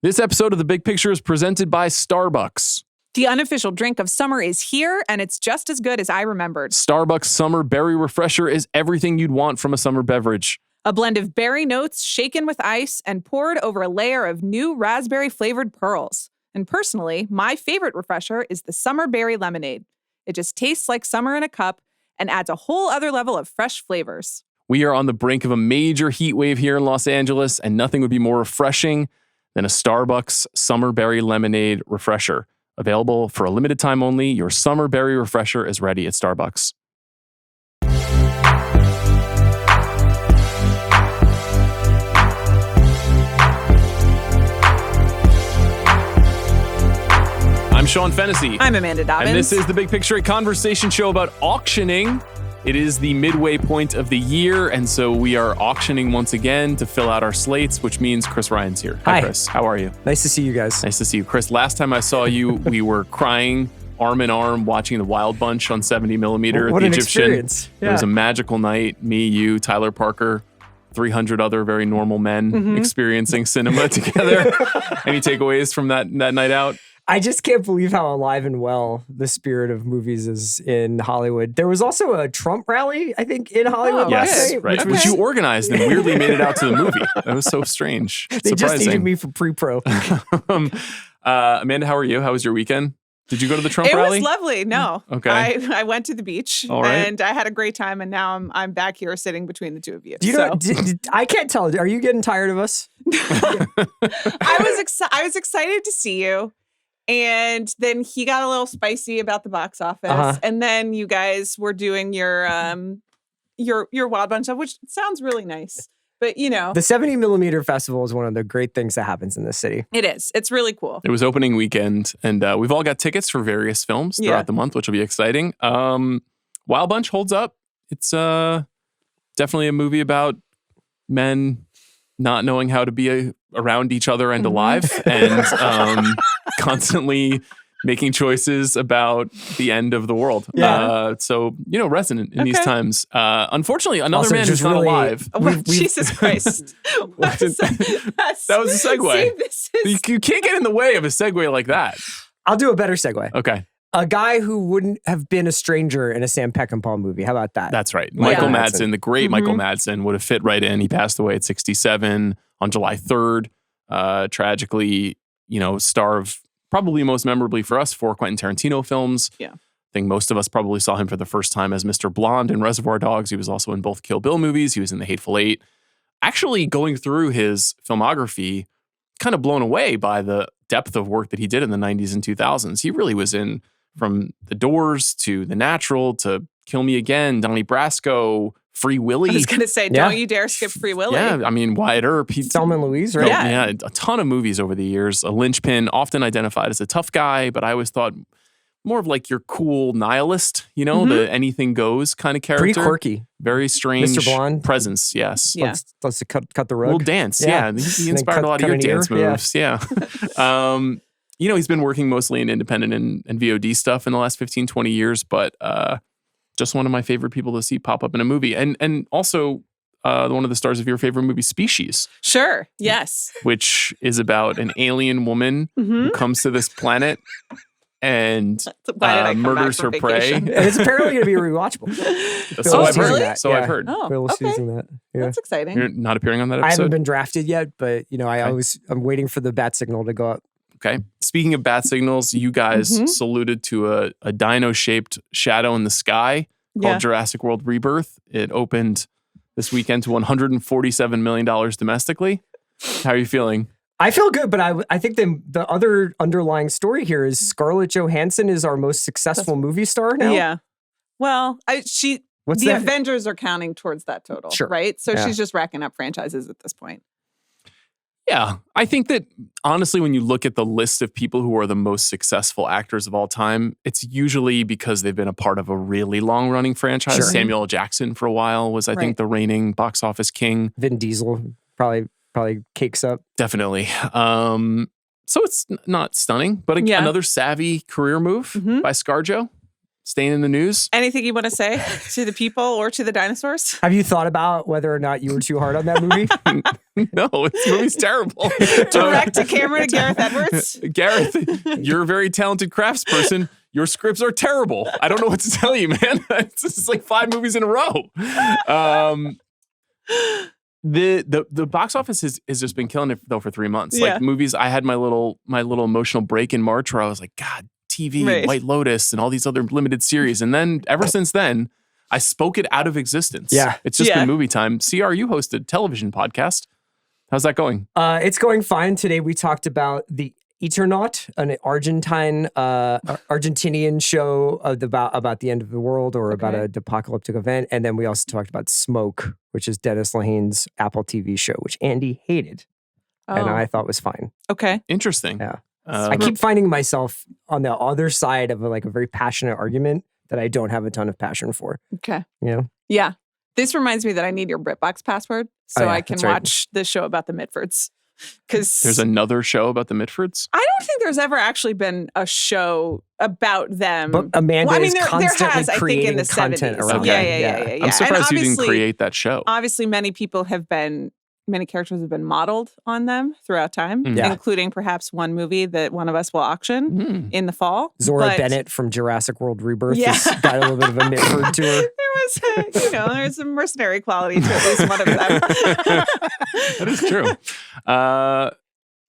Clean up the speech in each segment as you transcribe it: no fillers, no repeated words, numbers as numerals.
This episode of The Big Picture is presented by Starbucks. The unofficial drink of summer is here, and it's just as good as I remembered. Starbucks Summer Berry Refresher is everything you'd want from a summer beverage. A blend of berry notes shaken with ice and poured over a layer of new raspberry-flavored pearls. And personally, my favorite refresher is the Summer Berry Lemonade. It just tastes like summer in a cup and adds a whole other level of fresh flavors. We are on the brink of a major heat wave here in Los Angeles, and nothing would be more refreshing than a Starbucks Summer Berry Lemonade Refresher. Available for a limited time only, your Summer Berry Refresher is ready at Starbucks. I'm Sean Fennessey. I'm Amanda Dobbins. And this is The Big Picture, a conversation show about auctioning. It is the midway point of the year, and so we are auctioning once again to fill out our slates, which means Chris Ryan's here. Hi, Chris. How are you? Nice to see you guys. Nice to see you. Chris, last time I saw you, we were crying arm in arm watching The Wild Bunch on 70 millimeter. What the an Egyptian. experience. Yeah. It was a magical night. Me, you, Tyler Parker, 300 other very normal men experiencing cinema together. Any takeaways from that night out? I just can't believe how alive and well the spirit of movies is in Hollywood. There was also a Trump rally, I think, in Hollywood last night. Right. Which you organized and weirdly made it out to the movie. That was so strange. They just needed me for pre-pro. Amanda, how are you? How was your weekend? Did you go to the Trump rally? It was lovely. No. Okay. I went to the beach and I had a great time, and now I'm back here sitting between the two of you. Do you know, I can't tell. Are you getting tired of us? I was excited to see you. And then he got a little spicy about the box office. And then you guys were doing your Wild Bunch stuff, which sounds really nice. But, you know. The 70 millimeter festival is one of the great things that happens in this city. It is. It's really cool. It was opening weekend, and we've all got tickets for various films throughout the month, which will be exciting. Wild Bunch holds up. It's definitely a movie about men not knowing how to be around each other and alive, and constantly making choices about the end of the world. So, resonant in these times. Unfortunately, another also man who's not alive. Jesus Christ. That was a segue. You can't get in the way of a segue like that. I'll do a better segue. Okay. A guy who wouldn't have been a stranger in a Sam Peckinpah movie. How about that? That's right. Michael Madsen, the great Michael Madsen, would have fit right in. He passed away at 67 on July 3rd. Tragically, star of probably most memorably for us 4 Quentin Tarantino films. Yeah. I think most of us probably saw him for the first time as Mr. Blonde in Reservoir Dogs. He was also in both Kill Bill movies. He was in The Hateful Eight. Actually, going through his filmography, kind of blown away by the depth of work that he did in the 90s and 2000s. He really was in from The Doors to The Natural to Kill Me Again, Donnie Brasco, Free Willy. I was going to say, don't you dare skip Free Willy. Yeah, I mean, Wyatt Earp. Thelma and Louise, right? Yeah, a ton of movies over the years. A linchpin, often identified as a tough guy, but I always thought more of like your cool nihilist, the anything goes kind of character. Pretty quirky. Very strange Mr. Blonde. presence, yes. Yeah. Let's cut the rug. Little dance, yeah. He inspired a lot of your dance moves, yeah. He's been working mostly in independent and VOD stuff in the last 15, 20 years, but just one of my favorite people to see pop up in a movie. And also one of the stars of your favorite movie, Species. Sure, yes. Which is about an alien woman who comes to this planet and murders her prey. And it's apparently going to be rewatchable. So I've heard. Really? So I've heard. Oh, Bill was okay. using that. Yeah. That's exciting. You're not appearing on that episode? I haven't been drafted yet, but I'm waiting for the bat signal to go up. Okay. Speaking of bat signals, you guys saluted to a dino-shaped shadow in the sky called Jurassic World Rebirth. It opened this weekend to $147 million domestically. How are you feeling? I feel good, but I think the other underlying story here is Scarlett Johansson is our most successful movie star now. Yeah. Well, the that? Avengers are counting towards that total, right? So she's just racking up franchises at this point. Yeah. I think that, honestly, when you look at the list of people who are the most successful actors of all time, it's usually because they've been a part of a really long-running franchise. Sure. Samuel L. Jackson, for a while, was, I think, the reigning box office king. Vin Diesel probably cakes up. Definitely. So it's not stunning, but another savvy career move by ScarJo. staying in the news. Anything you want to say to the people or to the dinosaurs? Have you thought about whether or not you were too hard on that movie? No, this movie's terrible. Direct to camera to Gareth Edwards. Gareth, you're a very talented craftsperson. Your scripts are terrible. I don't know what to tell you, man. It's just like 5 movies in a row. The box office has just been killing it though for 3 months. Yeah. Like movies, I had my little emotional break in March where I was like, God, TV, Right. White Lotus, and all these other limited series. And then ever since then, I spoke it out of existence. Yeah. It's just been movie time. CRU hosted television podcast. How's that going? It's going fine. Today we talked about the Eternaut, an Argentinian show about the end of the world or about an apocalyptic event. And then we also talked about Smoke, which is Dennis Lehane's Apple TV show, which Andy hated. And I thought was fine. Okay. Interesting. Yeah. I keep finding myself on the other side of a very passionate argument that I don't have a ton of passion for. Okay. You know? Yeah. This reminds me that I need your BritBox password so I can that's right. watch the show about the Mitfords. Because there's another show about the Mitfords? I don't think there's ever actually been a show about them. But Amanda is constantly there has, creating I think, in the content 70s. around Yeah. I'm surprised you didn't create that show. Obviously, many characters have been modeled on them throughout time, including perhaps one movie that one of us will auction in the fall. Zora Bennett from Jurassic World Rebirth has got a little bit of a Mitford to her. There's some mercenary quality to at least one of them. That is true.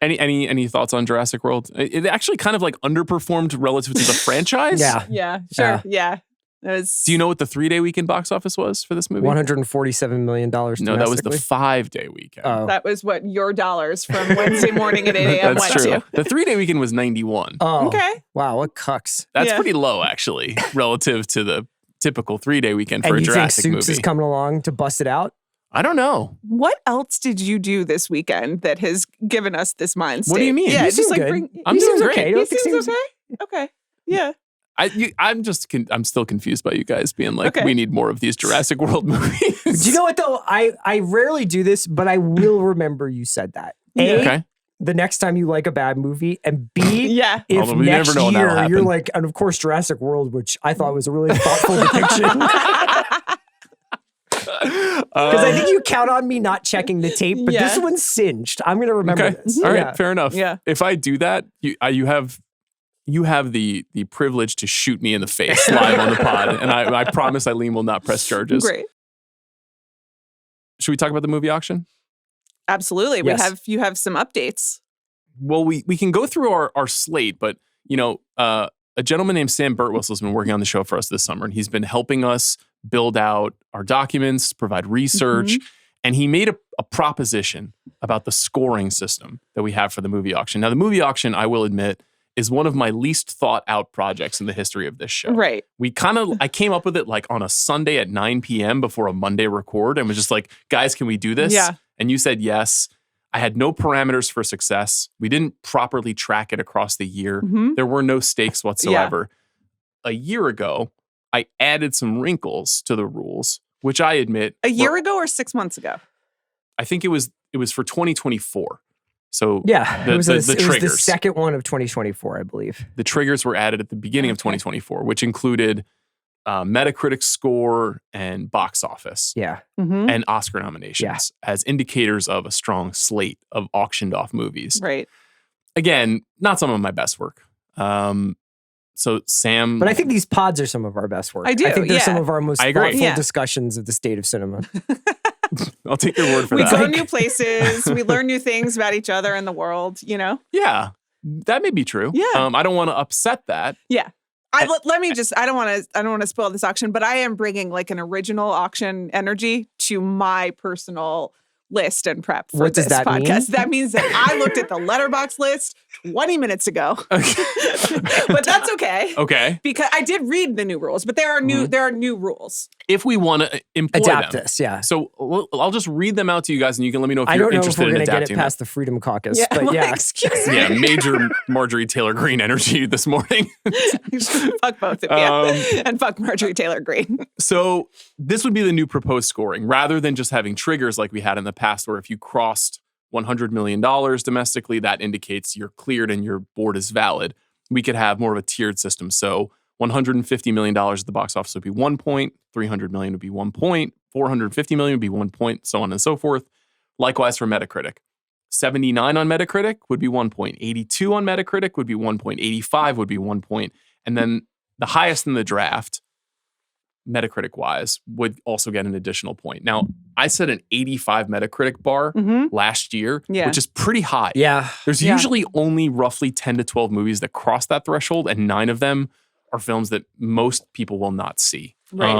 Any thoughts on Jurassic World? It actually kind of like underperformed relative to the franchise. Yeah, sure. Yeah. Do you know what the 3-day weekend box office was for this movie? $147 million. No, that was the 5-day weekend. Oh. That was what your dollars from Wednesday morning at 8 a.m. That's went true. to. The 3-day weekend was 91. Oh, okay. Wow, what cucks. That's pretty low, actually, relative to the typical 3-day weekend for a Jurassic movie. movie. And you think Suits is coming along to bust it out? I don't know. What else did you do this weekend that has given us this mind state? What do you mean? Yeah, You seem just good. I'm doing great. Okay. He seems okay? Okay. Yeah. I'm still confused by you guys being like, we need more of these Jurassic World movies. Do you know what though? I rarely do this, but I will remember you said that. A, the next time you like a bad movie, and B, if Although we next never know when that'll year you're happen. like, and of course Jurassic World, which I thought was a really thoughtful depiction. Because I think you count on me not checking the tape, but this one's singed. I'm going to remember this. All right, fair enough. Yeah. If I do that, you have the privilege to shoot me in the face live on the pod, and I promise Eileen will not press charges. Great. Should we talk about the movie auction? Absolutely. Yes. You have some updates. Well, we can go through our slate, but a gentleman named Sam Birtwhistle has been working on the show for us this summer, and he's been helping us build out our documents, provide research, and he made a proposition about the scoring system that we have for the movie auction. Now, the movie auction, I will admit, is one of my least thought out projects in the history of this show. Right. I came up with it like on a Sunday at 9 p.m. before a Monday record and was just like, guys, can we do this? Yeah. And you said yes. I had no parameters for success. We didn't properly track it across the year. There were no stakes whatsoever. A year ago, I added some wrinkles to the rules, which I admit. A year ago or 6 months ago? I think it was for 2024. So it was the triggers. second one of 2024, I believe. The triggers were added at the beginning of 2024, which included Metacritic score and box office and Oscar nominations as indicators of a strong slate of auctioned off movies. Right. Again, not some of my best work. So Sam... But I think these pods are some of our best work. I do, I think they're some of our most thoughtful Yeah. discussions of the state of cinema. I'll take your word for We that. go new places. We learn new things about each other and the world, Yeah, that may be true. Yeah. I don't want to upset that. Yeah. Let me just, I don't want to spoil this auction, but I am bringing like an original auction energy to my personal list and prep for What does this that mean? podcast. That means that I looked at the letterbox list 20 minutes ago. But that's okay. Okay. Because I did read the new rules, but there are new rules. If we want to employ Adapt them. this, yeah. So I'll just read them out to you guys, and you can let me know if I you're don't know if interested we're in going to get adapting it past the Freedom Caucus, Yeah, but yeah. excuse me. Yeah, major Marjorie Taylor Greene energy this morning. Fuck both of you. And fuck Marjorie Taylor Greene. So this would be the new proposed scoring, rather than just having triggers like we had in the past, where if you crossed $100 million domestically, that indicates you're cleared and your board is valid. We could have more of a tiered system. So $150 million at the box office would be 1 point. $300 million would be 1 point. $450 million would be 1 point, so on and so forth. Likewise for Metacritic. 79 on Metacritic would be 1 point. 82 on Metacritic would be 1 point. 85 would be 1 point. And then the highest in the draft, Metacritic-wise, would also get an additional point. Now, I set an 85 Metacritic bar last year, which is pretty high. Yeah. There's usually only roughly 10 to 12 movies that cross that threshold, and 9 of them are films that most people will not see. Right.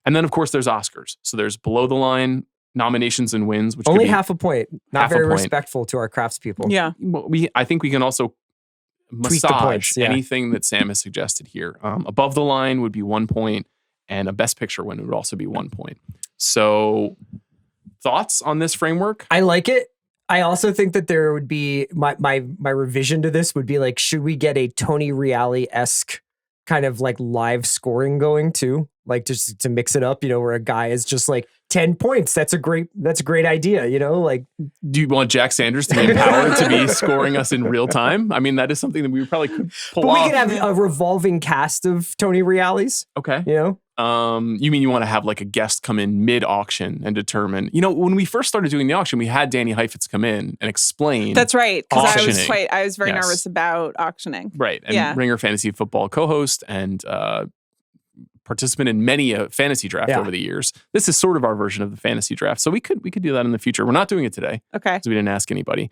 And then, of course, there's Oscars. So there's below the line nominations and wins, which only could be half a point. Not very respectful to our craftspeople. Yeah. I think we can also massage points, anything that Sam has suggested here. Above the line would be 1 point, and a Best Picture win would also be 1 point. So, thoughts on this framework? I like it. I also think that there would be my revision to this would be like, should we get a Tony Reale-esque kind of like live scoring going too? Like just to mix it up, where a guy is just like 10 points. That's a great idea, like. Do you want Jack Sanders to be empowered to be scoring us in real time? I mean, that is something that we probably could pull off. We could have a revolving cast of Tony Reales. Okay. You mean you want to have like a guest come in mid-auction and determine, when we first started doing the auction, we had Danny Heifetz come in and explain. That's right. Because auctioning. I was very nervous about auctioning. Right. And Ringer Fantasy Football co-host and participant in many a fantasy draft over the years. This is sort of our version of the fantasy draft. So we could do that in the future. We're not doing it today. Okay. Because we didn't ask anybody.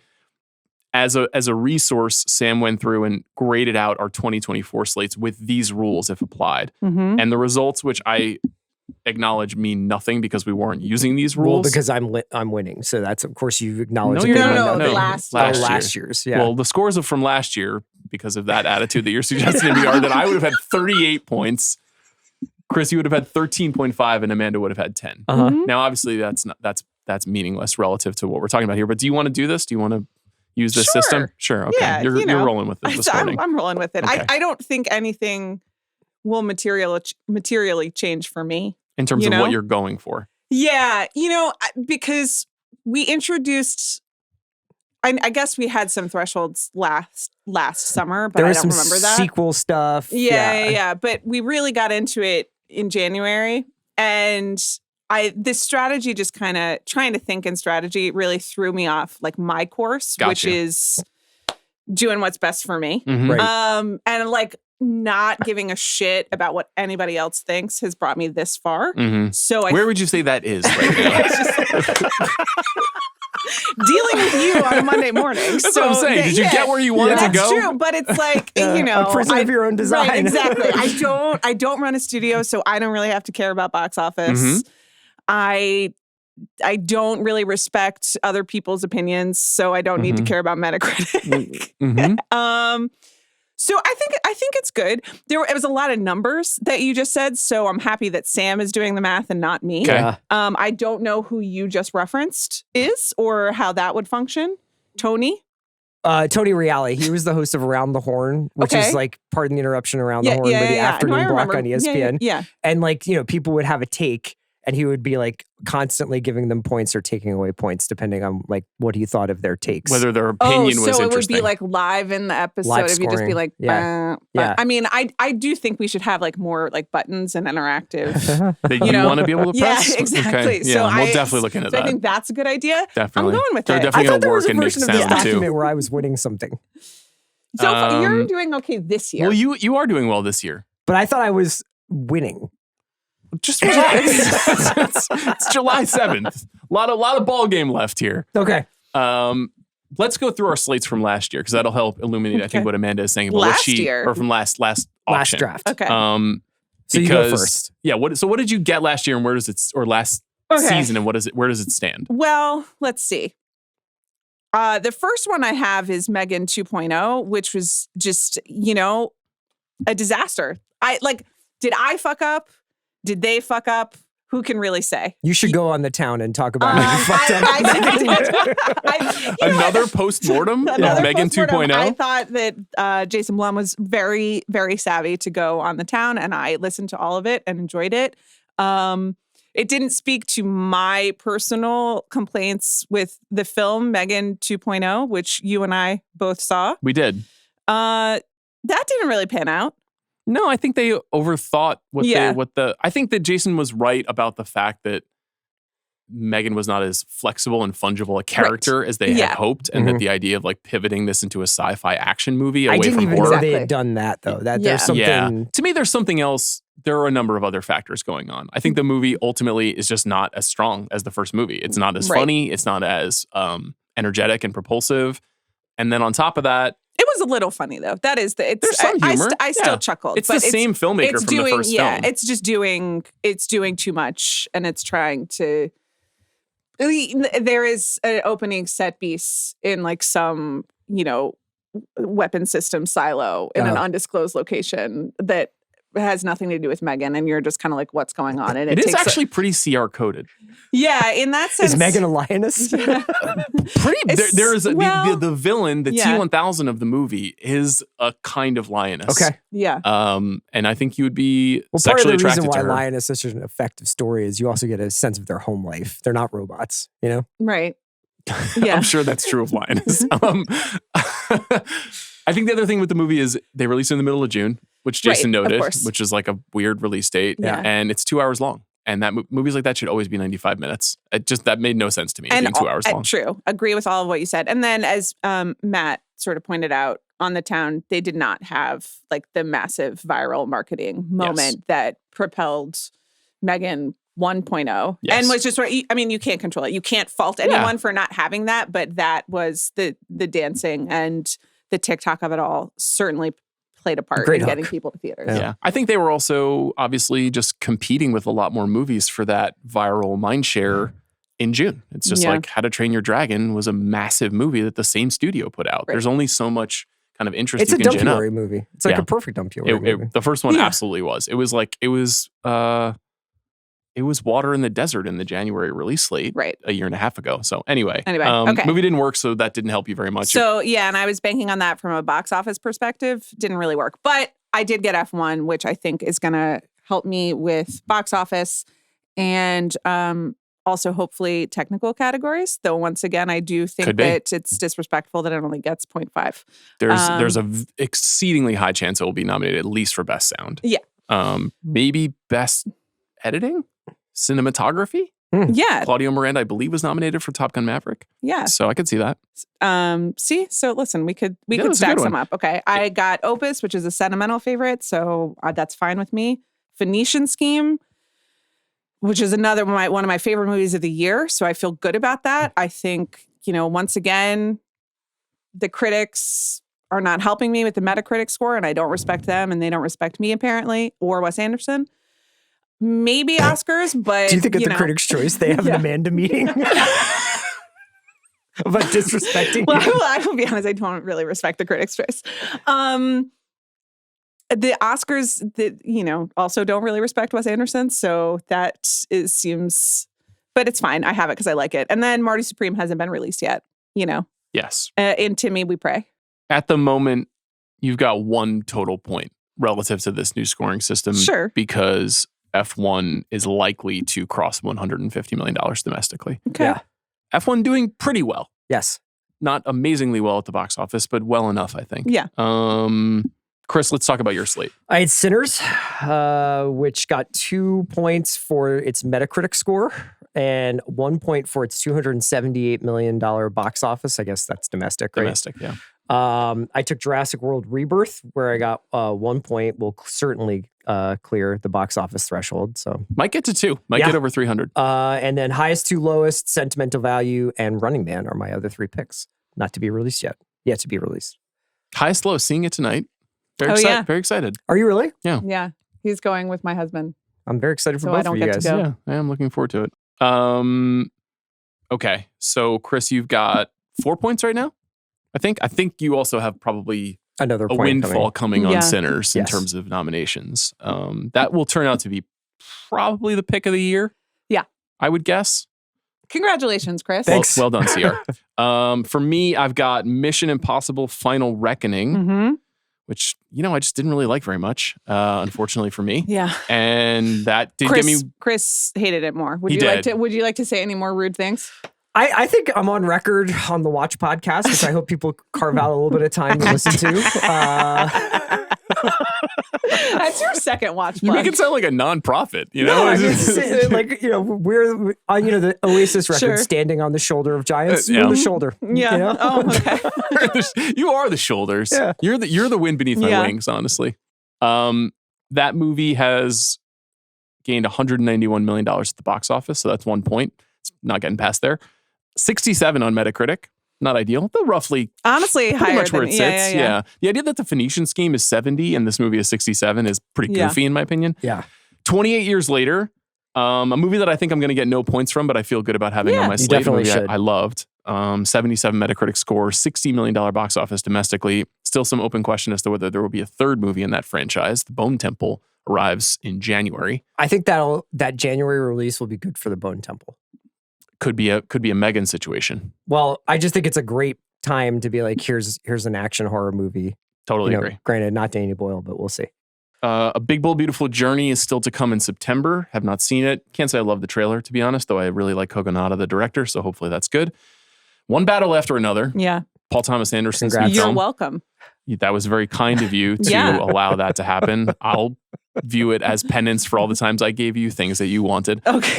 As a resource, Sam went through and graded out our 2024 slates with these rules if applied. Mm-hmm. And the results, which I acknowledge mean nothing because we weren't using these rules. Well, because I'm winning. So that's, of course, you acknowledge. No, last year's. Yeah. Well, the scores from last year, because of that attitude that you're suggesting to me, are that I would have had 38 points. Chris, you would have had 13.5 and Amanda would have had 10. Uh-huh. Now, obviously, that's meaningless relative to what we're talking about here. But do you want to do this? Do you want to use this system? Sure. Okay. Yeah, you're rolling with it this morning. I'm rolling with it. Okay. I don't think anything will materially change for me. In terms of what you're going for. Yeah. Because we introduced, I guess we had some thresholds last summer, but I don't remember that. Sequel stuff. Yeah. But we really got into it in January. And this strategy, just kind of trying to think in strategy, really threw me off like my course, Gotcha. which is doing what's best for me. Mm-hmm. Right. And like not giving a shit about what anybody else thinks has brought me this far. Mm-hmm. So where would you say that is right now? Dealing with you on a Monday morning. That's what I'm saying. Did you get where you wanted to go? That's true, but it's like, a prisoner of your own design. Right, exactly. I don't run a studio, so I don't really have to care about box office. Mm-hmm. I don't really respect other people's opinions, so I don't need to care about Metacritic. Mm-hmm. So I think it's good. It was a lot of numbers that you just said, so I'm happy that Sam is doing the math and not me. Okay. I don't know who you just referenced is or how that would function. Tony? Tony Reale. He was the host of Around the Horn, which is like, pardon the interruption, Around the Horn, but the afternoon block on ESPN. Yeah. And like, people would have a take and he would be like constantly giving them points or taking away points depending on like what he thought of their takes. Whether their opinion was interesting. So it would be like live in the episode if you just be like, yeah. I mean, I do think we should have like more like buttons and interactive. That you want to be able to press? Yeah, exactly. Okay. So we'll definitely look into that. I think that's a good idea. Definitely. I'm going with They're it. definitely going to work and make version of this sound document too. where I was winning something. So you're doing okay this year. Well, you are doing well this year. But I thought I was winning. Just relax. It's July 7th. A lot of ball game left here. Okay. Let's go through our slates from last year because that'll help illuminate, I think, what Amanda is saying about last year, or from last auction. Draft. Okay. So you go first. Yeah. What did you get last year, and where does it, or last season, and where does it stand? Well, let's see. The first one I have is Megan 2.0, which was just a disaster. Did I fuck up? Did they fuck up? Who can really say? You should go on the town and talk about how you fucked up. Another post-mortem of Megan 2.0? I thought that Jason Blum was very, very savvy to go on the town, and I listened to all of it and enjoyed it. It didn't speak to my personal complaints with the film Megan 2.0, which you and I both saw. We did. That didn't really pan out. No, I think they overthought I think that Jason was right about the fact that Megan was not as flexible and fungible a character as they had hoped, and that the idea of like pivoting this into a sci-fi action movie away from horror. Know they had done that though. There's something. Yeah. To me, there's something else. There are a number of other factors going on. I think the movie ultimately is just not as strong as the first movie. It's not as funny. It's not as energetic and propulsive. And then on top of that, it was a little funny though. That is there's some humor. I still chuckled. It's the same filmmaker from the first film. Yeah, it's doing too much, and it's trying to. There is an opening set piece in like some, weapon system silo in an undisclosed location that has nothing to do with Megan, and you're just kind of like, what's going on? And it is actually pretty CR coded. Yeah, in that sense. Is Megan a lioness? There is the villain, the T-1000 of the movie is a kind of lioness. Okay. Yeah. And I think you would be sexually attracted to her. Part of the reason why lioness is such an effective story is you also get a sense of their home life. They're not robots, Right. Yeah. I'm sure that's true of lioness. I think the other thing with the movie is they released it in the middle of June, which Jason noted, which is like a weird release date. Yeah. And it's 2 hours long. And that movies like that should always be 95 minutes. That made no sense to me, being 2 hours long. True. Agree with all of what you said. And then as Matt sort of pointed out, on The Town, they did not have like the massive viral marketing moment that propelled Megan 1.0 and was just you can't control it. You can't fault anyone for not having that, but that was the dancing and the TikTok of it all certainly played a part in getting people to theaters. Yeah. I think they were also obviously just competing with a lot more movies for that viral mindshare in June. It's just like How to Train Your Dragon was a massive movie that the same studio put out. Right. There's only so much kind of interest you can gin up. It's a dump movie. It's like a perfect dump movie. The first one absolutely was. It was Water in the Desert in the January release slate a year and a half ago. So anyway, movie didn't work, so that didn't help you very much. So and I was banking on that from a box office perspective. Didn't really work. But I did get F1, which I think is going to help me with box office and also hopefully technical categories. Though once again, I do think that it's disrespectful that it only gets 0.5. There's a exceedingly high chance it will be nominated at least for Best Sound. Yeah. Maybe Best Editing? Cinematography? Yeah. Claudio Miranda, I believe, was nominated for Top Gun Maverick. Yeah. So I could see that. So listen, we could stack some up. Okay. I got Opus, which is a sentimental favorite, so that's fine with me. Phoenician Scheme, which is another one of my favorite movies of the year, so I feel good about that. I think, once again, the critics are not helping me with the Metacritic score, and I don't respect them, and they don't respect me, apparently, or Wes Anderson. Maybe Oscars, but do you think at the Critics' Choice they have an Amanda meeting about disrespecting? Well, I will be honest, I don't really respect the Critics' Choice. The Oscars, also don't really respect Wes Anderson, so that seems, but it's fine. I have it because I like it. And then Marty Supreme hasn't been released yet. Yes. In Timmy We Pray. At the moment, you've got one total point relative to this new scoring system, because F1 is likely to cross $150 million domestically. Okay. Yeah. F1 doing pretty well. Yes. Not amazingly well at the box office, but well enough, I think. Yeah. Chris, let's talk about your slate. I had Sinners, which got 2 points for its Metacritic score and 1 point for its $278 million box office. I guess that's domestic, right? Domestic, yeah. I took Jurassic World Rebirth, where I got 1 point. Will certainly clear the box office threshold. So might get to 2. Might get over 300. And then highest to lowest, Sentimental Value, and Running Man are my other 3 picks. Not to be released yet. Yet to be released. Highest lowest, seeing it tonight. Very excited. Are you really? Yeah. Yeah. He's going with my husband. I'm very excited for both of you guys. Yeah, I am looking forward to it. Okay. So Chris, you've got 4 points right now. I think you also have probably another a point windfall coming on Sinners in terms of nominations. That will turn out to be probably the pick of the year. Yeah. I would guess. Congratulations, Chris. Thanks. Well done, CR. For me, I've got Mission Impossible Final Reckoning, which, I just didn't really like very much, unfortunately for me. Yeah. And that did get me... Chris hated it more. Would you like to say any more rude things? I think I'm on record on the Watch podcast, which I hope people carve out a little bit of time to listen to. That's your second watch. You make it sound like a nonprofit, you know? No, I mean, like, you know, we're on, you know, the Oasis record, standing on the shoulder of giants. We're the shoulder. Yeah. You know? Oh, okay. You are the shoulders. Yeah. You're the wind beneath my wings, honestly. That movie has gained $191 million at the box office, so that's 1 point. It's not getting past there. 67 on Metacritic. Not ideal, but roughly, honestly, pretty higher much where than, it sits. Yeah. The idea that the Phoenician scheme is 70 and this movie is 67 is pretty goofy in my opinion. Yeah. 28 years later, a movie that I think I'm going to get no points from, but I feel good about having on my slate. Definitely should. I loved. 77 Metacritic score, $60 million box office domestically. Still some open question as to whether there will be a third movie in that franchise. The Bone Temple arrives in January. I think that January release will be good for the Bone Temple. Could be a Megan situation. Well, I just think it's a great time to be like, here's an action horror movie. Totally agree. Granted, not Danny Boyle, but we'll see. A Big Bold Beautiful Journey is still to come in September. Have not seen it. Can't say I love the trailer, to be honest, though I really like Kogonada, the director, so hopefully that's good. One Battle After Another. Yeah. Paul Thomas Anderson's new You're film. welcome. That was very kind of you to allow that to happen. I'll view it as penance for all the times I gave you things that you wanted. Okay.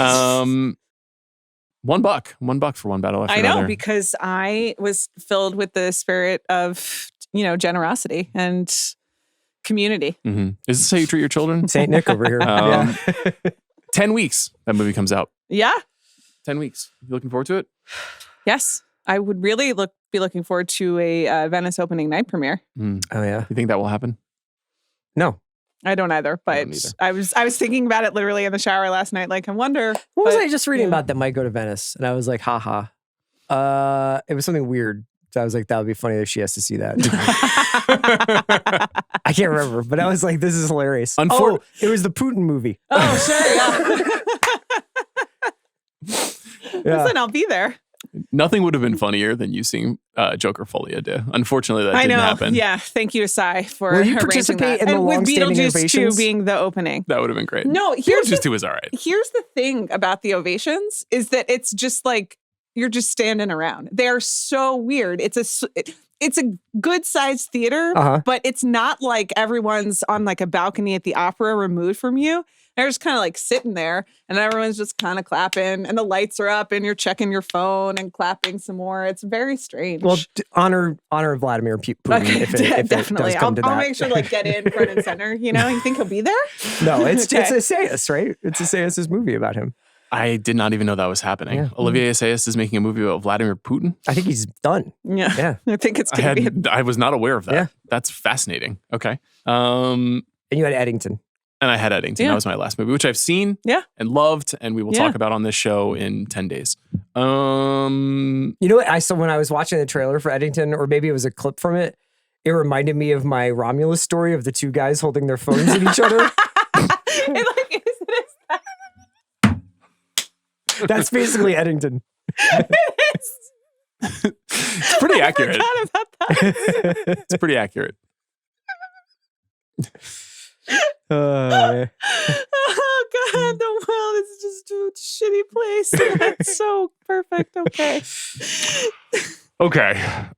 $1 for One Battle After Another. I know, because I was filled with the spirit of, generosity and community. Mm-hmm. Is this how you treat your children? Saint Nick over here. 10 weeks that movie comes out. Yeah. 10 weeks. You looking forward to it? Yes. I would really be looking forward to a Venice opening night premiere. Mm. Oh, yeah. You think that will happen? No. I don't either, but I was thinking about it literally in the shower last night. Like, I wonder. What was I just reading about that might go to Venice? And I was like, haha. It was something weird. So I was like, that would be funny if she has to see that. I can't remember, but I was like, this is hilarious. It was the Putin movie. Oh, sure. Yeah. Listen, I'll be there. Nothing would have been funnier than you seeing Joker Folia do. Unfortunately, that didn't happen. Yeah, thank you to Sai for Will you arranging participate that. in the and with long-standing Beetlejuice ovations? 2 being the opening. That would have been great. No, Beetlejuice 2 was all right. Here's the thing about the ovations is that it's just like you're just standing around. They're so weird. It's a good-sized theater, but it's not like everyone's on like a balcony at the opera removed from you. They're just kind of like sitting there and everyone's just kind of clapping and the lights are up and you're checking your phone and clapping some more. It's very strange. Well, honor Vladimir Putin if it definitely. does come to that. I'll make sure to like get in front and center. You think he'll be there? No, it's Assayas, right? It's Assayas' movie about him. I did not even know that was happening. Yeah. Olivier Assayas is making a movie about Vladimir Putin. I think he's done. Yeah. I think it's going to be. I was not aware of that. Yeah. That's fascinating. Okay. And you had Eddington. And I had Eddington. Yeah. That was my last movie, which I've seen and loved, and we will talk about on this show in 10 days. You know what? I saw when I was watching the trailer for Eddington, or maybe it was a clip from it, it reminded me of my Romulus story of the two guys holding their phones at each other. That's basically Eddington. It's pretty accurate. I forgot about that. It's pretty accurate. Oh God, the world is just a shitty place. That's so perfect. Okay.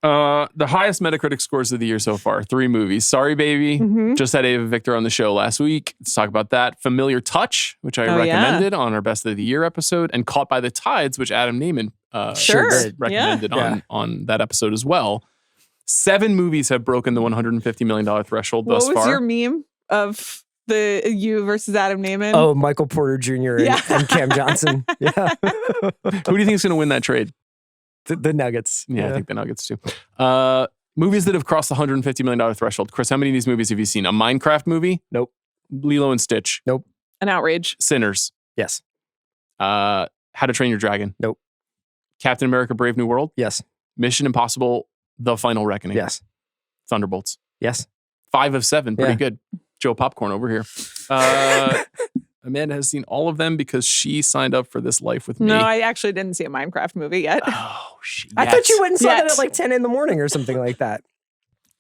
The highest Metacritic scores of the year so far. 3 movies. Sorry Baby. Mm-hmm. Just had Ava Victor on the show last week. Let's talk about that. Familiar Touch, which I recommended on our Best of the Year episode, and Caught by the Tides, which Adam Naiman recommended on that episode as well. 7 movies have broken the $150 million threshold thus far. What was your meme of the you versus Adam Naiman? Oh, Michael Porter Jr. and Cam Johnson. Yeah. Who do you think is going to win that trade? The Nuggets. Yeah, I think the Nuggets too. Movies that have crossed the $150 million threshold. Chris, how many of these movies have you seen? A Minecraft movie? Nope. Lilo and Stitch? Nope. An Outrage? Sinners? Yes. How to Train Your Dragon? Nope. Captain America Brave New World? Yes. Mission Impossible The Final Reckoning? Yes. Thunderbolts? Yes. 5 of 7. Pretty good. Joe Popcorn over here. Amanda has seen all of them because she signed up for this life with me. No, I actually didn't see a Minecraft movie yet. Oh, shit. I thought you went and saw that at like 10 in the morning or something like that.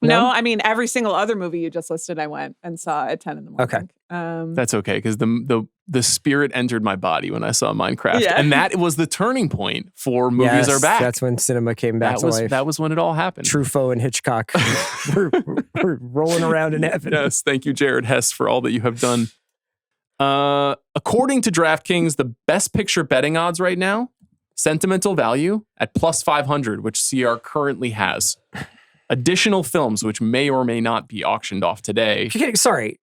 No, I mean, every single other movie you just listed, I went and saw at 10 in the morning. Okay. That's okay, because the the spirit entered my body when I saw Minecraft. Yeah. And that was the turning point for movies are back. That's when cinema came back to life. That was when it all happened. Truffaut and Hitchcock we're rolling around in heaven. Yes, thank you, Jared Hess, for all that you have done. According to DraftKings, the best picture betting odds right now, Sentimental Value at plus 500, which CR currently has. Additional films, which may or may not be auctioned off today. Sorry.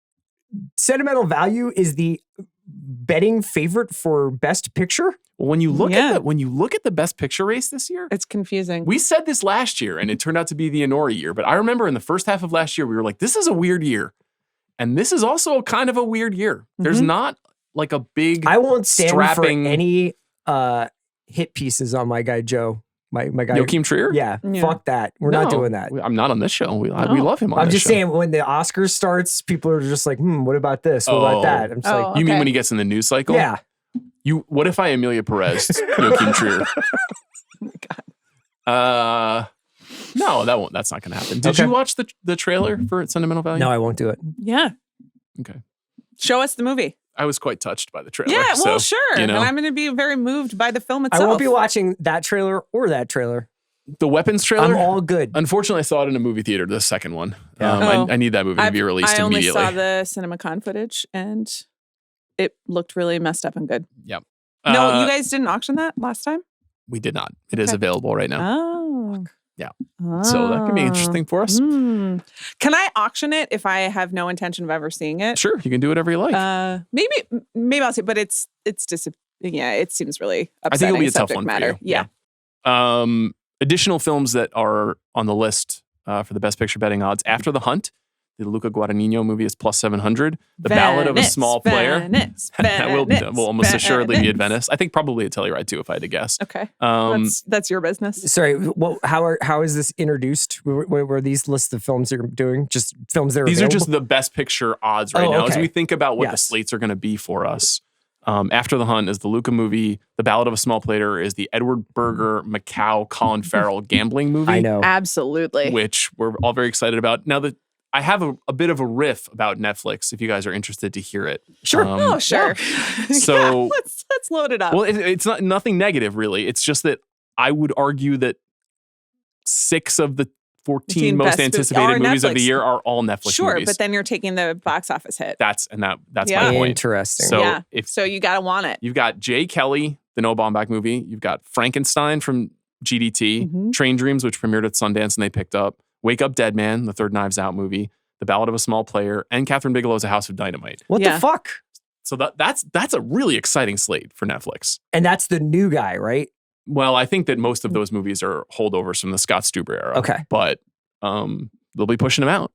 Sentimental Value is the betting favorite for Best Picture? Well, when you look at the Best Picture race this year, It's confusing. we said this last year, and it turned out to be the Inori year. But I remember in the first half of last year, we were like, "This is a weird year," and this is also kind of a weird year. There's not like a big. I won't stand strapping for any hit pieces on my guy Joe. My guy Joachim Trier. Yeah, Yeah. fuck that. We're not No, doing that. I'm not on this show. We love him on I'm this just show. saying, when the Oscars starts, people are just like, what about this? What about that? I'm just Oh. like, You mean Okay. when he gets in the news cycle? yeah. What if I Amelia Perez, Joachim Trier? Oh my God. No, that's not going to happen. Did Okay. you watch the trailer for Sentimental Value? No, I won't do it. Yeah. Okay. Show us the movie. I was quite touched by the trailer. Yeah, well, so, sure. You know, And I'm going to be very moved by the film itself. I won't be watching that trailer or that trailer. the Weapons trailer. I'm all good. Unfortunately, I saw it in a movie theater, the second one. Yeah. Oh. I need that movie to be released I only immediately. saw the CinemaCon footage, and it looked really messed up and good. Yep. No, you guys didn't auction that last time? We did not. It is Okay. available right now. Oh. Yeah. So that could be interesting for us. Can I auction it if I have no intention of ever seeing it? Sure, you can do whatever you like. Maybe I'll see, but it's it seems really upsetting. I think it'll be a tough subject one matter. for you. Yeah. Additional films that are on the list for the best picture betting odds: After the Hunt, the Luca Guadagnino movie is plus 700. The Ballad of a Small Player. That will almost assuredly be at Venice. I think probably at Telluride too, if I had to guess. Okay, Um, that's your business. Sorry, how is this introduced? Were these lists of films you're doing? Just films that are These are available? just the best picture odds right Oh, now as okay. we think about what the Yes. slates are going to be for us. After the Hunt is the Luca movie. The Ballad of a Small Player is the Edward Berger, Macau, Colin Farrell gambling movie. I know. Absolutely. Which we're all very excited about. Now, I have a bit of a riff about Netflix if you guys are interested to hear it. Sure. Oh, sure. So- Yeah, let's load it up. Well, it's not nothing negative, really. It's just that I would argue that 6 of the 14 most best movies anticipated are movies of the Netflix. year are all Netflix sure, movies. but then you're taking the box office hit. That's Yeah. my point. Interesting. So yeah. if So you gotta want it. you've got Jay Kelly, the Noah Baumbach movie, you've got Frankenstein from GDT, Mhm. Train Dreams, which premiered at Sundance and they picked up, Wake Up Dead Man, the third Knives Out movie, The Ballad of a Small Player, and Catherine Bigelow's A House of Dynamite. What Yeah. the fuck? So that's a really exciting slate for Netflix. And that's the new guy, right? Well, I think that most of those movies are holdovers from the Scott Stuber era. Okay. But they'll be pushing them out.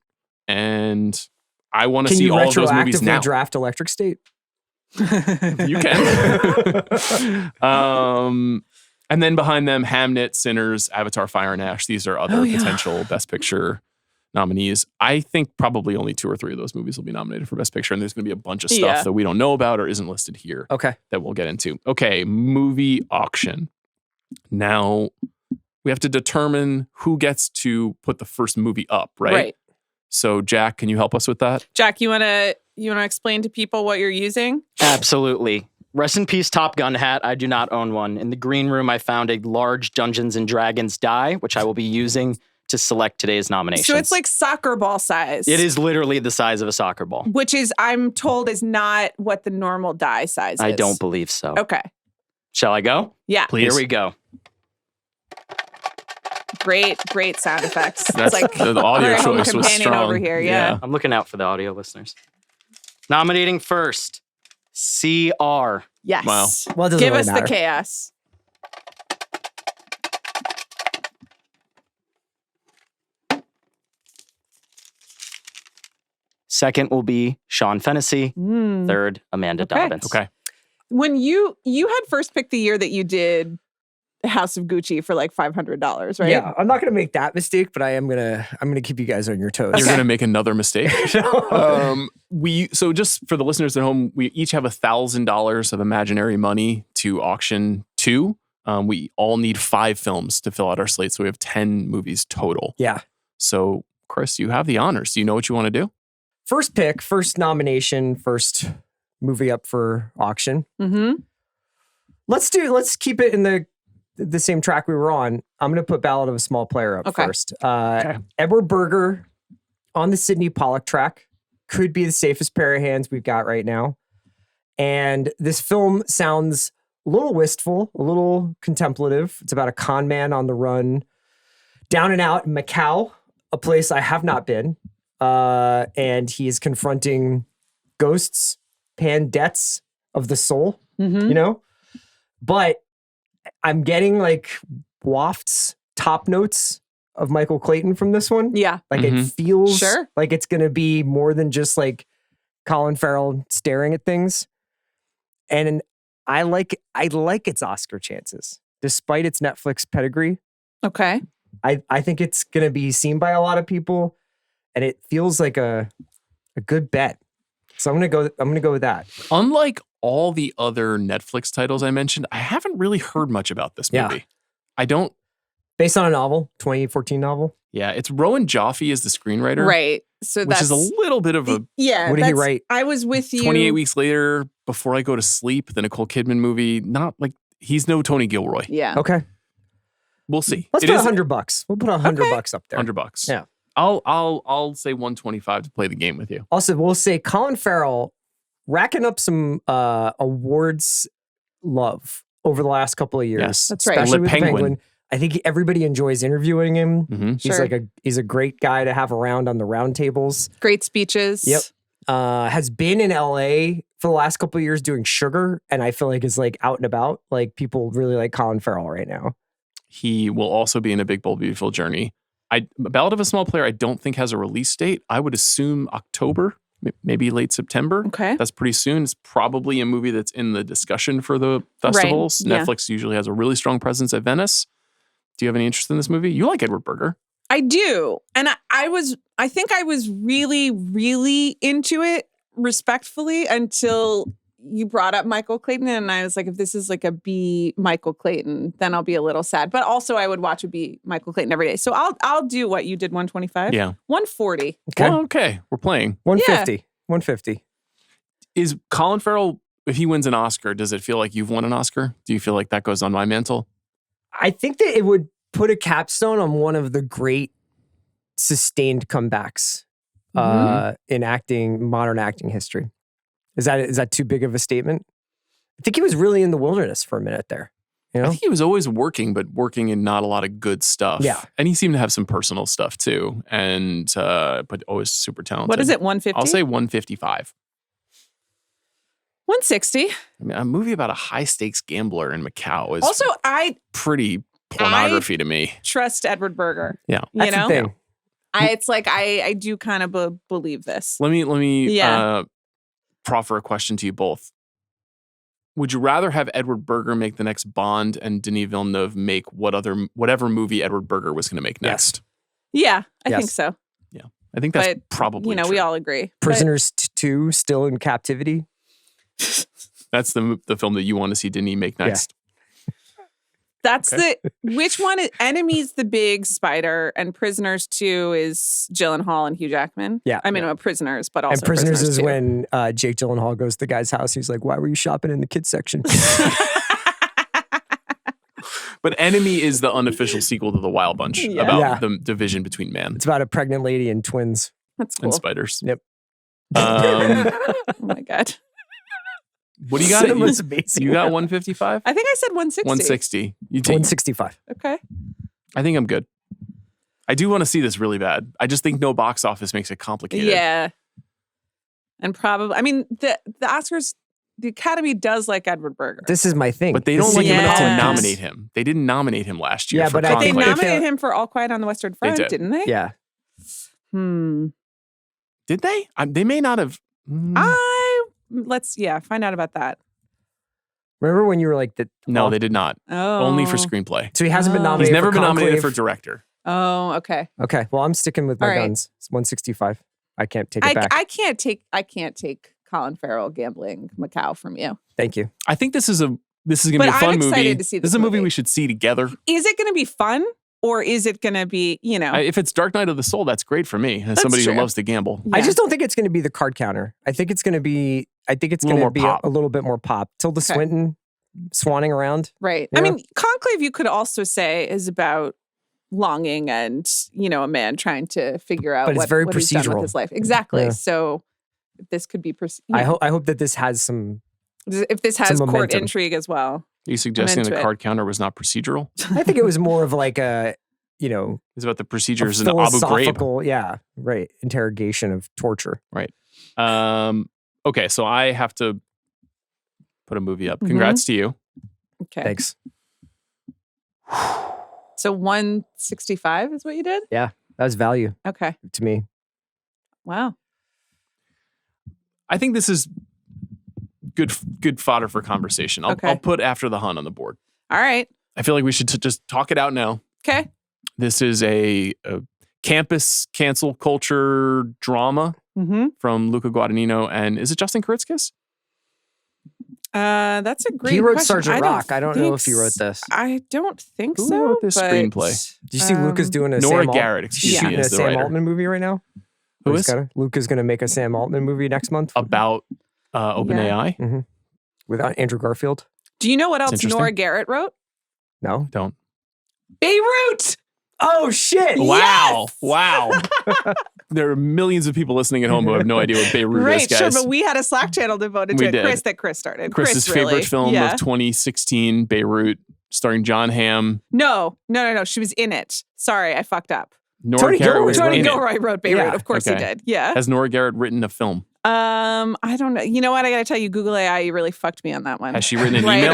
And I want to Can see you all of those movies retroactively now. draft Electric State? You can. And then behind them, Hamnet, Sinners, Avatar, Fire and Ash. These are other potential Best Picture nominees. I think probably only 2 or 3 of those movies will be nominated for Best Picture. And there's going to be a bunch of stuff Yeah. that we don't know about or isn't listed here Okay. that we'll get into. Okay, movie auction. Now, we have to determine who gets to put the first movie up, right? So, Jack, can you help us with that? Jack, you wanna explain to people what you're using? Absolutely. Rest in peace, Top Gun hat. I do not own one. In the green room, I found a large Dungeons and Dragons die, which I will be using to select today's nominations. So it's like soccer ball size. It is literally the size of a soccer ball. Which is, I'm told, is not what the normal die size is. I don't believe so. Okay. Shall I go? Yeah. Please. Here we go. Great sound effects. That's, it's like the audio our home choice was companion strong. over here. Yeah. I'm looking out for the audio listeners. Nominating first, CR. Yes. Wow. Well, it doesn't Give really us matter. the chaos. Second will be Sean Fennessey. Mm. Third, Amanda Okay. Dobbins. Okay. When you had first picked the year that you did House of Gucci for like $500, right? Yeah, I'm not gonna make that mistake, but I'm gonna keep you guys on your toes. You're going to make another mistake. So just for the listeners at home, we each have $1,000 of imaginary money to auction to. We all need 5 films to fill out our slate. So we have 10 movies total. Yeah. So Chris, you have the honors. Do you know what you want to do? First pick, first nomination, first movie up for auction. Mm-hmm. Let's keep it in the same track we were on. I'm going to put Ballad of a Small Player up first. Edward Berger on the Sidney Pollack track could be the safest pair of hands we've got right now. And this film sounds a little wistful, a little contemplative. It's about a con man on the run down and out in Macau, a place I have not been. And he is confronting ghosts, pandets of the soul, you know? But I'm getting like wafts, top notes of Michael Clayton from this one. Yeah. Like it feels Sure. like it's going to be more than just like Colin Farrell staring at things. And I like its Oscar chances, despite its Netflix pedigree. Okay. I think it's going to be seen by a lot of people, and it feels like a good bet. So I'm going to go with that. Unlike all the other Netflix titles I mentioned, I haven't really heard much about this movie. Yeah. I don't. Based on a novel, 2014 novel. Yeah, it's Rowan Joffe as the screenwriter. Right. So which is a little bit of a yeah. What did he write? I was with you. 28 Weeks Later, Before I Go to Sleep, the Nicole Kidman movie. Not like he's no Tony Gilroy. Yeah. Okay. We'll see. Let's put $100. We'll put $100 up there. $100. Yeah. I'll say 125 to play the game with you. Also, we'll say Colin Farrell racking up some awards love over the last couple of years. Yes. That's right. Especially Le with Penguin. Penguin. I think everybody enjoys interviewing him. Mm-hmm. Sure. He's a great guy to have around on the round tables. Great speeches. Yep. Has been in LA for the last couple of years doing Sugar, and I feel like is like out and about. Like people really like Colin Farrell right now. He will also be in A Big Bold Beautiful Journey. Ballad of a Small Player, I don't think has a release date. I would assume October, maybe late September. Okay. That's pretty soon. It's probably a movie that's in the discussion for the festivals. Right. Yeah. Netflix usually has a really strong presence at Venice. Do you have any interest in this movie? You like Edward Berger. I do. And I think I was really, really into it respectfully until you brought up Michael Clayton. And I was like, if this is like a B Michael Clayton, then I'll be a little sad. But also I would watch a B Michael Clayton every day. So I'll do what you did, 125. Yeah. 140. Okay. Well, okay. We're playing. 150. 150. Is Colin Farrell, if he wins an Oscar, does it feel like you've won an Oscar? Do you feel like that goes on my mantle? I think that it would put a capstone on one of the great sustained comebacks in modern acting history. Is that too big of a statement? I think he was really in the wilderness for a minute there. You know? I think he was always working, but working in not a lot of good stuff. Yeah. And he seemed to have some personal stuff too. And but always super talented. What is it, 150? I'll say 155. 160. I mean, a movie about a high stakes gambler in Macau is Also, I pretty pornography to me. trust Edward Berger. Yeah. You That's know? the thing. It's like I do kind of believe this. Let me Yeah. proffer a question to you both. Would you rather have Edward Berger make the next Bond and Denis Villeneuve make whatever movie Edward Berger was going to make next? Yeah, I Yes. think so. Yeah. I think that's But, probably We true. all agree. Prisoners 2 still in captivity. That's the film that you want to see Denis make next. That's which one? Enemy's the big spider, and Prisoners 2 is Gyllenhaal and Hugh Jackman. Yeah. I mean, Prisoners, but also And Prisoners is 2. when Jake Gyllenhaal goes to the guy's house. He's like, why were you shopping in the kids section? But Enemy is the unofficial sequel to The Wild Bunch Yeah. about Yeah. the division between man It's about a pregnant lady and twins. That's cool. and spiders. Yep. Oh my god! What do you got? Cinema's amazing. You got 155? I think I said 160. 160. You take. 165. Okay. I think I'm good. I do want to see this really bad. I just think no box office makes it complicated. Yeah. And probably, I mean, the Oscars, the Academy does like Edward Berger. This is my thing. But they This don't is like him enough to Yes. nominate him. They didn't nominate him last year. Yeah, for but But they Conclave. nominated him for All Quiet on the Western Front, did. didn't they? Yeah. Did they? They may not have. Let's find out about that. Remember when you were like No, they did not. Oh. Only for screenplay. So he hasn't been Oh. nominated. He's never for been nominated for Conclave? director. Oh, okay. Okay, well I'm sticking with my All right. guns. It's 165. I can't take it back. I can't take Colin Farrell gambling Macau from you. Thank you. I think this is going to But be a I'm fun excited movie. to see This is this a movie movie. we should see together. Is it going to be fun? Or is it going to be, If it's Dark Knight of the Soul, that's great for me. As somebody who loves to gamble. I just don't think it's going to be the card counter. I think it's going to be a little bit more pop. Tilda Swinton swanning around. Right. I mean, Conclave, you could also say, is about longing and, a man trying to figure out what he's done with his life. Exactly. Yeah. So this could be... I hope that this has some... If this has court intrigue as well. Are you suggesting the card counter was not procedural? I think it was more of like a, It's about the procedures in Abu Ghraib. Yeah, right. Interrogation of torture. Right. Okay, so I have to put a movie up. Congrats to you. Okay. Thanks. So 165 is what you did? Yeah, that was value. Okay. To me. Wow. I think this is good fodder for conversation. I'll put After the Hunt on the board. All right. I feel like we should just talk it out now. Okay. This is a campus cancel culture drama from Luca Guadagnino. And is it Justin Kuritzkis? That's a great He wrote question. Sergeant Rock. I don't know if he wrote this. I don't think so. Who wrote this screenplay? Do you see Luca's doing a Nora Garrett, excuse me, is the Sam writer. Altman movie right now? Who is? Luca's going to make a Sam Altman movie next month. About OpenAI? Yeah. With Andrew Garfield. Do you know what else Nora Garrett wrote? No. Don't. Beirut! Oh, shit. Wow. Yes! Wow. There are millions of people listening at home who have no idea what Beirut is, guys. Sure, but we had a Slack channel devoted to it. Chris started. Chris's favorite film of 2016, Beirut, starring John Hamm. No. She was in it. Sorry, I fucked up. Tony Gilroy wrote Beirut. Yeah. Of course he did. Yeah. Has Nora Garrett written a film? I don't know. You know what? I gotta tell you, Google AI, you really fucked me on that one. Has she written an email?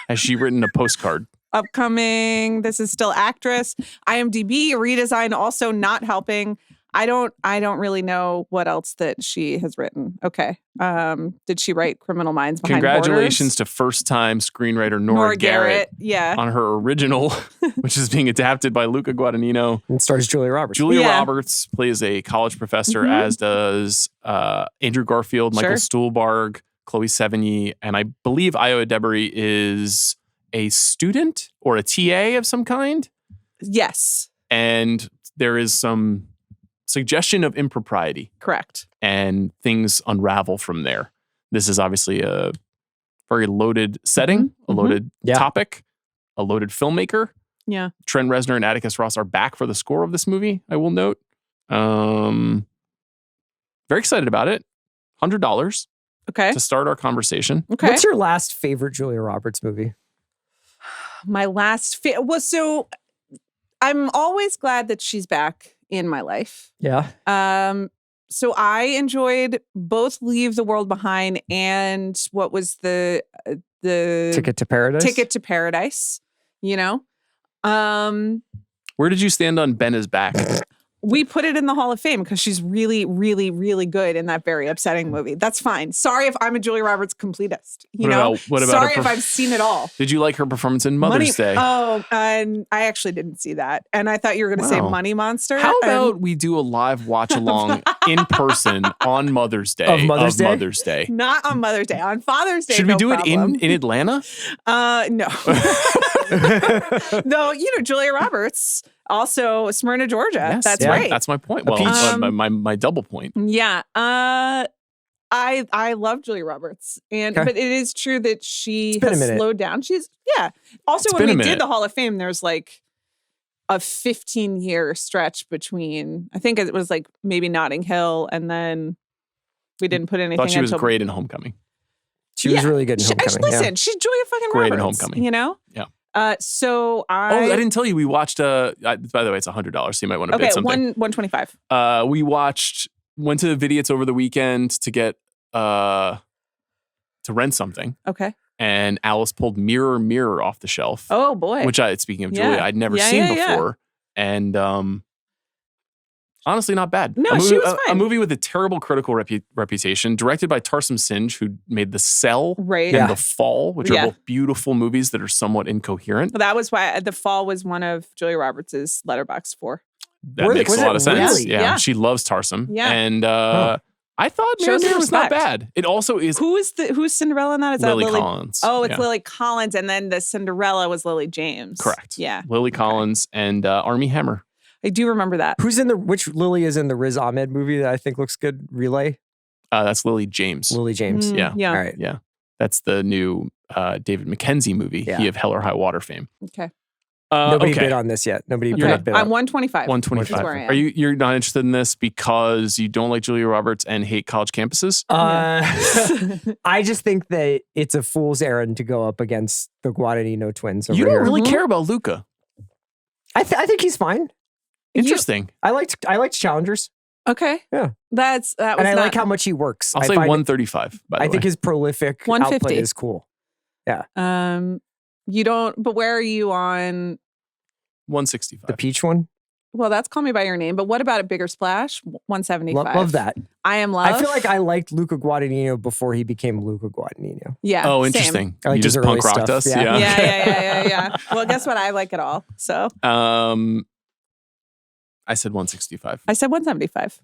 Has she written a postcard? Upcoming. This is still actress. IMDb redesign also not helping. I don't really know what else that she has written. Okay. Did she write Criminal Minds Behind Congratulations Borders? to first-time screenwriter Nora Garrett. Yeah. On her original, which is being adapted by Luca Guadagnino. And stars Julia Roberts. Julia Roberts plays a college professor, as does Andrew Garfield, Michael Stuhlbarg, Chloe Sevigny, and I believe Io Adebari is a student or a TA of some kind. Yes. And there is some suggestion of impropriety. Correct. And things unravel from there. This is obviously a very loaded setting, a loaded topic, a loaded filmmaker. Yeah. Trent Reznor and Atticus Ross are back for the score of this movie, I will note. Very excited about it. $100. Okay. To start our conversation. Okay. What's your last favorite Julia Roberts movie? My last so I'm always glad that she's back in my life. Yeah. So I enjoyed both Leave the World Behind and what was the Ticket to Paradise? Ticket to Paradise, Where did you stand on Ben is Back? We put it in the Hall of Fame because she's really, really, really good in that very upsetting movie. That's fine. Sorry if I'm a Julia Roberts completist. What about sorry if I've seen it all. Did you like her performance in Mother's Day? Oh, and I actually didn't see that. And I thought you were going to say Money Monster. How about we do a live watch along in person on Mother's Day? Of Mother's Day? Not on Mother's Day. On Father's Day. Should we do it in Atlanta? No. No, Julia Roberts. Also, Smyrna, Georgia. Yes, that's right. That's my point. Well, my double point. Yeah. I love Julia Roberts, but it is true that she has slowed down. Also, when we did the Hall of Fame, there's like a 15-year stretch between. I think it was like maybe Notting Hill, and then we didn't put anything. Thought she was great in Homecoming. She was really good in Homecoming. Listen, she's Julia fucking great Roberts. In Homecoming. Yeah. So I didn't tell you we watched by the way, it's $100, so you might want to bid something. $125. We went to Vidiots over the weekend to get to rent something. Okay. And Alice pulled Mirror Mirror off the shelf. Oh boy. Which speaking of Julia, I'd never seen before. And honestly, not bad. No, she was fine. A movie with a terrible critical reputation, directed by Tarsem Singh, who made The Cell and The Fall, which are both beautiful movies that are somewhat incoherent. That was why The Fall was one of Julia Roberts' Letterboxd 4. That makes a lot of sense. Really? Yeah. She loves Tarsem. Yeah. And I thought Show Mary some Mary was not respect. bad. It also is Who's Cinderella in that? Is Lily that Lily Collins. Oh, it's Yeah. Lily Collins, and then the Cinderella was Lily James. Correct. Yeah, Lily Collins and Armie Hammer. I do remember that. Which Lily is in the Riz Ahmed movie that I think looks good? Relay? That's Lily James. Lily James. Yeah. Yeah. All right. Yeah. That's the new David Mackenzie movie. Yeah. He of Hell or High Water fame. Okay. Nobody okay. bid on this yet. Nobody You're bid I'm on 125. 125. That's where I am. You're not interested in this because you don't like Julia Roberts and hate college campuses? I just think that it's a fool's errand to go up against the Guadagnino twins. Over You don't here. really care about Luca. I think he's fine. Interesting. I liked challengers, Okay. Yeah. That was and I not, like how much he works. I'll say find 135, by the way. I think his prolific 150. output is cool. You don't. But where are you on? 165. The peach one, Well, that's Call Me by Your Name. But what about a Bigger Splash? 175. love that. I Am Love. I feel like I liked Luca Guadagnino before he became Luca Guadagnino. Yeah. Oh, same. interesting. I like You his just punk early rocked stuff, us? yeah. Yeah. Well, guess what? I like it all. So I said 165. I said 175.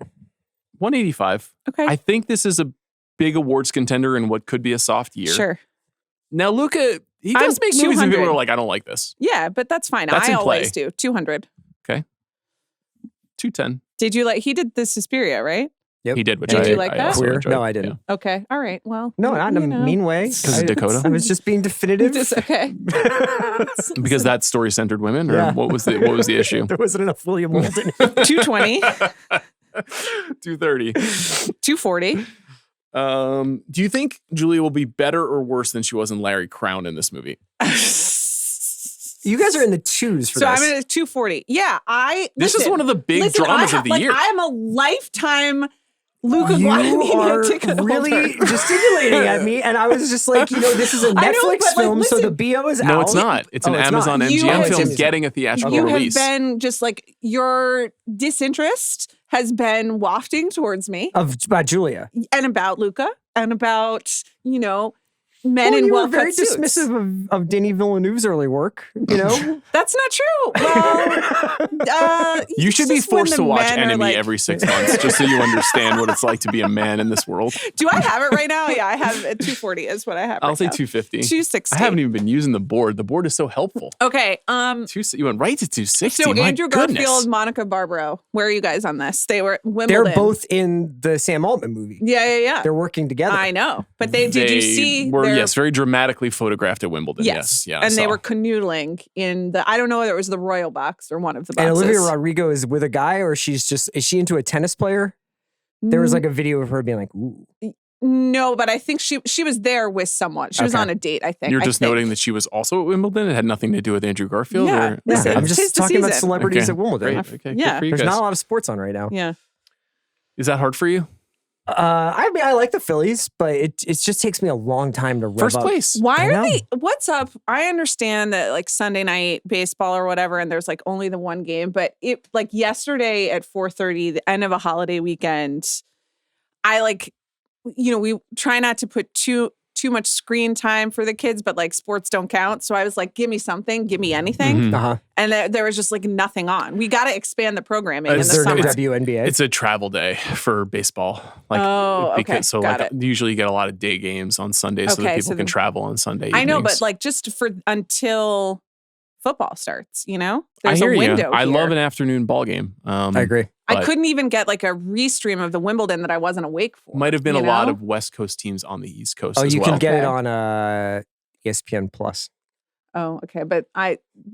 185. Okay. I think this is a big awards contender in what could be a soft year. Sure. Now, Luca, he I'm does make movies and people 200. are like, I don't like this. Yeah, but that's fine. That's I in play. always do. 200. 210. Did you like? He did the Suspiria, right? Yep. He did, which Did I you like I that? also Queer? enjoyed. No, I didn't. Okay. All right. Well. No, not in a you know. mean way. 'Cause of Dakota? I was just being definitive. Just okay. Because that story centered women, or Yeah. what was the issue? There wasn't enough William Holden. 220, 230. 240. Do you think Julia will be better or worse than she was in Larry Crown in this movie? You guys are in the twos for So this. I'm at 240. Yeah, This is one of the big dramas of the year. I am a lifetime Luca You Guadagnino are ticket really holder. gesticulating at me, and I was just like, this is a I know, Netflix but, like, film, so the listen- BO is out. No, it's not. It's an Oh, it's Amazon not. You MGM have film just- getting a theatrical You release. have been just like your disinterest has been wafting towards me About Julia. and about Luca and about, men in you were well-cut very suits. dismissive of Denis Villeneuve's early work. That's not true. Well, You should be just when forced the to watch men are Enemy like- every 6 months just so you understand what it's like to be a man in this world. Do I have it right now? Yeah, I have it. 240 is what I have. I'll right say now. 250. 260. I haven't even been using the board. The board is so helpful. Okay. You went right to 260. So My Andrew goodness. Garfield, Monica Barbaro. Where are you guys on this? They were Wimbledon. They're both in the Sam Altman movie. Yeah. They're working together. I know, but did you see? Were, their- yes, very dramatically photographed at Wimbledon. Yes. Yeah. I and they saw. were canoodling in the. I don't know whether it was the Royal Box or one of the boxes. And Olivia Rodrigo is with a guy, or is she into a tennis player? There was like a video of her being like, ooh. No, but I think she was there with someone. She was Okay. on a date. I think. You're I just think. noting that she was also at Wimbledon. It had nothing to do with Andrew Garfield. Yeah. Or, Listen, okay. I'm Tis just the talking about season. celebrities Okay. at Wimbledon. Great. Okay. Yeah. Good for you There's guys. not a lot of sports on right now. Yeah. Is that hard for you? I mean, I like the Phillies, but it just takes me a long time to rev First up. place. Why I are know. they? What's up? I understand that like Sunday night baseball or whatever, and there's like only the one game. But it like yesterday at 4:30, the end of a holiday weekend, I we try not to put too much screen time for the kids, but like sports don't count. So I was like, give me something, give me anything. Mhm. Uh-huh. And there was just like nothing on. We got to expand the programming in the Is there no summer. WNBA? It's a travel day for baseball. Okay. So Got like it. usually you get a lot of day games on Sunday so that Okay, people so can the- travel on Sunday. I know, but evenings. like just for until football starts, I there's hear a window. you. I love here. an afternoon ball game. I agree. I but- couldn't even get like a restream of the Wimbledon that I wasn't awake for. Might have been you a lot know? of West Coast teams on the East Coast Oh, as you well. can get it Okay. on ESPN Plus. Oh, okay. But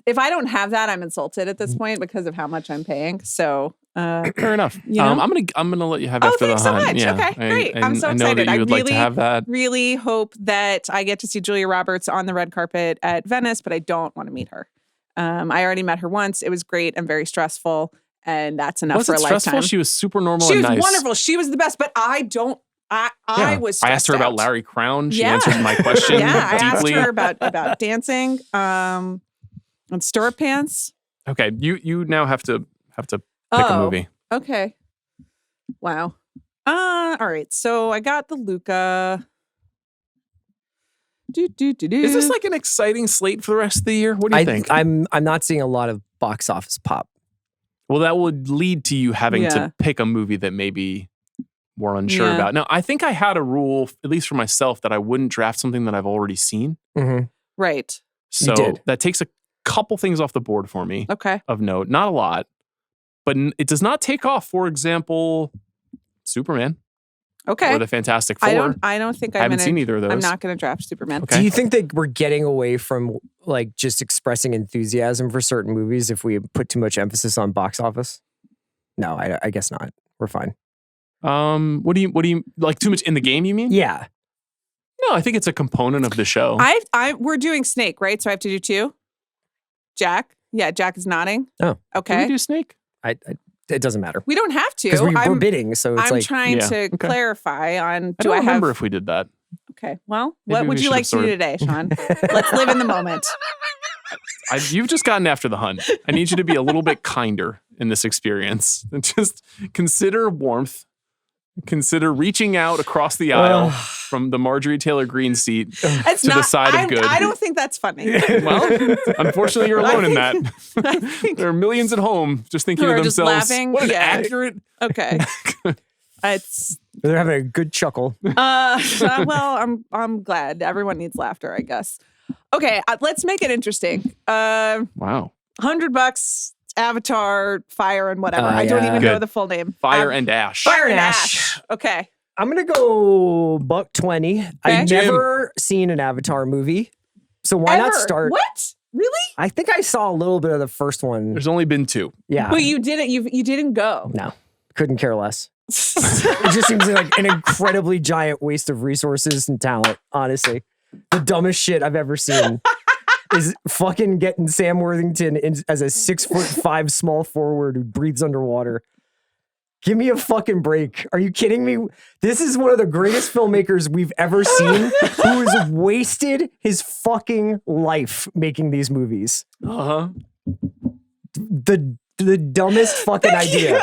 if I don't have that, I'm insulted at this point because of how much I'm paying. So Fair enough. You know? I'm gonna let you have Oh, after thanks the so hunt. much. Yeah. Okay, great. I'm so I know excited. that I you would like to really- have that. really hope that I get to see Julia Roberts on the red carpet at Venice, but I don't want to meet her. I already met her once. It was great and very stressful. And that's enough Was for it a stressful? lifetime. She was super normal She and was nice. wonderful. She was the best, but I was I asked her stressed about out. Larry Crown. She Yeah. answered my question Yeah, I asked deeply. her about dancing and stirrup pants. Okay, you now have to pick a movie. Okay. Wow. All right. So I got the Luca. Is this like an exciting slate for the rest of the year? What do you think? I'm not seeing a lot of box office pop. Well, that would lead to you having Yeah. to pick a movie that maybe more unsure Yeah. about. Now, I think I had a rule, at least for myself, that I wouldn't draft something that I've already seen. Mm-hmm. Right. So did. that takes a couple things off the board for me Okay. of note. Not a lot, but it does not take off, for example, Superman Okay. or the Fantastic Four. I don't think I haven't seen either of those. I'm not going to draft Superman. Okay. Do you think that we're getting away from like just expressing enthusiasm for certain movies if we put too much emphasis on box office? No, I guess not. We're fine. What do you like too much in the game, you mean? Yeah. No, I think it's a component of the show. We're doing Snake, right? So I have to do 2. Jack? Yeah, Jack is nodding. Oh. Can Okay. we do Snake? It doesn't matter. We don't have to. Because we're bidding, so it's I'm like... trying Yeah, to okay. clarify on. I don't remember if we did that. Okay. Well, Maybe what we would you should like have to do sorted- today, Sean? Let's live in the moment. You've just gotten after the hunt. I need you to be a little bit kinder in this experience. And just consider warmth. Consider reaching out across the aisle from the Marjorie Taylor Greene seat It's to not, the side of good. I don't think that's funny. Well, unfortunately, you're alone in that. I think There are millions at home just thinking Who to are just themselves, laughing. what an Yeah. accurate... okay. It's They're having a good chuckle. well, I'm glad. Everyone needs laughter, I guess. Okay, let's make it interesting. Wow. $100, Avatar, Fire, and whatever. I don't yeah. even know Good. the full name. Fire and Ash. Fire and Ash. Okay. I'm going to go $120. I've Jim. never seen an Avatar movie. So why not Ever. start? What? Really? I think I saw a little bit of the first one. There's only been 2. Yeah. But you didn't. You didn't go. No. Couldn't care less. It just seems like an incredibly giant waste of resources and talent, honestly. The dumbest shit I've ever seen is fucking getting Sam Worthington as a 6'5" small forward who breathes underwater. Give me a fucking break. Are you kidding me? This is one of the greatest filmmakers we've ever seen who has wasted his fucking life making these movies. Uh-huh. The dumbest fucking idea.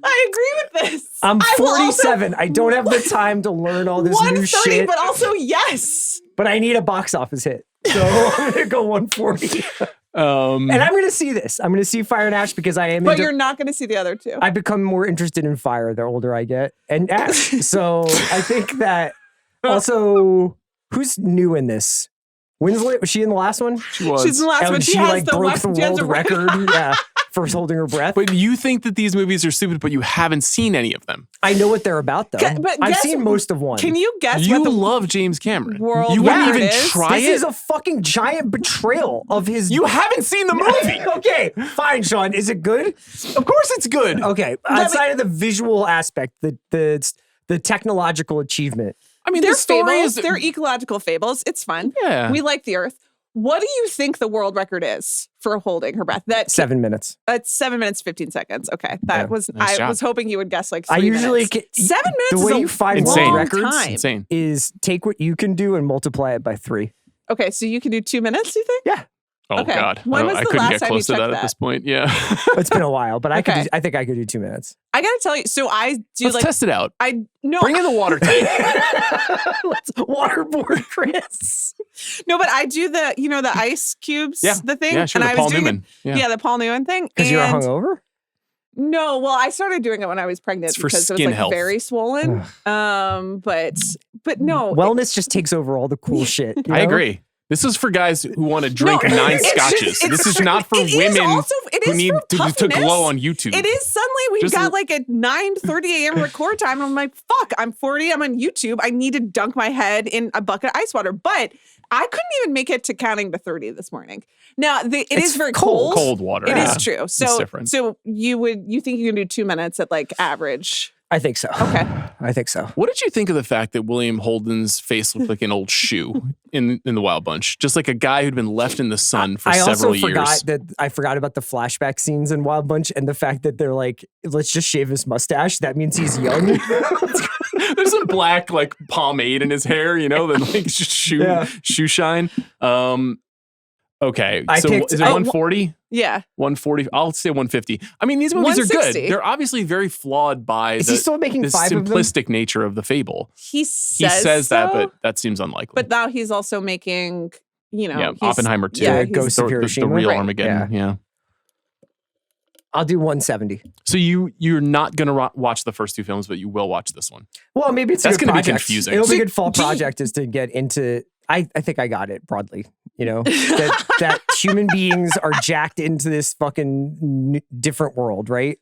I agree with this. I'm I will 47. I don't have the time to learn all this new 130, shit. but also yes. But I need a box office hit. So I'm going to go 140. And I'm going to see this. I'm going to see Fire and Ash because I am. But you're not going to see the other 2. I become more interested in Fire the older I get. And Ash. So I think that also, who's new in this? Winslet? Was she in the last one? She was. She's in the last one. And She she has like the broke the she has world a record. Yeah. For holding her breath. But you think that these movies are stupid, but you haven't seen any of them. I know what they're about, though. But I've guess- seen most of one. Can you guess You what the love James Cameron. world You wouldn't record even is? try This it. is a fucking giant betrayal of his. You haven't seen the movie. Okay, fine, Sean. Is it good? Of course it's good. Okay, outside of the visual aspect, the technological achievement. I mean, They're the story fables. is... They're ecological fables. It's fun. Yeah. We like the Earth. What do you think the world record is for holding her breath? 7 minutes. It's 7 minutes, 15 seconds. Okay. That Yeah, was, nice I job. was hoping you would guess like 3 I usually minutes. get 7 minutes the way is a you find Insane. world long records time. Insane. is take what you can do and multiply it by 3. Okay. So you can do 2 minutes, you think? Yeah, Oh, Okay. God. When was I the couldn't last get time you close to checked that at that? this point. Yeah. it's been a while, but I Okay. I think I could do 2 minutes. I got to tell you. So I do Let's like, test it out. no, Bring in the water tank. Let's waterboard Chris. no, but I do the, the ice cubes, Yeah. the thing. Yeah, sure. And The I Paul was doing Newman. it. Yeah, the Paul Newman thing. Because you're And- hungover. No, well, I started doing it when I was pregnant It's for because it was skin like health. very swollen. But no. Wellness just takes over all the cool shit. you I know? agree. This is for guys who want to drink No, 9 it's scotches. just- This is it's not for it is women also- it who is need for to puffiness. glow on YouTube. It is suddenly we've Just- got like a 9:30 a.m. record time. And I'm like, fuck, I'm 40. I'm on YouTube. I need to dunk my head in a bucket of ice water. But I couldn't even make it to counting the 30 this morning. Now it It's is very cold. cold. Cold water. It is yeah. true. It's So different. you think you can do 2 minutes at like average? I think so. Okay. I think so. What did you think of the fact that William Holden's face looked like an old shoe in the Wild Bunch? Just like a guy who'd been left in the sun for I several also forgot years. that I forgot about the flashback scenes in Wild Bunch and the fact that they're like, let's just shave his mustache. That means he's young. There's some black like pomade in his hair, that like just shoe shine. Okay, I so picked- is it 140? Yeah. 140. I'll say 150. I mean, these movies are good. 160. They're obviously very flawed by Is he still making the 5 of them? simplistic nature of the fable. He He says that, so, but that seems unlikely. But now he's also making, yeah, he's- Oppenheimer too. Yeah, Ghost the, of the Hiroshima. real Right. Armageddon. Yeah. I'll do 170. So you're not going to watch the first two films, but you will watch this one. Well, maybe it's That's a good going to be project. confusing. It'll be a good fall project is to get into. I think I got it broadly. You know that human beings are jacked into this fucking different world, right?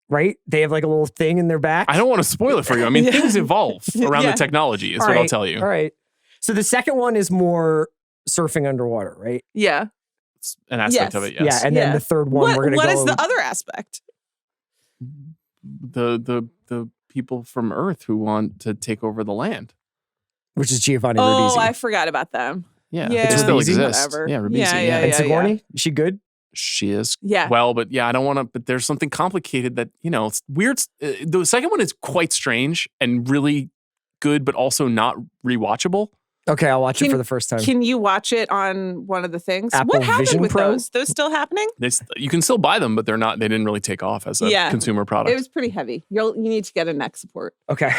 Right? They have like a little thing in their back. I don't want to spoil it for you. I mean, things evolve around the technology, is what I'll tell you. All right. So the second one is more surfing underwater, right? Yeah. It's an aspect of it, yes. Yeah, and then the third one, we're gonna What go. is the other aspect? The people from Earth who want to take over the land. Which is Giovanni Oh, Ribisi. I forgot about them. Yeah, Yeah. it still Ribisi? exists. Whatever. Yeah, Ribisi. Yeah. And Sigourney, is she good? She is. Yeah. Well, but I don't want to. But there's something complicated that it's weird. The second one is quite strange and really good, but also not rewatchable. Okay, I'll watch it for the first time. Can you watch it on one of the things? Apple What happened Vision with Pro? those? Those still happening? You can still buy them, but they're not. They didn't really take off as a consumer product. It was pretty heavy. You need to get a neck support. Okay.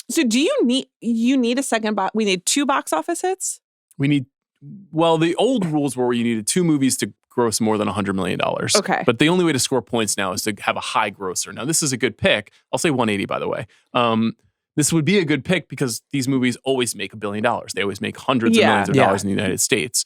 So do you need a second box? We need 2 box office hits? The old rules were you needed 2 movies to gross more than $100 million. Okay. But the only way to score points now is to have a high grosser. Now, this is a good pick. I'll say 180, by the way. This would be a good pick because these movies always make $1 billion. They always make hundreds of millions of dollars in the United States.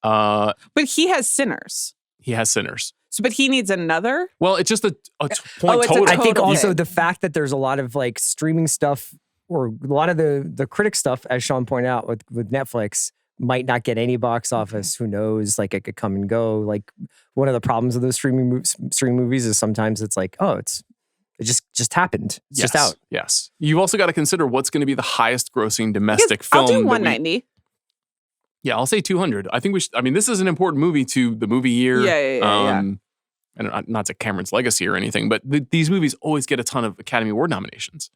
But he has Sinners. He has Sinners. So, but he needs another? Well, it's just a point total. I think also pick. the fact that there's a lot of like streaming stuff or a lot of the critic stuff, as Sean pointed out with Netflix, might not get any box office. Who knows? Like it could come and go. Like one of the problems of those streaming movies is sometimes it's like, oh, it just happened. It's just out. Yes. You've also got to consider what's going to be the highest grossing domestic film. I'll do 190. I'll say 200. I think we should. I mean, this is an important movie to the movie year. Yeah. And not to Cameron's legacy or anything, but these movies always get a ton of Academy Award nominations.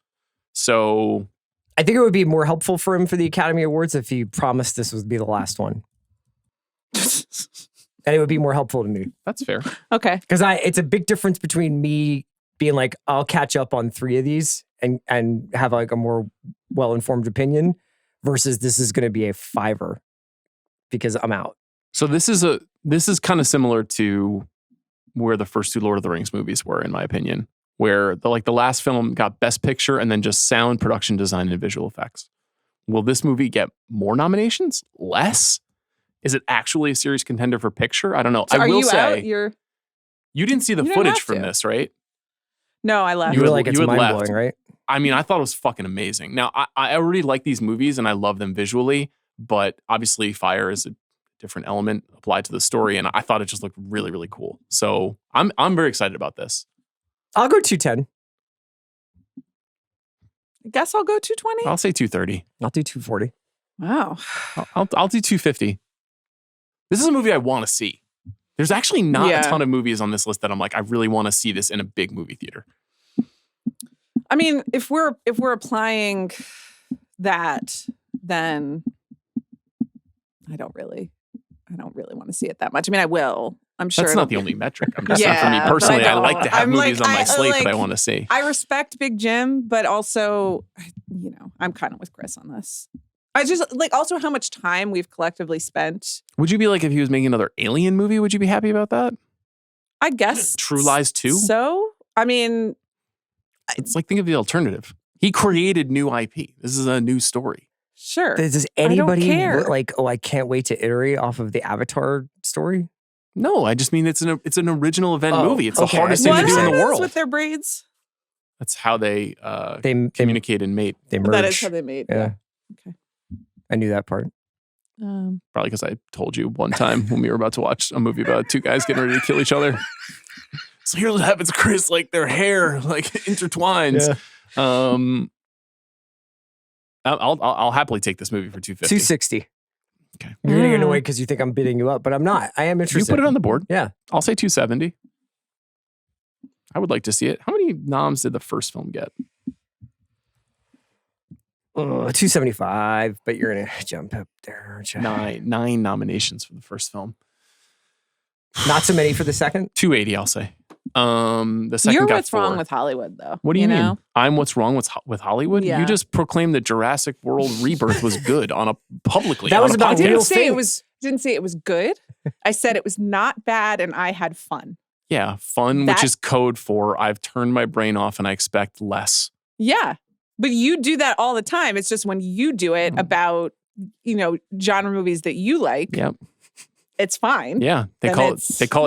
So I think it would be more helpful for him for the Academy Awards if he promised this would be the last one. And it would be more helpful to me. That's fair. Okay. Because it's a big difference between me being like, I'll catch up on 3 of these and have like a more well-informed opinion versus this is going to be a 5er because I'm out. So this is kind of similar to where the first 2 Lord of the Rings movies were, in my opinion, where the last film got Best Picture and then just sound, production design, and visual effects. Will this movie get more nominations? Less? Is it actually a serious contender for picture? I don't know. So I will say, out? you didn't see the footage from this, right? No, I left. You were like, you it's had mind-blowing, left. right? I mean, I thought it was fucking amazing. Now, I already like these movies and I love them visually, but obviously fire is a different element applied to the story, and I thought it just looked really, really cool. So I'm very excited about this. I'll go 210. I guess I'll go 220. I'll say 230. I'll do 240. Wow. I'll do 250. This is a movie I want to see. There's actually not a ton of movies on this list that I'm like, I really want to see this in a big movie theater. I mean, if we're applying that, then I don't really want to see it that much. I mean, I will. I'm sure that's not the only metric. I'm just saying for me Yeah, personally, but I like to have I'm movies like- on my I- slate that I like- want to see. I respect Big Jim, but also, I'm kind of with Chris on this. I just like also how much time we've collectively spent. Would you be like, if he was making another Alien movie, would you be happy about that? I guess True Lies 2? So, I mean, It's like, think of the alternative. He created new IP. This is a new story. sure. Does anybody care. like, oh, I can't wait to iterate off of the Avatar story? No, I just mean it's an original event movie. It's the okay. hardest thing What to do in the happens world. with their braids? That's how they They communicate and mate. They merge. That is how they made. Yeah. Okay. I knew that part. Probably because I told you one time when we were about to watch a movie about 2 guys getting ready to kill each other. So here's what happens, Chris. Like their hair like intertwines. Yeah. I'll happily take this movie for 250. 260. Okay. You're getting annoyed because you think I'm bidding you up, but I'm not. I am You interested. put it on the board. Yeah. I'll say 270. I would like to see it. How many noms did the first film get? 275, but you're going to jump up there, aren't you? 9 nominations for the first film. Not so many for the second? 280, I'll say. The second You're got what's 4. wrong with Hollywood, though. What do you mean? know? I'm what's wrong with Hollywood? Yeah. You just proclaimed that Jurassic World Rebirth was good on a publicly. That on was a about podcast. real Didn't say it things. was. Didn't say it was good. I said it was not bad and I had fun. Yeah, fun, which is code for I've turned my brain off and I expect less. Yeah. But you do that all the time. It's just when you do it about, genre movies that you like. Yep. It's fine. Yeah. They call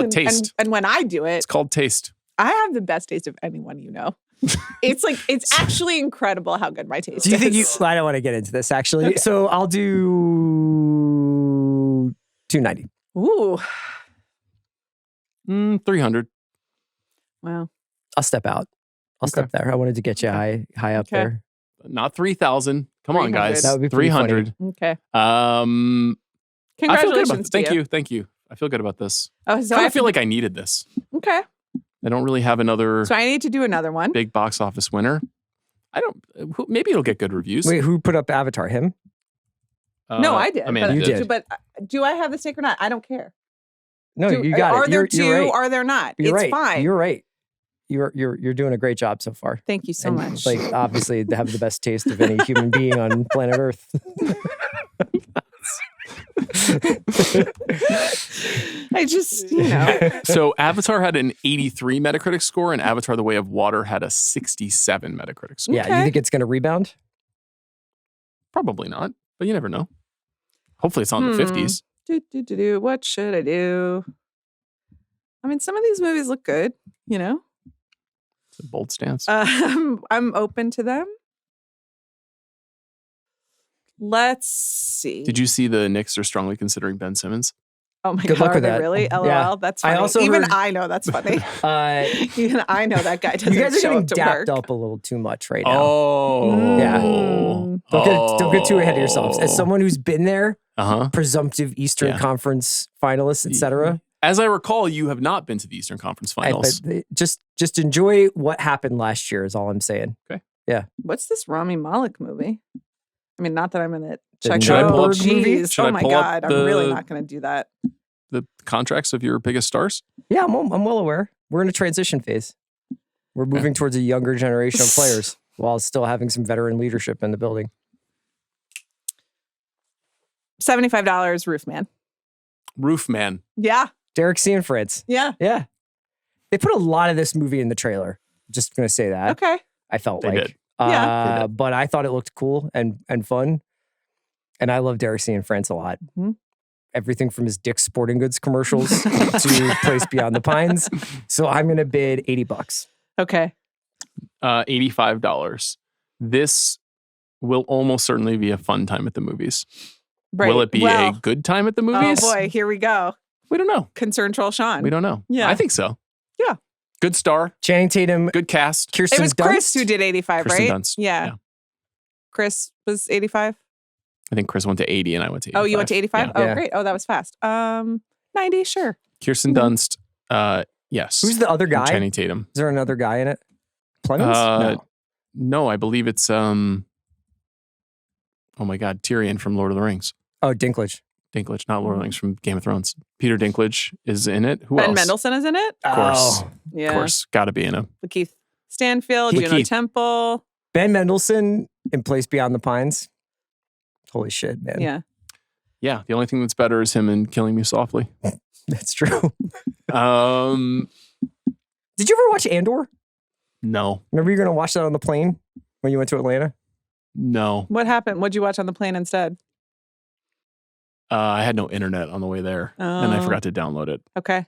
it taste. And when I do it, It's called taste. I have the best taste of anyone you know. It's actually incredible how good my taste is. Do you think I don't want to get into this actually. Okay. So I'll do $290. Ooh. 300. Wow. I'll step out. I'll step there. I wanted to get you high up there. Not 3,000. Come on, guys. That would be pretty 300. Okay. Congratulations. to you. Thank you. I feel good about this. Oh, so I feel like I needed this. Okay. I don't really have another So I need to do another one. big box office winner. Maybe it'll get good reviews. Wait, who put up Avatar? Him? No, I did. Amanda You did. did. But do I have the stake or not? I don't care. No, you got Are it. there You're two? right. Are there not? You're It's right. fine. You're right. You're doing a great job so far. Thank you so And, much. Like obviously, they have the best taste of any human being on planet Earth. I just, So Avatar had an 83 Metacritic score, and Avatar: The Way of Water had a 67 Metacritic score. Yeah, you think it's going to rebound? Probably not, but you never know. Hopefully, it's on the 50s. What should I do? I mean, some of these movies look good, It's a bold stance. I'm open to them. Let's see. Mm. Did you see the Knicks are strongly considering Ben Simmons? Oh my Good God, luck with are they that. really? LOL, Yeah. that's I funny. also Even heard- I know that's funny. Even I know that guy doesn't You guys are show getting up to dapped work. up a little too much right now. Oh, Yeah. Mm. Don't get too ahead of yourselves. As someone who's been there, Uh-huh. presumptive Eastern Yeah. Mm. Conference finalists, etc. As I recall, you have not been to the Eastern Conference Finals. Just enjoy what happened last year. Is all I'm saying. What's this Rami Malek movie? I mean, not that I'm in it. The Check Should I out. pull up- Jeez. should I Oh my pull up God, I'm really the- not going to do that. The contracts of your biggest stars? Yeah, I'm well aware. We're in a transition phase. We're moving towards a younger generation of players while still having some veteran leadership in the building. $75 Roofman. Roofman. Yeah, Derek Cianfrance. yeah. Yeah. They put a lot of this movie in the trailer. Just going to say that. Okay. I felt They like. did. Yeah. They did. But I thought it looked cool and fun. And I love Derek Cianfrance a lot. Mhm. Everything from his Dick's Sporting Goods commercials to Place Beyond the Pines. So I'm going to bid $80. Okay. $85. This will almost certainly be a fun time at the movies. Right. Will it be a good time at the movies? Oh boy, here we go. We don't know. Concern Troll Sean. We don't know. Yeah. I think so. Yeah. Good star. Channing Tatum, Good cast. Kirsten It was Dunst. Chris who did 85, Kirsten right? Dunst. Yeah. Yeah. Chris was 85. I think Chris went to 80 and I went to 85. Oh, you went to 85? Yeah. Oh, Yeah. great. Oh, that was fast. 90, sure. Kirsten Dunst. Yes. Who's the other And guy? Channing Tatum. Is there another guy in it? Clemens? No, I believe it's oh my God, Tyrion from Lord of the Rings. Oh, Dinklage. Dinklage, not Lord of the Rings, from Game of Thrones. Peter Dinklage is in it. Who Ben else? Mendelsohn is in it? Of course. Oh. Yeah. Of course. Gotta be in him. Lakeith Stanfield, Lakeith. Juno Temple. Ben Mendelsohn in Place Beyond the Pines. Holy shit, man. Yeah. Yeah. The only thing that's better is him in Killing Me Softly. That's true. Um Did you ever watch Andor? no. Remember you were going to watch that on the plane when you went to Atlanta? No. What happened? What'd you watch on the plane instead? I had no internet on the way there. And I Oh. forgot to download it. Okay.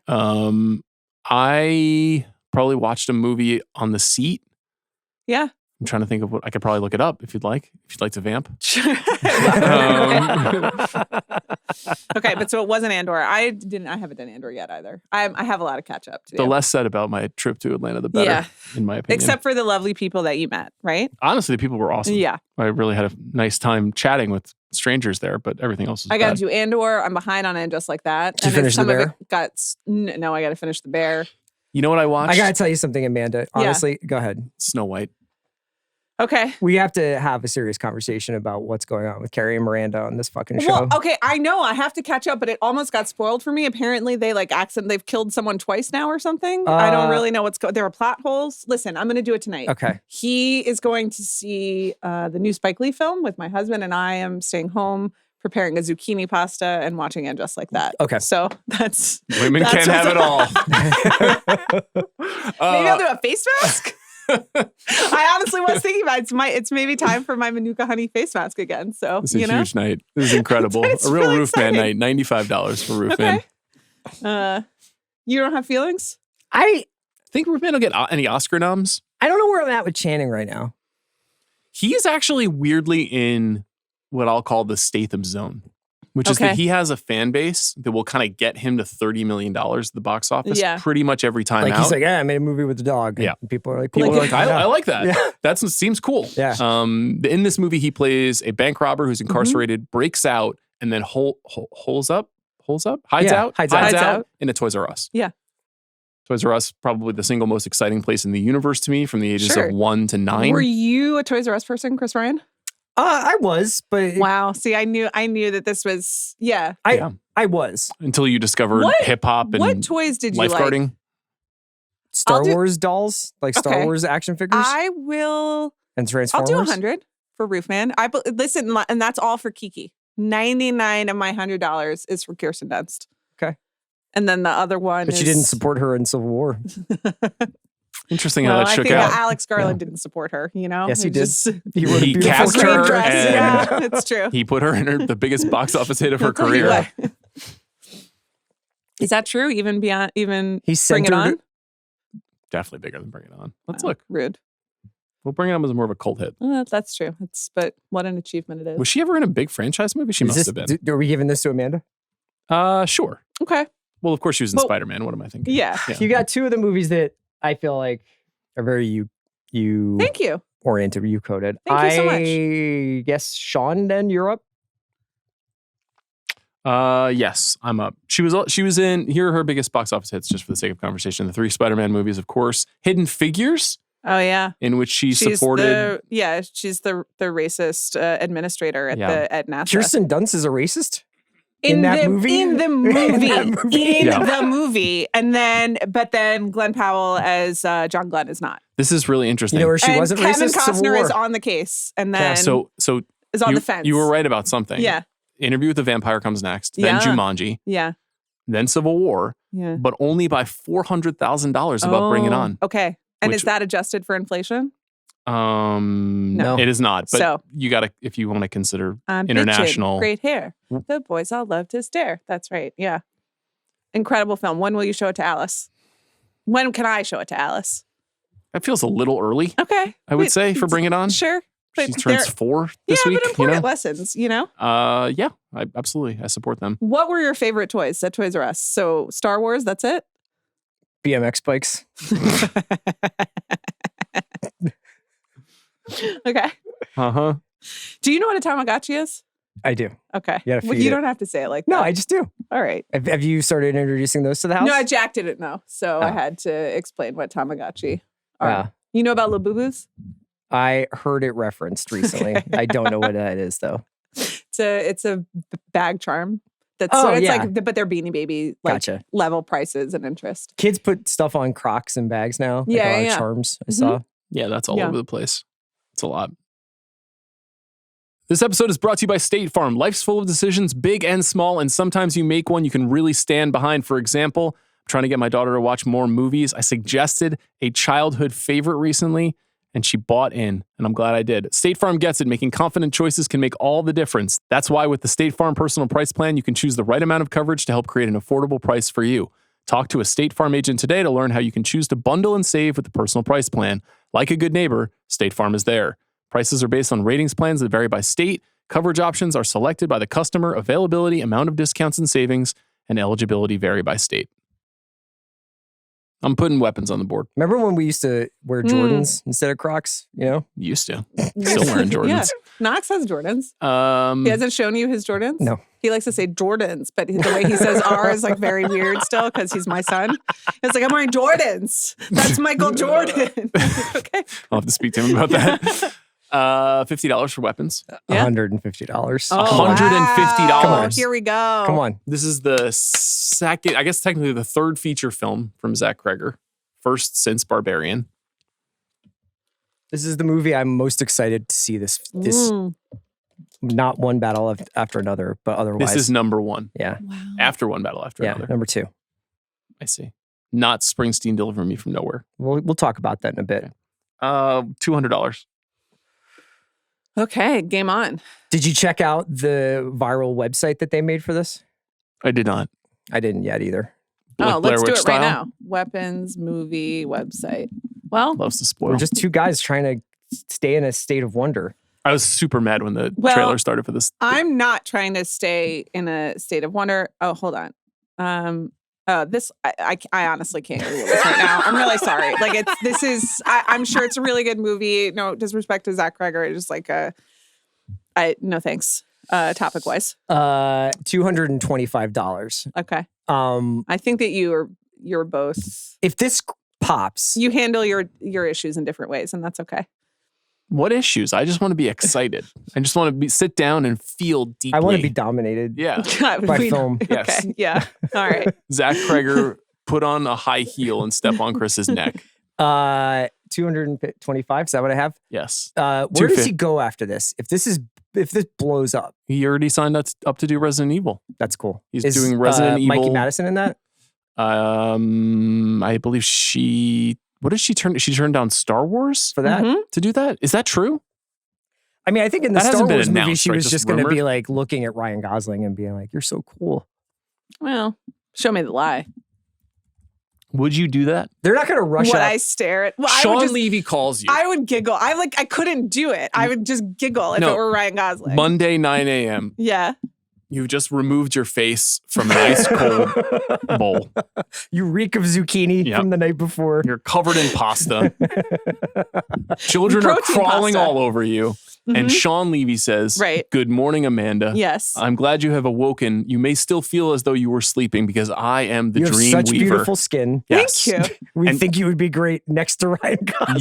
I probably watched a movie on the seat. Yeah. I'm trying to think of what I could probably look it up if you'd like to vamp. Sure. Okay, but so it wasn't Andor. I haven't done Andor yet either. I have a lot of catch up to do. The less said about my trip to Atlanta, the better, Yeah. in my opinion. Except for the lovely people that you met, right? honestly, the people were awesome. Yeah. I really had a nice time chatting with strangers there, but everything else was I got bad. to do Andor. I'm behind on it just like that. Did you then finish The some of Bear? it got no, I got to finish The Bear. You know what I watched? I got to tell you something, Amanda. Honestly, go ahead. Snow White. Okay. We have to have a serious conversation about what's going on with Carrie and Miranda on this fucking show. Well, okay, I know I have to catch up, but it almost got spoiled for me. Apparently, they've killed someone twice now or something. I don't really know what's going. There are plot holes. Listen, I'm going to do it tonight. Okay. He is going to see the new Spike Lee film with my husband, and I am staying home preparing a zucchini pasta and watching And Just Like That. Okay. So that's Women that's can't have it all. Maybe I'll do a face mask. I honestly was thinking about it's maybe time for my Manuka honey face mask again. So It's a huge night. This is incredible. It's a real really Roofman exciting. night. $95 for Roofman. Okay. You don't have feelings? I Think Roofman will get any Oscar noms? don't know where I'm at with Channing right now. He is actually weirdly in what I'll call the Statham zone, which is that Okay. he has a fan base that will kind of get him to $30 million at the box office Yeah. pretty much every time Like out. he's like, yeah, I made a movie with the dog. Yeah. And people are like, People cool. are like, I like that. Yeah. That seems cool. Yeah. In this movie, he plays a bank robber who's Mm-hmm. incarcerated, breaks out, and then hides out Yeah, hides out. in a Toys R Us. Yeah. Toys R Us, probably the single most exciting place in the universe to me from the ages Sure. of 1 to 9. Were you a Toys R Us person, Chris Ryan? I was, but Wow. See, I knew that this was I was. Until you discovered What- hip hop and What toys did you like? lifeguarding. Star I'll do- Wars dolls, like Star Okay. Wars action figures I will. and I'll Transformers. do 100 for Roofman. Listen, and that's all for Kiki. 99 of my $100 is for Kirsten Dunst. Okay. And then the other one But is she didn't support her in Civil War. Interesting how that I shook think out. Alex Garland didn't support her, you know? Yes, he It did. just- He wrote a He beautiful cast green her dress. and- Yeah, it's true. He put her in the biggest box office hit of her I'll tell you career. what. Is that true? Even beyond, even He Bring It centered On? Definitely bigger than Bring It On. Let's Wow, look. Rude. Well, Bring It On was more of a cult hit. Well, that's true. But what an achievement it is. Was she ever in a big franchise movie? She Is must this- have been. Are we giving this to Amanda? Sure. Okay. Well, of course she was in Well, Spider-Man. What am I thinking? Yeah. You got two of the movies that I feel like are very you Thank you. oriented, you coded. Thank you so much. I guess Sean, then you're up. Yes, I'm up. She was in, here are her biggest box office hits, just for the sake of conversation. The 3 Spider-Man movies, of course. Hidden Figures, Oh, yeah. in which she She's supported. she's the racist administrator at Yeah. at NASA. Kirsten Dunst is a racist in that movie? In the In movie. that movie? In Yeah. the movie. But then Glenn Powell as John Glenn is not. This is really interesting. You know where she and wasn't Kevin racist? Civil Costner War. is on the case and then so is on you, the fence. you were right about something. Yeah. Interview with the Vampire comes next, then Yeah. Jumanji, Yeah. then Civil War, Yeah. but only by $400,000 above Bring It On. Okay. And Which- is that adjusted for inflation? No, it is not. But So- you got to, if you want to consider I'm bitchin', international. great hair. The boys all love to stare. That's right. Yeah. Incredible film. When will you show it to Alice? When can I show it to Alice? That feels a little early, Okay. I would say, for Bring It On. Sure. But She turns they're- 4 this week. but important lessons, you know? Yeah, absolutely. I support them. What were your favorite toys at Toys R Us? So Star Wars, that's it? BMX bikes. Okay. Uh-huh. Do you know what a Tamagotchi is? I do. Okay. You gotta Well, feed you it. don't have to say it like No, that. I just do. All right. Have you started introducing those to the house? No, Jack didn't know. So I Oh. had to explain what Tamagotchi are. Ah. You know about Labubus? I heard it referenced recently. I don't know what that is though. It's a bag charm. That's Oh, so it's yeah. like but they're Beanie Baby like Gotcha. level prices and interest. Kids put stuff on Crocs and bags now. Like Yeah, a lot of yeah. charms I Mhm. saw. Yeah, that's all Yeah. over the place. It's a lot. This episode is brought to you by State Farm. Life's full of decisions, big and small, and sometimes you make one you can really stand behind. For example, I'm trying to get my daughter to watch more movies. I suggested a childhood favorite recently, and she bought in, and I'm glad I did. State Farm gets it. Making confident choices can make all the difference. That's why with the State Farm Personal Price Plan, you can choose the right amount of coverage to help create an affordable price for you. Talk to a State Farm agent today to learn how you can choose to bundle and save with the Personal Price Plan. Like a good neighbor, State Farm is there. Prices are based on ratings plans that vary by state. Coverage options are selected by the customer. Availability, amount of discounts and savings, and eligibility vary by state. I'm putting weapons on the board. Remember when we used to wear Jordans instead of Crocs? You know? Used to. Still wearing Jordans. Yeah. Knox has Jordans. He hasn't shown you his Jordans? No. He likes to say Jordans, but the way he says R is like very weird still because he's my son. It's like, I'm wearing Jordans. That's Michael Jordan. Okay. I'll have to speak to him about that. $50 for weapons. Yeah. $150. $150. Wow. Here we go. Come on. This is the second, I guess technically the third feature film from Zach Kreger. First since Barbarian. This is the movie I'm most excited to see this Mm. not one battle after another, but otherwise. This is number one. Yeah. Wow. After one battle after Yeah, another. number 2. I see. Not Springsteen Deliver Me From Nowhere. We'll talk about that in a bit. $200. Okay, game on. Did you check out the viral website that they made for this? I did not. I didn't yet either. Let's Blair do Witch it style? right now. Weapons movie website. Well, Loves to spoil. We're just two guys trying to stay in a state of wonder. I was super mad when the Well, trailer started for this. I'm not trying to stay in a state of wonder. Oh, hold on. This I honestly can't read this right now. I'm really sorry. Like I'm sure it's a really good movie. No disrespect to Zach Kreger. It's just like no thanks. Topic wise. $225. Okay. I I think that you're both. if this pops, You handle your issues in different ways, and that's okay. What issues? I just want to be excited. I just want to sit down and feel deeply. I want to be dominated. Yeah. By film. Yes. Okay. Yeah. All right. Zach Kreger put on a high heel and step on Chris's neck. 225. Is that what I have? Yes. Where does 250. he go after this? If this blows up, He already signed up to do Resident Evil. that's cool. He's doing Resident Mikey Evil. Madsen in that? I believe what did she turn? She turned down Star Wars For that? Mhm. to do that. Is that true? I mean, I think in the That Star hasn't been Wars movie, announced, she right? was Just just going to be rumored? like looking at Ryan Gosling and being like, "You're so cool." Well, show me the lie. Would you do that? They're not going to rush Would up. I stare at? Well, I would Sean just. Levy calls you I would giggle. I couldn't do it. I would just giggle if No. it were Ryan Gosling. Monday 9 a.m. Yeah. You've just removed your face from an ice cold bowl. You reek of zucchini Yep. from the night before. You're covered in pasta. Children are Protein crawling pasta. all over you. And Mhm. Sean Levy says, Right. "Good morning, Amanda. Yes. I'm glad you have awoken. You may still feel as though you were sleeping because I am the You have dream such weaver." beautiful skin. Yes. Thank you. We And- think you would be great next to Ryan Gosling.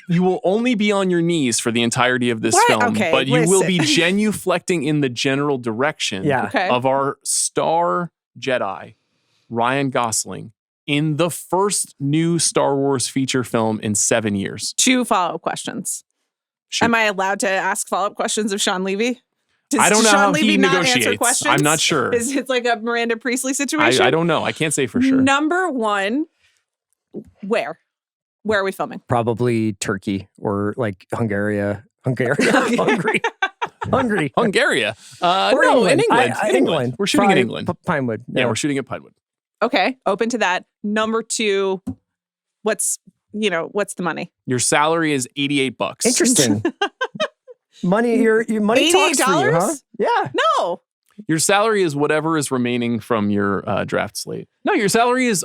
You will only be on your knees for the entirety of this What? film, Okay, but you will be listen. genuflecting in the general direction Yeah. Okay. of our star Jedi, Ryan Gosling, in the first new Star Wars feature film in 7 years. 2 follow-up questions. Shoot. Am I allowed to ask follow-up questions of Sean Levy? Does I don't know Sean how Levy he not answer negotiates. questions? I'm not sure. Is it like a Miranda Priestley situation? I don't know. I can't say for sure. Number 1, where? Where are we filming? Probably Turkey or like Hungary. Hungary. Hungry. Hungary. Or No, in England. England. I- In England. We're shooting in Probably England. Pinewood. Yeah, we're shooting at Pinewood. Okay, open to that. Number 2, what's the money? Your salary is $88. Interesting. Your money talks for you, huh? $88? Yeah. No. Your salary is whatever is remaining from your draft slate. No, your salary is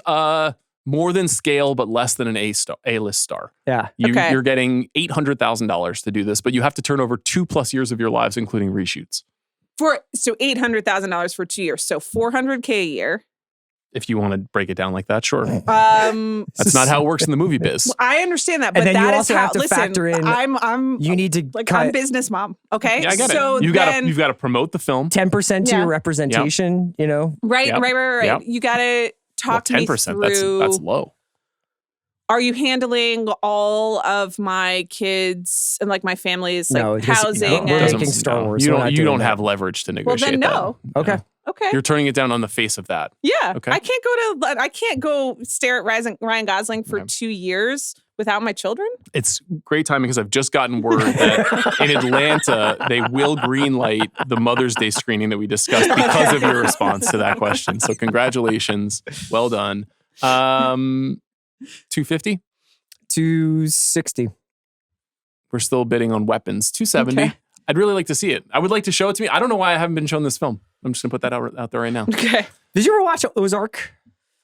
more than scale, but less than an A-list star. Yeah. Okay. You're getting $800,000 to do this, but you have to turn over 2+ years of your lives, including reshoots. So $800,000 for 2 years. So $400K a year. If you want to break it down like that, sure. That's That's not how it works in the movie biz. I understand that, And but then you that is also how. have to Listen, factor in- I'm You need to like cut I'm business mom. Okay, Yeah, I get so it. You've then, got to promote the film. 10% to Yeah. your representation, you know? right. Yep. You got to Well, talk me 10%. through. That's low. Are you handling all of my kids and like my family's like No, this- housing? we're and, making Star Wars. You We're not don't doing that. have leverage to well, negotiate. then no. that. Okay. Okay. You're turning it down on the face of that. Yeah. Okay. I can't go stare at Ryan Gosling for 2 years without my children. It's great timing because I've just gotten word that in Atlanta they will greenlight the Mother's Day screening that we discussed because of your response to that question. So congratulations, well done. 250. 260. We're still bidding on weapons. 270. Okay. I'd really like to see it. I would like to show it to me. I don't know why I haven't been shown this film. I'm just gonna put that out there right now. Okay. Did you ever watch Ozark?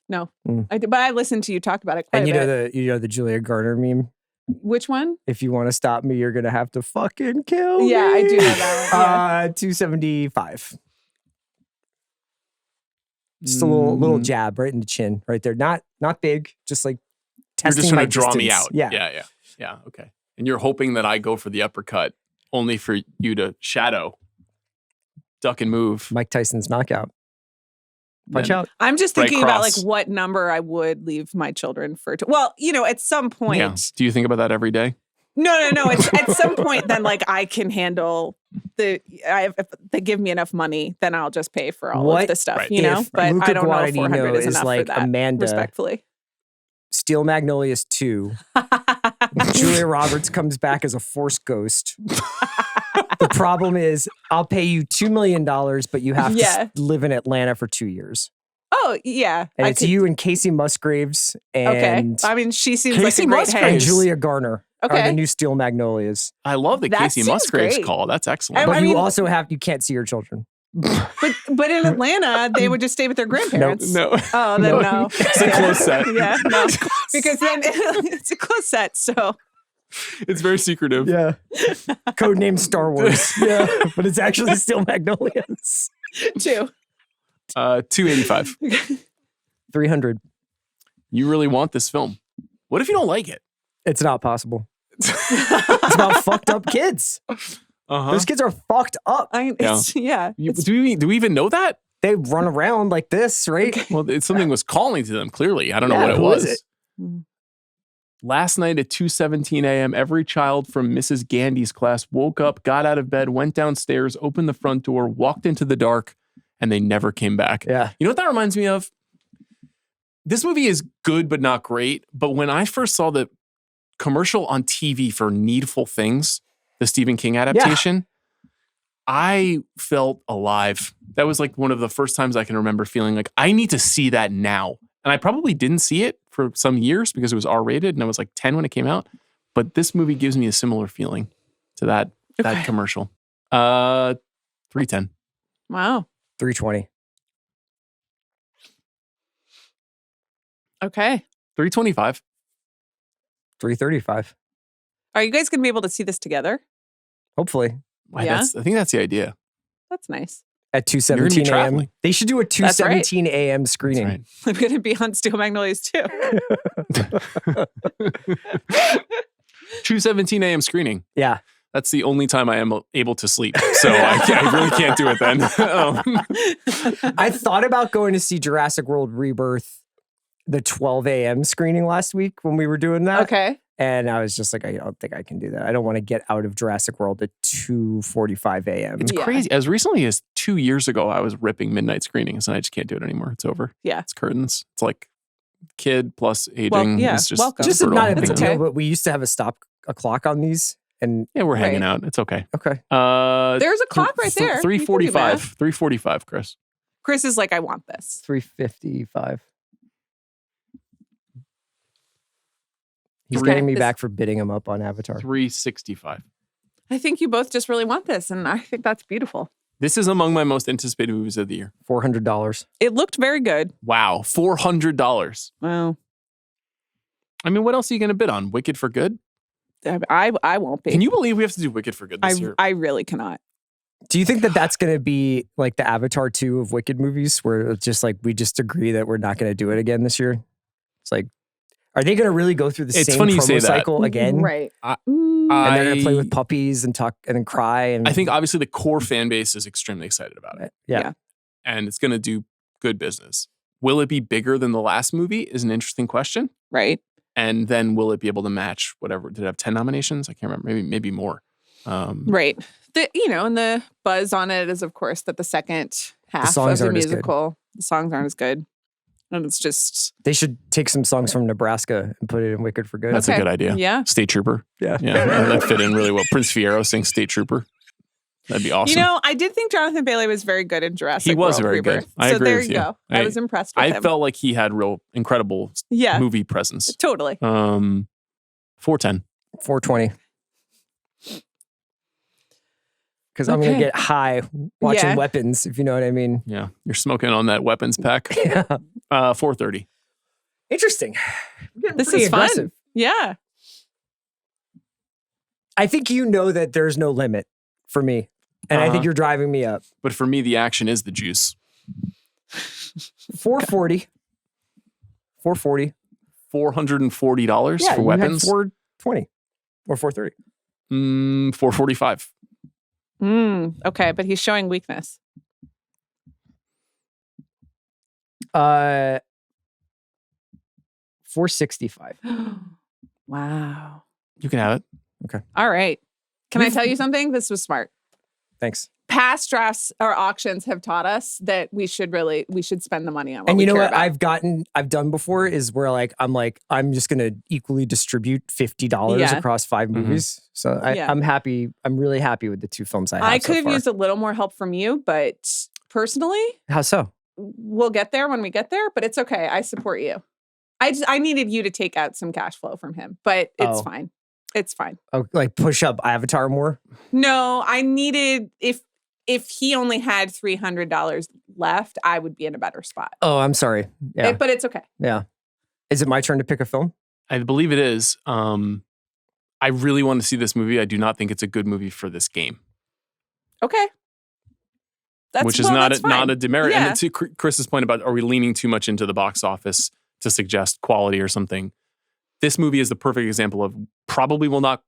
No, Mm. I did, but I listened to you talk about it quite And a bit. you know the Julia Garner meme? Which one? If you want to stop me, you're gonna have to fucking kill me. Yeah, I do know that one. Yeah. 275. Just a little jab right in the chin, right there. Not big, just like You're testing just my trying to draw me distance. out. Yeah. Yeah. Okay. And you're hoping that I go for the uppercut only for you to shadow, duck and move. Mike Tyson's knockout. Punch Then- out. I'm just Right thinking about like cross. what number I would leave my children for. Well, at some point. Yeah. Do you think about that every day? No. It's at some point then like I can handle if they give me enough money, then I'll just pay for all What of the stuff, Right. you know? if But Luca I don't know if 400 Guadagnino is is enough like for that, Amanda. respectfully. Steel Magnolias 2. Julia Roberts comes back as a Force ghost. The problem is, I'll pay you $2 million, but you have Yeah. to live in Atlanta for 2 years. Oh, yeah. And I it's could- you and Casey Musgraves Okay. and, I mean, she seems Casey like a great Musgraves. and head. Julia Garner are the Okay. new Steel Magnolias. I love the That Casey seems Musgraves great. call. That's excellent. But I you mean- also you can't see your children. But in Atlanta, they would just stay with their grandparents. no. Oh, then no. It's a close set. Yeah, no. Because then it's a close set, so. It's very secretive. Yeah. Codename Star Wars. Yeah. But it's actually Steel Magnolias. 2. 285. 300. You really want this film. What if you don't like it? It's not possible. It's about fucked up kids. Uh-huh. Those kids are fucked up. Yeah. Do we even know that? They run around like this, right? Well, something was calling to them, clearly. I don't know Yeah, what it who was. is it? Last night at 2:17 a.m., every child from Mrs. Gandy's class woke up, got out of bed, went downstairs, opened the front door, walked into the dark, and they never came back. Yeah. You know what that reminds me of? This movie is good, but not great. But when I first saw the commercial on TV for Needful Things, the Stephen King adaptation, I felt alive. That was like one of the first times I can remember feeling like I need to see that now. And I probably didn't see it for some years because it was R-rated and I was like 10 when it came out. But this movie gives me a similar feeling to that commercial. 310. Wow. 320. Okay. 325. 335. Are you guys going to be able to see this together? Hopefully. Yeah? I think that's the idea. That's nice. At You're gonna be 2:17 a.m. traveling. They should do a 2:17 a.m. screening. That's I'm going to be on Steel Magnolias too. right. 2:17 a.m. screening. Yeah. That's the only time I am able to sleep. So I really can't do it then. I thought about going to see Jurassic World Rebirth, the 12 a.m. screening last week when we were doing that. Okay. And I was just like, I don't think I can do that. I don't want to get out of Jurassic World at 2:45 a.m. It's Yeah. crazy. As recently as 2 years ago, I was ripping midnight screenings and I just can't do it anymore. It's over. Yeah. It's curtains. It's like kid plus aging. yeah, It's just, welcome. Just brutal. not a big It's okay. deal, but we used to have a clock on these. And Yeah, we're hanging Right. out. It's okay. okay. There's a clock right there. You can do 345. math. 345, Chris. Chris is like, I want this. 355. He's Three- getting me This- back for bidding him up on Avatar. 365. I think you both just really want this, and I think that's beautiful. This is among my most anticipated movies of the year. $400. It looked very good. Wow. $400. Well, I mean, what else are you going to bid on? Wicked for Good? I won't be. Can you believe we have to do Wicked for Good this year? I really cannot. Do you think that that's going to be like the Avatar 2 of Wicked movies where it's just like we just agree that we're not going to do it again this year? It's like, are they going to really go through the It's same funny you promo say that. cycle again? Right. I- Mm, And they're going to play with puppies and talk and then cry. And I think obviously the core fan base is extremely excited about it. yeah. Yeah. And it's going to do good business. Will it be bigger than the last movie is an interesting question. right. And then will it be able to match whatever? Did it have 10 nominations? I can't remember. Maybe more. Right. And the buzz on it is, of course, that the second half of songs the aren't as good. musical, the songs aren't as good. And it's just. They should take some songs from Nebraska and put it in Wicked for Good. That's a good idea. Yeah. State Trooper. Yeah. Yeah. That fit in really well. Prince Fiero sings State Trooper. That'd be awesome. You know, I did think Jonathan Bailey was very good in Jurassic He was World very Rebirth. good. I so agree there with you you. go. I was impressed with I him. felt like he had real incredible yeah, movie presence. totally. 410. 420. Because I'm going to Okay. get high watching Yeah. Weapons, if you know what I mean. Yeah. You're smoking on that weapons pack. Yeah. 430. Interesting. This Pretty is fun. aggressive. Yeah. I think you know that there's no limit for me. And I think Uh-huh. you're driving me up. But for me, the action is the juice. 440. 440. $440 Yeah, for you weapons. had 420 or 430. 445. Okay, but he's showing weakness. 465. Wow. You can have it. All right. Can I tell you something? This was smart. Thanks. Past drafts or auctions have taught us that we should spend the money on what And we you know care what about. I've done before is where I'm just gonna equally distribute $50 across 5 movies. So I'm happy. I'm really happy with the 2 films I have. I could so have far. used a little more help from you, but personally, How so? we'll get there when we get there. But it's okay. I support you. I needed you to take out some cash flow from him, but it's fine. It's fine. Oh, like push up Avatar more? No, I needed if he only had $300 left, I would be in a better spot. Oh, I'm sorry. Yeah. But it's okay. Yeah. Is it my turn to pick a film? I believe it is. I really want to see this movie. I do not think it's a good movie for this game. Okay. Which is not a demerit. Yeah. And to Chris's point about, are we leaning too much into the box office to suggest quality or something? This movie is the perfect example of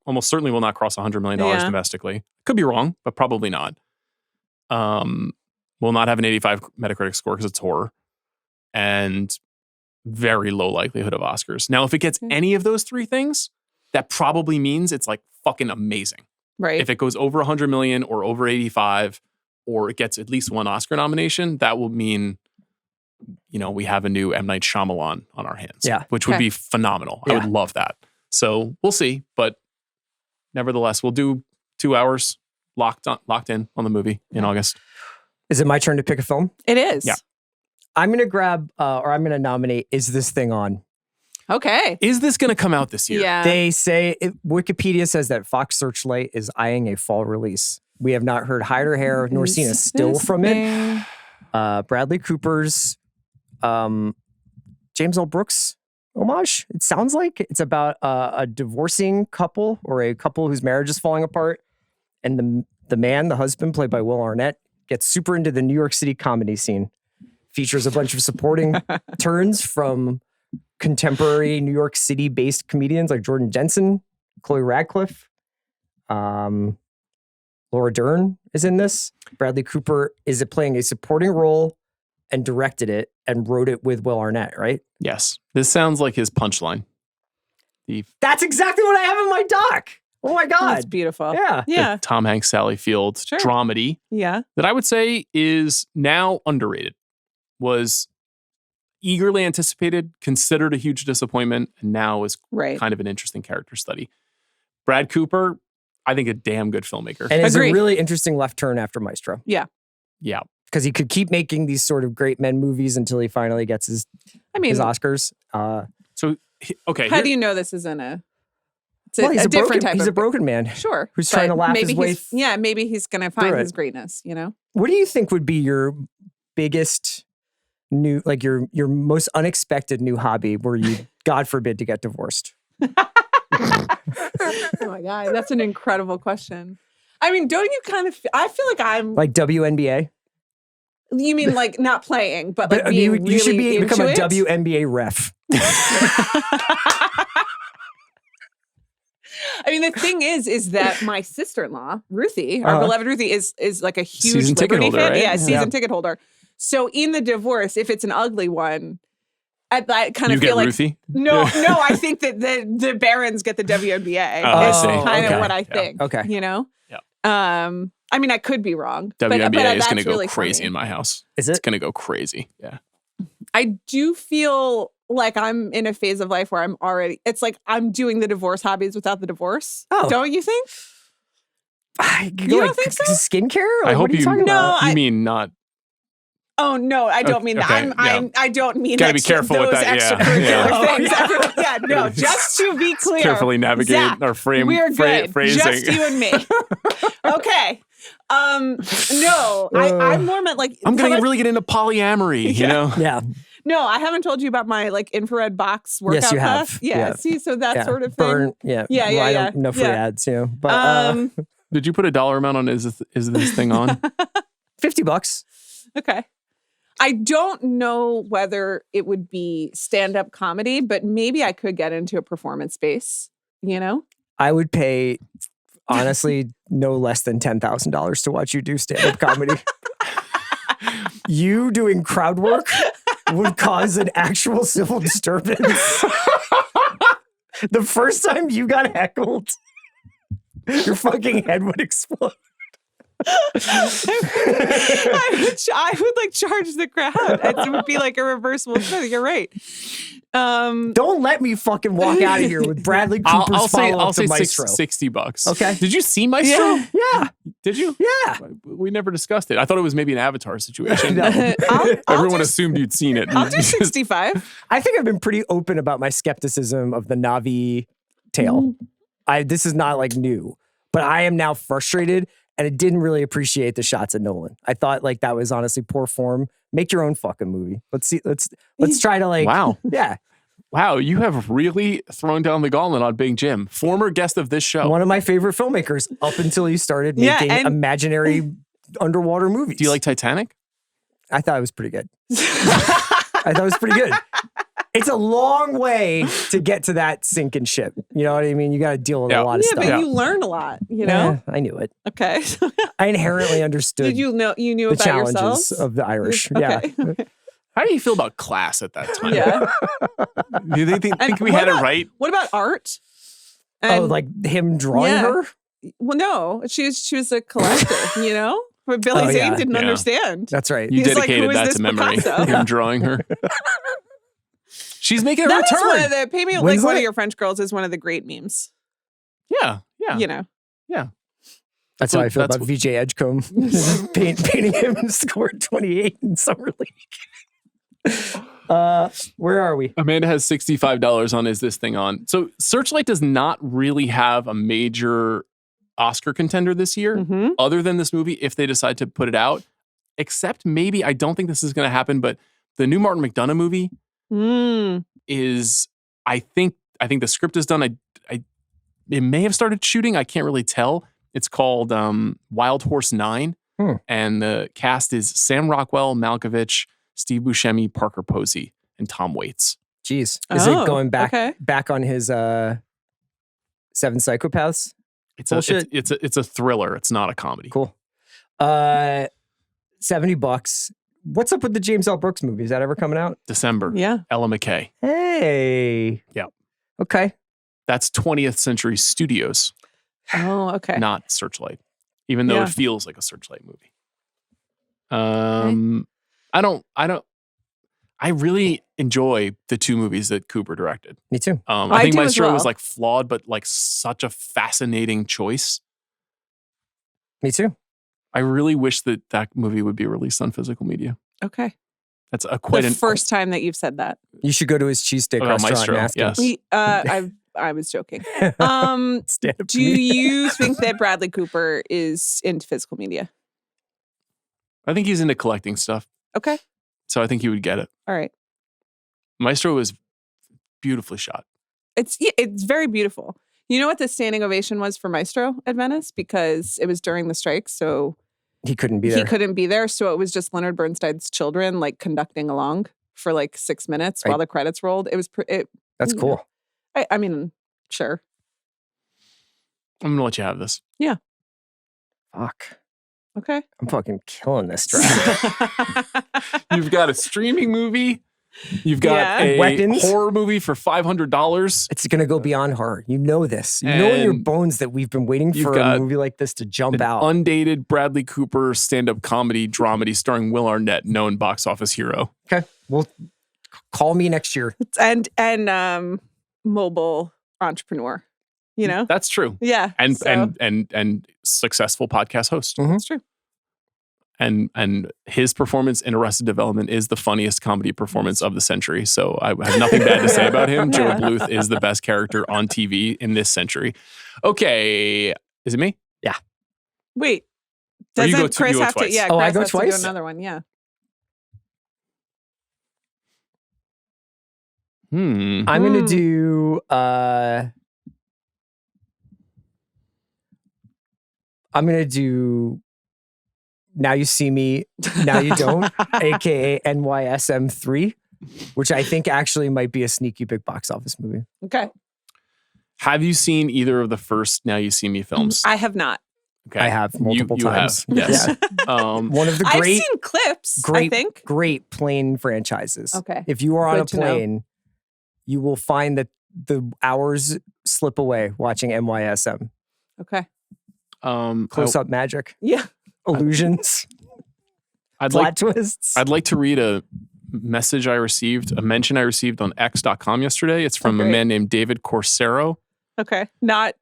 almost certainly will not cross $100 million domestically. Could be wrong, but probably not. Will not have an 85 Metacritic score because it's horror. And very low likelihood of Oscars. Now, if it gets any of those 3 things, that probably means it's like fucking amazing. Right. If it goes over 100 million or over 85, or it gets at least 1 Oscar nomination, that will mean, we have a new M. Night Shyamalan on our hands. Yeah. Which would be phenomenal. Yeah. I would love that. So we'll see. But nevertheless, we'll do 2 hours locked in on the movie in August. Is it my turn to pick a film? It is. Yeah. I'm going to grab, or I'm going to nominate Is This Thing On? Okay. Is this going to come out this year? Yeah. They say, Wikipedia says that Fox Searchlight is eyeing a fall release. We have not heard hide or hair nor seen a still from it. Bradley Cooper's James L. Brooks homage. It sounds like it's about a divorcing couple or a couple whose marriage is falling apart. And the husband, played by Will Arnett, gets super into the New York City comedy scene. Features a bunch of supporting turns from contemporary New York City-based comedians like Jordan Jensen, Chloe Radcliffe, Laura Dern is in this. Bradley Cooper is playing a supporting role and directed it and wrote it with Will Arnett, right? Yes. This sounds like his punchline. That's exactly what I have in my doc. Oh my God. That's beautiful. Yeah. Yeah. The Tom Hanks, Sally Field dramedy Yeah. that I would say is now underrated. Was eagerly anticipated, considered a huge disappointment, and now is kind of an interesting character study. Brad Cooper, I think a damn good filmmaker. And it's a really interesting left turn after Maestro. Yeah. Yeah. Because he could keep making these sort of great men movies until he finally gets his Oscars. How do you know this isn't he's a different type he's of... a broken man. Sure. Who's trying to laugh his way... Yeah, maybe he's going to find his greatness, What do you think would be your biggest new, like your most unexpected new hobby where you, God forbid, to get divorced? Oh my God, that's an incredible question. I mean, don't you kind of, I feel like I'm... Like WNBA? You mean like not playing, but like being you really should become a it? WNBA ref. I mean, the thing is that my sister-in-law, Ruthie, our beloved Ruthie, is like a huge season ticket Liberty holder, fan. right? Yeah, season ticket holder. So in the divorce, if it's an ugly one, I kind of feel like Ruthie? No, I think that the Barons get the WNBA. Oh, is I see. kind Okay. of what I think. Yeah. Okay. You know? Yeah. I mean, I could be wrong. WNBA is going to go really crazy funny. in my house. Is it? It's going to go crazy. Yeah. I do feel like I'm in a phase of life where I'm already, it's like I'm doing the divorce hobbies without the divorce. Oh. Don't you think? You don't think so? Skincare? I Like, hope what are you you, talking about? you mean not. Oh no, I don't mean that. Okay, I don't mean Gotta be careful with those that, yeah. extracurricular Yeah. things. No, just to be clear. Carefully navigate Zach, our frame we're good. phrasing. Just you and me. Okay. No, I'm more meant like I'm going to really get into polyamory, you know? Yeah. No, I haven't told you about my like infrared box workout Yes, you have. class. Yeah, Yeah. see, so that Yeah. sort of thing. Burn. Yeah. Yeah, Well, I yeah, don't know free yeah. ads, you know. But Did you put a dollar amount on is this thing on? $50. Okay. I don't know whether it would be stand-up comedy, but maybe I could get into a performance space, you know? I would pay, honestly, no less than $10,000 to watch you do stand-up comedy. You doing crowd work would cause an actual civil disturbance. The first time you got heckled, your fucking head would explode. I would like charge the crowd. It would be like a reversible thing. You're right. Don't let me fucking walk out of here with Bradley Cooper's follow-up to Maestro. $60. Okay. Did you see Maestro? Yeah. Did you? Yeah. We never discussed it. I thought it was maybe an Avatar situation. No. Everyone assumed you'd seen it. I'll do 65. I think I've been pretty open about my skepticism of the Na'vi tale. This is not like new, but I am now frustrated, and I didn't really appreciate the shots of Nolan. I thought like that was honestly poor form. Make your own fucking movie. Let's see. Let's try to like. Wow. Yeah. Wow, you have really thrown down the gauntlet on Big Jim, former guest of this show. One of my favorite filmmakers up until he started making imaginary underwater movies. Do you like Titanic? I thought it was pretty good. I thought it was pretty good. It's a long way to get to that sinking ship. You know what I mean? You got to deal with a lot of stuff. But you learn a lot, you know? I knew it. Okay. I inherently understood Did you know you knew the about challenges yourselves? of the Irish. Okay. Yeah. How do you feel about class at that time? Yeah. Do you think we had it right? What about art? Like him drawing her? Well, no. She was a collector, you know? But Billy Zane didn't understand. That's right. You He's dedicated like, that to memory. Him drawing her. She's making a That is return. one of the pay me like one of your French girls is one of the great memes. Yeah. You know. Yeah. That's how I feel about VJ Edgecombe. Painting him and scored 28 in Summer League. Where are we? Amanda has $65 on Is This Thing On? So Searchlight does not really have a major Oscar contender this year, other than this movie, if they decide to put it out. Except maybe, I don't think this is going to happen, but the new Martin McDonagh movie is, I think the script is done. It may have started shooting. I can't really tell. It's called Wild Horse 9. And the cast is Sam Rockwell, Malkovich, Steve Buscemi, Parker Posey, and Tom Waits. Jeez. Is it going back on his Seven Psychopaths? It's a thriller. It's not a comedy. Cool. $70. What's up with the James L. Brooks movie? Is that ever coming out? December. Yeah. Ella McKay. Hey. Yeah. Okay. That's 20th Century Studios. Oh, okay. Not Searchlight. Even though it feels like a Searchlight movie. I really enjoy the two movies that Cooper directed. Me too. I think Maestro was like flawed, but like such a fascinating choice. Me too. I really wish that movie would be released on physical media. Okay. That's first time that you've said that. You should go to his cheesesteak restaurant Maestro, and ask him. yes. I was joking. Do you think that Bradley Cooper is into physical media? I think he's into collecting stuff. Okay. So I think he would get it. All right. Maestro was beautifully shot. It's very beautiful. You know what the standing ovation was for Maestro at Venice? Because it was during the strike, so he couldn't be there. He couldn't be there, so it was just Leonard Bernstein's children like conducting along for like 6 minutes while the credits rolled. It was That's cool. I mean, sure. I'm gonna let you have this. Yeah. Fuck. Okay. I'm fucking killing this draft. You've got a streaming movie. You've got a Weapons. Horror movie for $500. It's going to go beyond horror. You know this. You know in your bones that we've been waiting for a movie like this to jump out. Undated Bradley Cooper stand-up comedy dramedy starring Will Arnett, known box office hero. Okay. Well, call me next year. And mobile entrepreneur. You know? That's true. Yeah. And successful podcast host. That's true. And his performance in Arrested Development is the funniest comedy performance of the century. So I have nothing bad to say about him. Joe Bluth is the best character on TV in this century. Okay. Is it me? Yeah. Wait. Doesn't Chris have to? Yeah. Oh, Chris I go has twice? to do another one. Yeah. I'm going to do... I'm going to do Now You See Me, Now You Don't, aka NYSM 3, which I think actually might be a sneaky big box office movie. Okay. Have you seen either of the first Now You See Me films? I have not. Okay. I have multiple times. Have, yes. Yeah. One of the I've seen clips, I think. Great plane franchises. Okay. If you are on a plane, you will find that the hours slip away watching NYSM. Okay. Close up magic. Yeah. illusions, plot twists. I'd like to read a mention I received on X.com yesterday. It's from a man named David Corsero. Okay. Not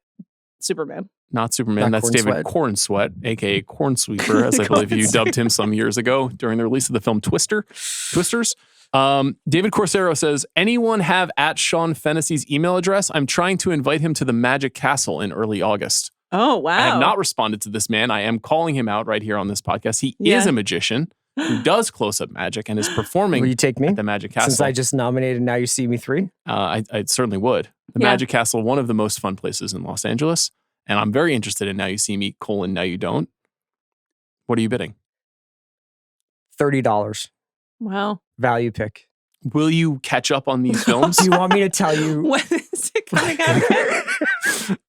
Superman. Not Superman. That's David Cornsweat, aka Cornsweeper, as I believe you dubbed him some years ago during the release of the film Twisters. David Corsero says, anyone have at Sean Fennessey's email address? I'm trying to invite him to the Magic Castle in early August. Oh, wow. I have not responded to this man. I am calling him out right here on this podcast. He is a magician who does close-up magic and is performing Will you take me? at the Magic Castle. Since I just nominated Now You See Me 3? I certainly would. The Magic Castle, one of the most fun places in Los Angeles. And I'm very interested in Now You See Me, Now You Don't. What are you bidding? $30. Wow. Value pick. Will you catch up on these films? Do you want me to tell you? When is it coming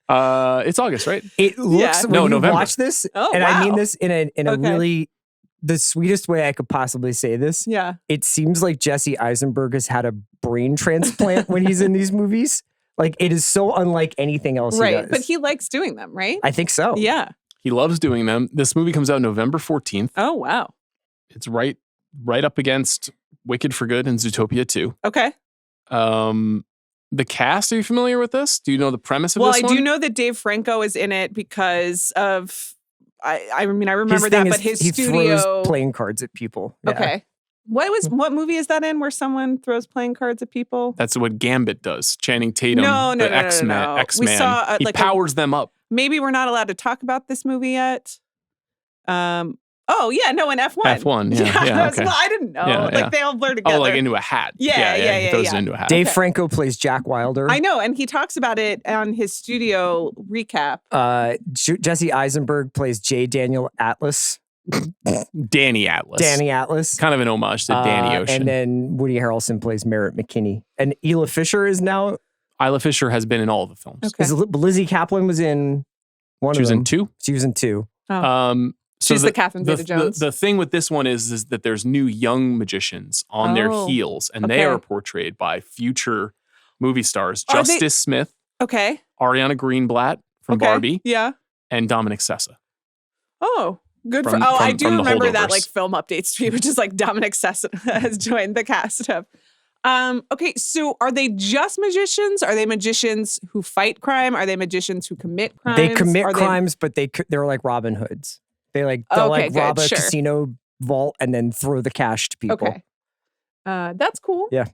out? It's August, right? It looks, when you November. Watch this, and I mean this in a really, the sweetest way I could possibly say this. Yeah. It seems like Jesse Eisenberg has had a brain transplant when he's in these movies. Like, it is so unlike anything else he does. But he likes doing them, right? I think so. Yeah. He loves doing them. This movie comes out November 14th. Oh, wow. It's right up against Wicked for Good and Zootopia 2. Okay. The cast, are you familiar with this? Do you know the premise of this one? Well, I do know that Dave Franco is in it because of, I mean, I remember His thing that, is but his he studio. throws playing cards at people. Yeah. Okay. What movie is that in where someone throws playing cards at people? That's what Gambit does. Channing Tatum, No, the X-Man. We saw he powers them up. Maybe we're not allowed to talk about this movie yet. Oh, yeah, no, in F1. F1, yeah, okay. Well, I didn't know. Yeah, like, they all blur together. Oh, like into a hat. Yeah. He throws it into a hat. Dave Franco plays Jack Wilder. I know, and he talks about it on his studio recap. Jesse Eisenberg plays J. Daniel Atlas. Danny Atlas. Kind of an homage to Danny Ocean. And then Woody Harrelson plays Merritt McKinney. And Isla Fisher is now... Isla Fisher has been in all of the films. Okay. Lizzie Kaplan was in one of them. She was in 2? She was in 2. Oh. She's the Catherine Zeta-Jones. The thing with this one is that there's new young magicians on their heels, and they are portrayed by future movie stars. Justice Smith. Okay. Ariana Greenblatt from Barbie. Yeah. And Dominic Sessa. Oh, good I do remember that like film updates to me, which is like Dominic Sessa has joined the cast of. Okay, so are they just magicians? Are they magicians who fight crime? Are they magicians who commit crimes? They commit crimes, but they're like Robin Hoods. They'll rob a casino vault and then throw the cash to people. Okay. That's cool. Yeah.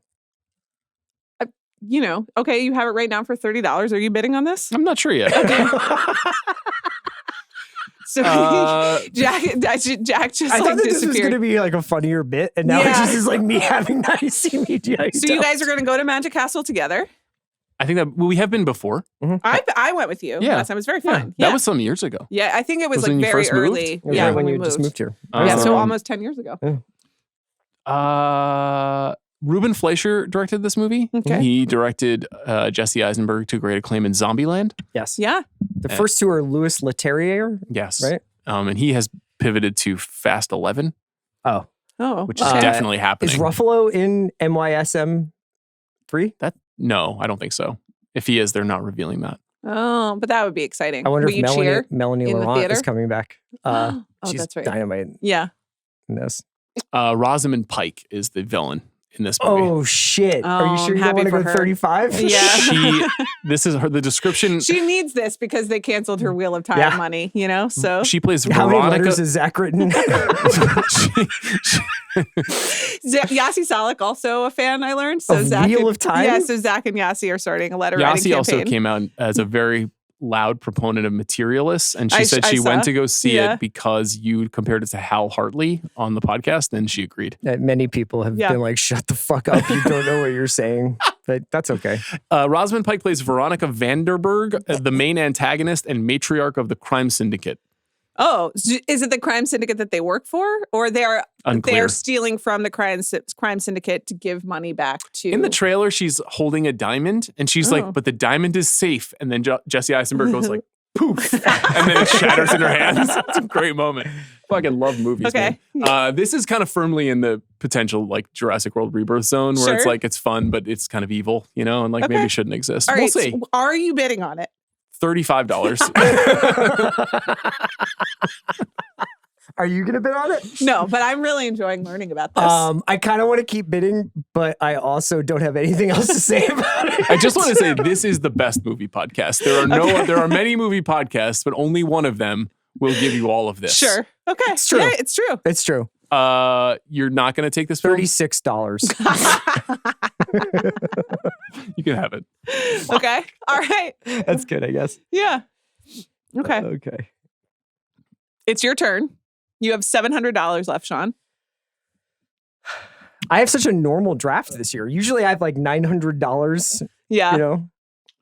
Okay, you have it right now for $30. Are you bidding on this? I'm not sure yet. Okay. So Jack just I thought that this disappeared. was going to be like a funnier bit, and now it just is like me having Now You See Me. So you guys are going to go to Magic Castle together? I think that we have been before. Mm-hmm. I went with you last time. It was very fun. Yeah. That was some years ago. Yeah, I think it was like very early. Yeah, when we you moved. just moved here. So almost 10 years ago. Yeah. Ruben Fleischer directed this movie. Okay. He directed Jesse Eisenberg to great acclaim in Zombieland. Yes. Yeah. The first two are Louis Leterrier. Yes. Right. And he has pivoted to Fast 11. Oh. Which is definitely happening. Is Ruffalo in NYSM 3? No, I don't think so. If he is, they're not revealing that. Oh, but that would be exciting. I wonder Will if you Melanie in the Laurent theater? is coming back. She's that's right. dynamite Yeah. in this. Rosamund Pike is the villain in this movie. Oh, shit. Are you sure I'm you don't want happy to go for her. 35? Yeah. This is the description. She needs this because they canceled her Wheel of Time money, So she plays How many Veronica. letters has Zach written? Yassi Salek also a fan, I learned. So Of Zach Wheel of Time? Yeah, so Zach and Yassi are starting a letter writing Yassi campaign. also came out as a very loud proponent of materialists, and she said she I went saw. to go see Yeah. it because you compared it to Hal Hartley on the podcast, and she agreed. Many people have been like, shut the fuck up. You don't know what you're saying. But that's okay. Rosamund Pike plays Veronica Vanderberg, the main antagonist and matriarch of the crime syndicate. Oh, is it the crime syndicate that they work for, or they're stealing from the crime syndicate to give money back to? In the trailer, she's holding a diamond, and she's like, "But the diamond is safe." And then Jesse Eisenberg goes like, "Poof!" and then it shatters in her hands. It's a great moment. Fucking love movies. Okay. Man. This is kind of firmly in the potential like Jurassic World rebirth zone, where it's like it's fun, but it's kind of evil, and like maybe shouldn't exist. All We'll right, see. so are you bidding on it? $35. Are you going to bid on it? No, but I'm really enjoying learning about this. I kind of want to keep bidding, but I also don't have anything else to say about it. I just want to say this is the best movie podcast. There are many movie podcasts, but only one of them will give you all of this. Sure. Okay. It's true. Yeah, it's true. It's true. You're not going to take this film? $36. You can have it. Okay. All right. That's good, I guess. Yeah. Okay. Okay. It's your turn. You have $700 left, Sean. I have such a normal draft this year. Usually I have like $900, Yeah. you know?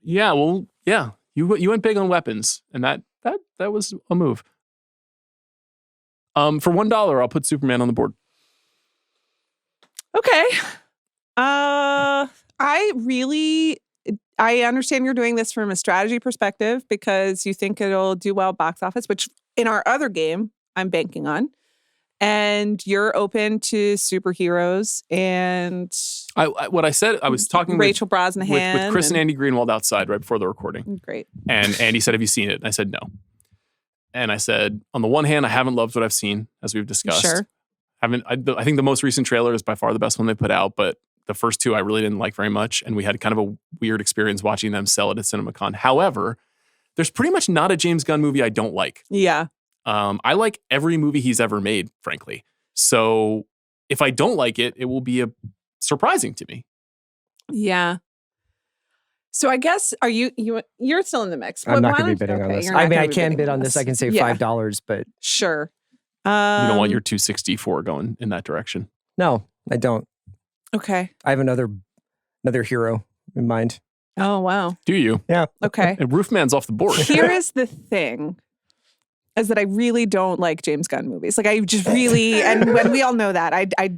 Yeah, well, yeah. You went big on weapons, and that was a move. For $1, I'll put Superman on the board. Okay. I understand you're doing this from a strategy perspective because you think it'll do well box office, which in our other game, I'm banking on. And you're open to superheroes and What I said, I was talking Rachel Brosnahan with Chris and Andy Greenwald outside right before the recording. Great. And Andy said, "Have you seen it?" And I said, "No." And I said, on the one hand, I haven't loved what I've seen, as we've discussed. Sure. I think the most recent trailer is by far the best one they put out, but the first two I really didn't like very much, and we had kind of a weird experience watching them sell it at CinemaCon. However, there's pretty much not a James Gunn movie I don't like. Yeah. I like every movie he's ever made, frankly. So if I don't like it, it will be surprising to me. Yeah. So I guess you're still in the mix. I'm not going to be bidding on this. I mean, I can bid on this. I can say $5, but sure. You don't want your 264 going in that direction. No, I don't. Okay. I have another hero in mind. Oh, wow. Do you? Yeah. Okay. And Roofman's off the board. Here is the thing. Is that I really don't like James Gunn movies. Like I just really, and when we all know that,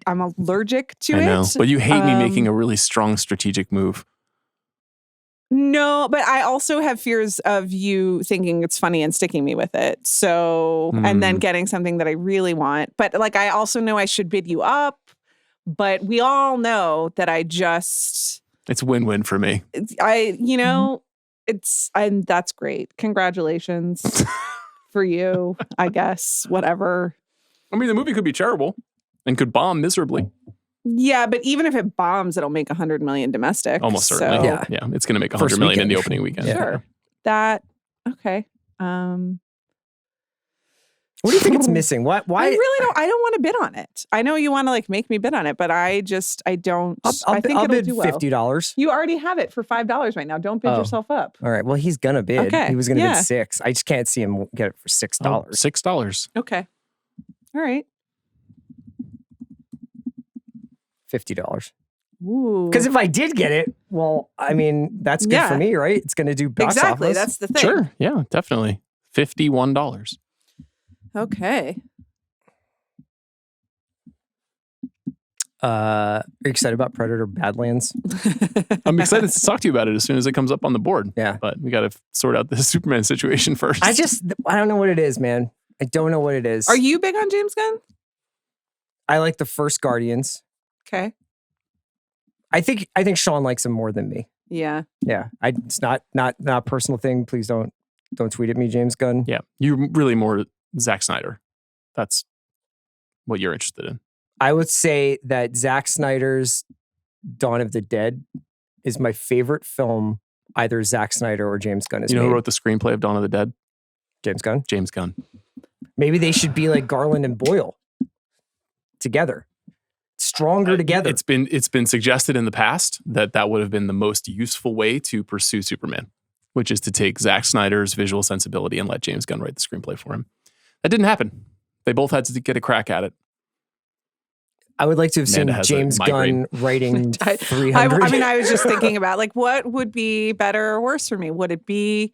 I'm allergic to it. I know, but you hate me making a really strong strategic move. No, but I also have fears of you thinking it's funny and sticking me with it. So, and then getting something that I really want. But like, I also know I should bid you up, but we all know that it's win-win for me. That's great. Congratulations. For you, I guess, whatever. I mean, the movie could be terrible and could bomb miserably. Yeah, but even if it bombs, it'll make 100 million domestic. Almost certainly. So. Yeah, it's going to make 100 million in the opening weekend. Yeah. Sure. Okay. What do you think it's missing? Why? I don't want to bid on it. I know you want to like make me bid on it, but I don't. I think I'll it'll bid do well. $50. You already have it for $5 right now. Don't bid yourself up. All right. Well, he's gonna bid. Okay. He was gonna bid $6. I just can't see him get it for $6. $6. Okay. All right. $50. Ooh. Because if I did get it, well, I mean, that's good for me, right? It's gonna do box exactly. office. That's the thing. Sure. Yeah, definitely. $51. Okay. Are you excited about Predator Badlands? I'm excited to talk to you about it as soon as it comes up on the board. Yeah. But we got to sort out the Superman situation first. I don't know what it is, man. I don't know what it is. Are you big on James Gunn? I like the first Guardians. Okay. I think Sean likes him more than me. Yeah. Yeah. It's not a personal thing. Please don't tweet at me, James Gunn. Yeah. You're really more Zack Snyder. That's what you're interested in. I would say that Zack Snyder's Dawn of the Dead is my favorite film, either Zack Snyder or James Gunn has You know made. who wrote the screenplay of Dawn of the Dead? James Gunn. James Gunn. Maybe they should be like Garland and Boyle together. Stronger together. It's been suggested in the past that would have been the most useful way to pursue Superman, which is to take Zack Snyder's visual sensibility and let James Gunn write the screenplay for him. That didn't happen. They both had to get a crack at it. I would like to have seen James Gunn writing 300. I mean, I was just thinking about like what would be better or worse for me? Would it be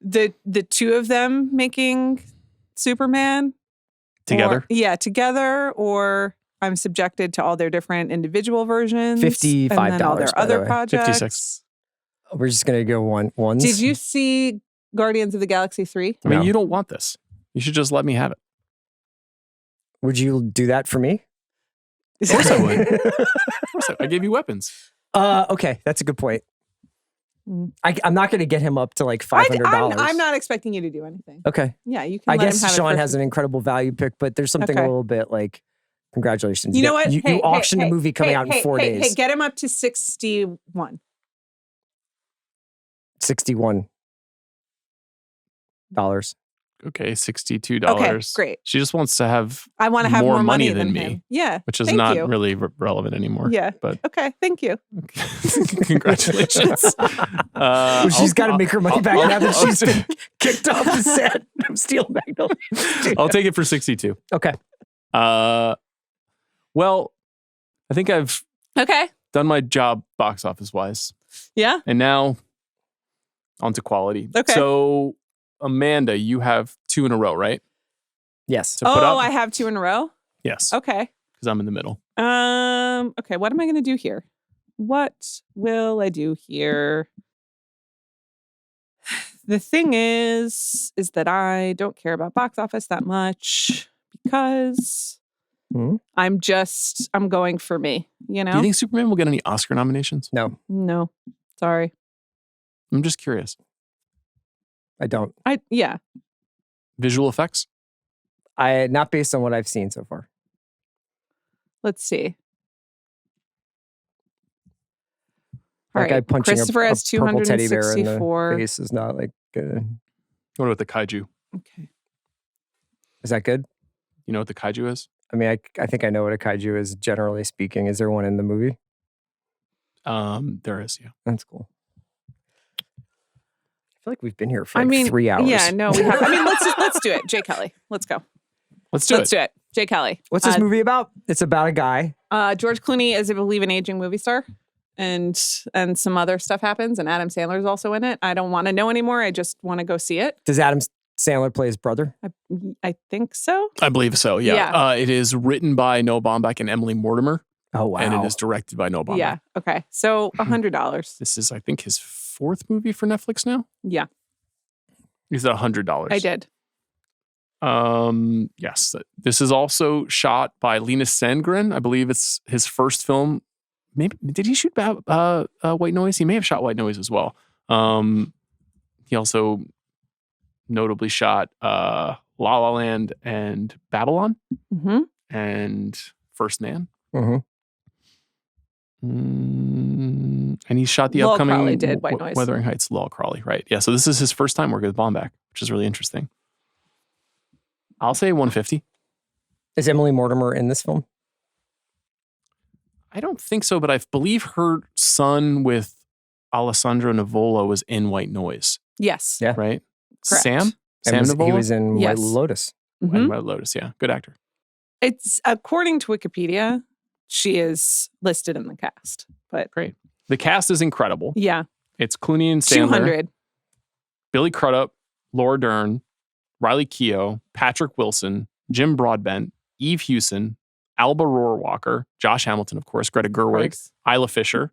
the two of them making Superman together? Together, or I'm subjected to all their different individual versions. $55. And then all their other projects. 56. We're just gonna go ones. Did you see Guardians of the Galaxy 3? I mean, No. you don't want this. You should just let me have it. Would you do that for me? Of course I would. Of course I gave you weapons. Okay, that's a good point. I'm not going to get him up to like $500. I'm not expecting you to do anything. Okay. Yeah, you can. I let guess him have Sean it has an incredible value pick, but there's something a little bit like, congratulations. You know what? You auctioned a movie coming out in 4 days. Hey, get him up to 61. $61. Okay, $62. Okay, great. She just wants to have I want to have more money than me. him. Yeah. Which is thank not you. really relevant anymore. Yeah. But okay, thank you. Congratulations. Well, she's got to make her money back now that she's been kicked off the set of Steel Magnolia. I'll take it for 62. Okay. Well, I think I've done my job box office wise. Yeah. And now on to quality. Okay. So Amanda, you have 2 in a row, right? Yes. To put up? I have 2 in a row? Yes. Okay. Because I'm in the middle. Okay, what am I going to do here? What will I do here? The thing is that I don't care about box office that much because I'm going for me, you know? Do you think Superman will get any Oscar nominations? No. Sorry. I'm just curious. I don't. Yeah. Visual effects? Not based on what I've seen so far. Let's see. That All guy right. punching Christopher a has purple teddy bear in the 264. face is not like good. What about the kaiju? Okay. Is that good? You know what the kaiju is? I mean, I think I know what a kaiju is, generally speaking. Is there one in the movie? There is, yeah. That's cool. I feel like we've been here for 3 hours. Yeah, no, we have. I mean, let's do it. Jay Kelly. Let's go. Let's do it. Jay Kelly. What's this movie about? It's about a guy. George Clooney is, I believe, an aging movie star. And some other stuff happens, and Adam Sandler's also in it. I don't want to know anymore. I just want to go see it. Does Adam Sandler play his brother? I think so. I believe so, yeah. It is written by Noah Baumbach and Emily Mortimer. Oh, wow. And it is directed by Noah Baumbach. Yeah, okay. So $100. This is, I think, his 4th movie for Netflix now. Yeah. Is it $100? I did. Yes. This is also shot by Linus Sandgren. I believe it's his first film. Maybe did he shoot White Noise? He may have shot White Noise as well. He also notably shot La La Land and Babylon and First Man. And he shot the upcoming Crawley did White Noise. Wuthering Heights. Lowell Crawley, right? Yeah. So this is his first time working with Baumbach, which is really interesting. I'll say 150. Is Emily Mortimer in this film? I don't think so, but I believe her son with Alessandro Nivola was in White Noise. Yes. Yeah. Right? Correct. Sam Nivola? He was in White Lotus. White Lotus, yeah. Good actor. It's, according to Wikipedia, she is listed in the cast. But great. The cast is incredible. Yeah. It's Clooney and Sandler. 200. Billy Crudup, Laura Dern, Riley Keough, Patrick Wilson, Jim Broadbent, Eve Hewson, Alba Rohrwacher, Josh Hamilton, of course, Greta Gerwig, Isla Fisher,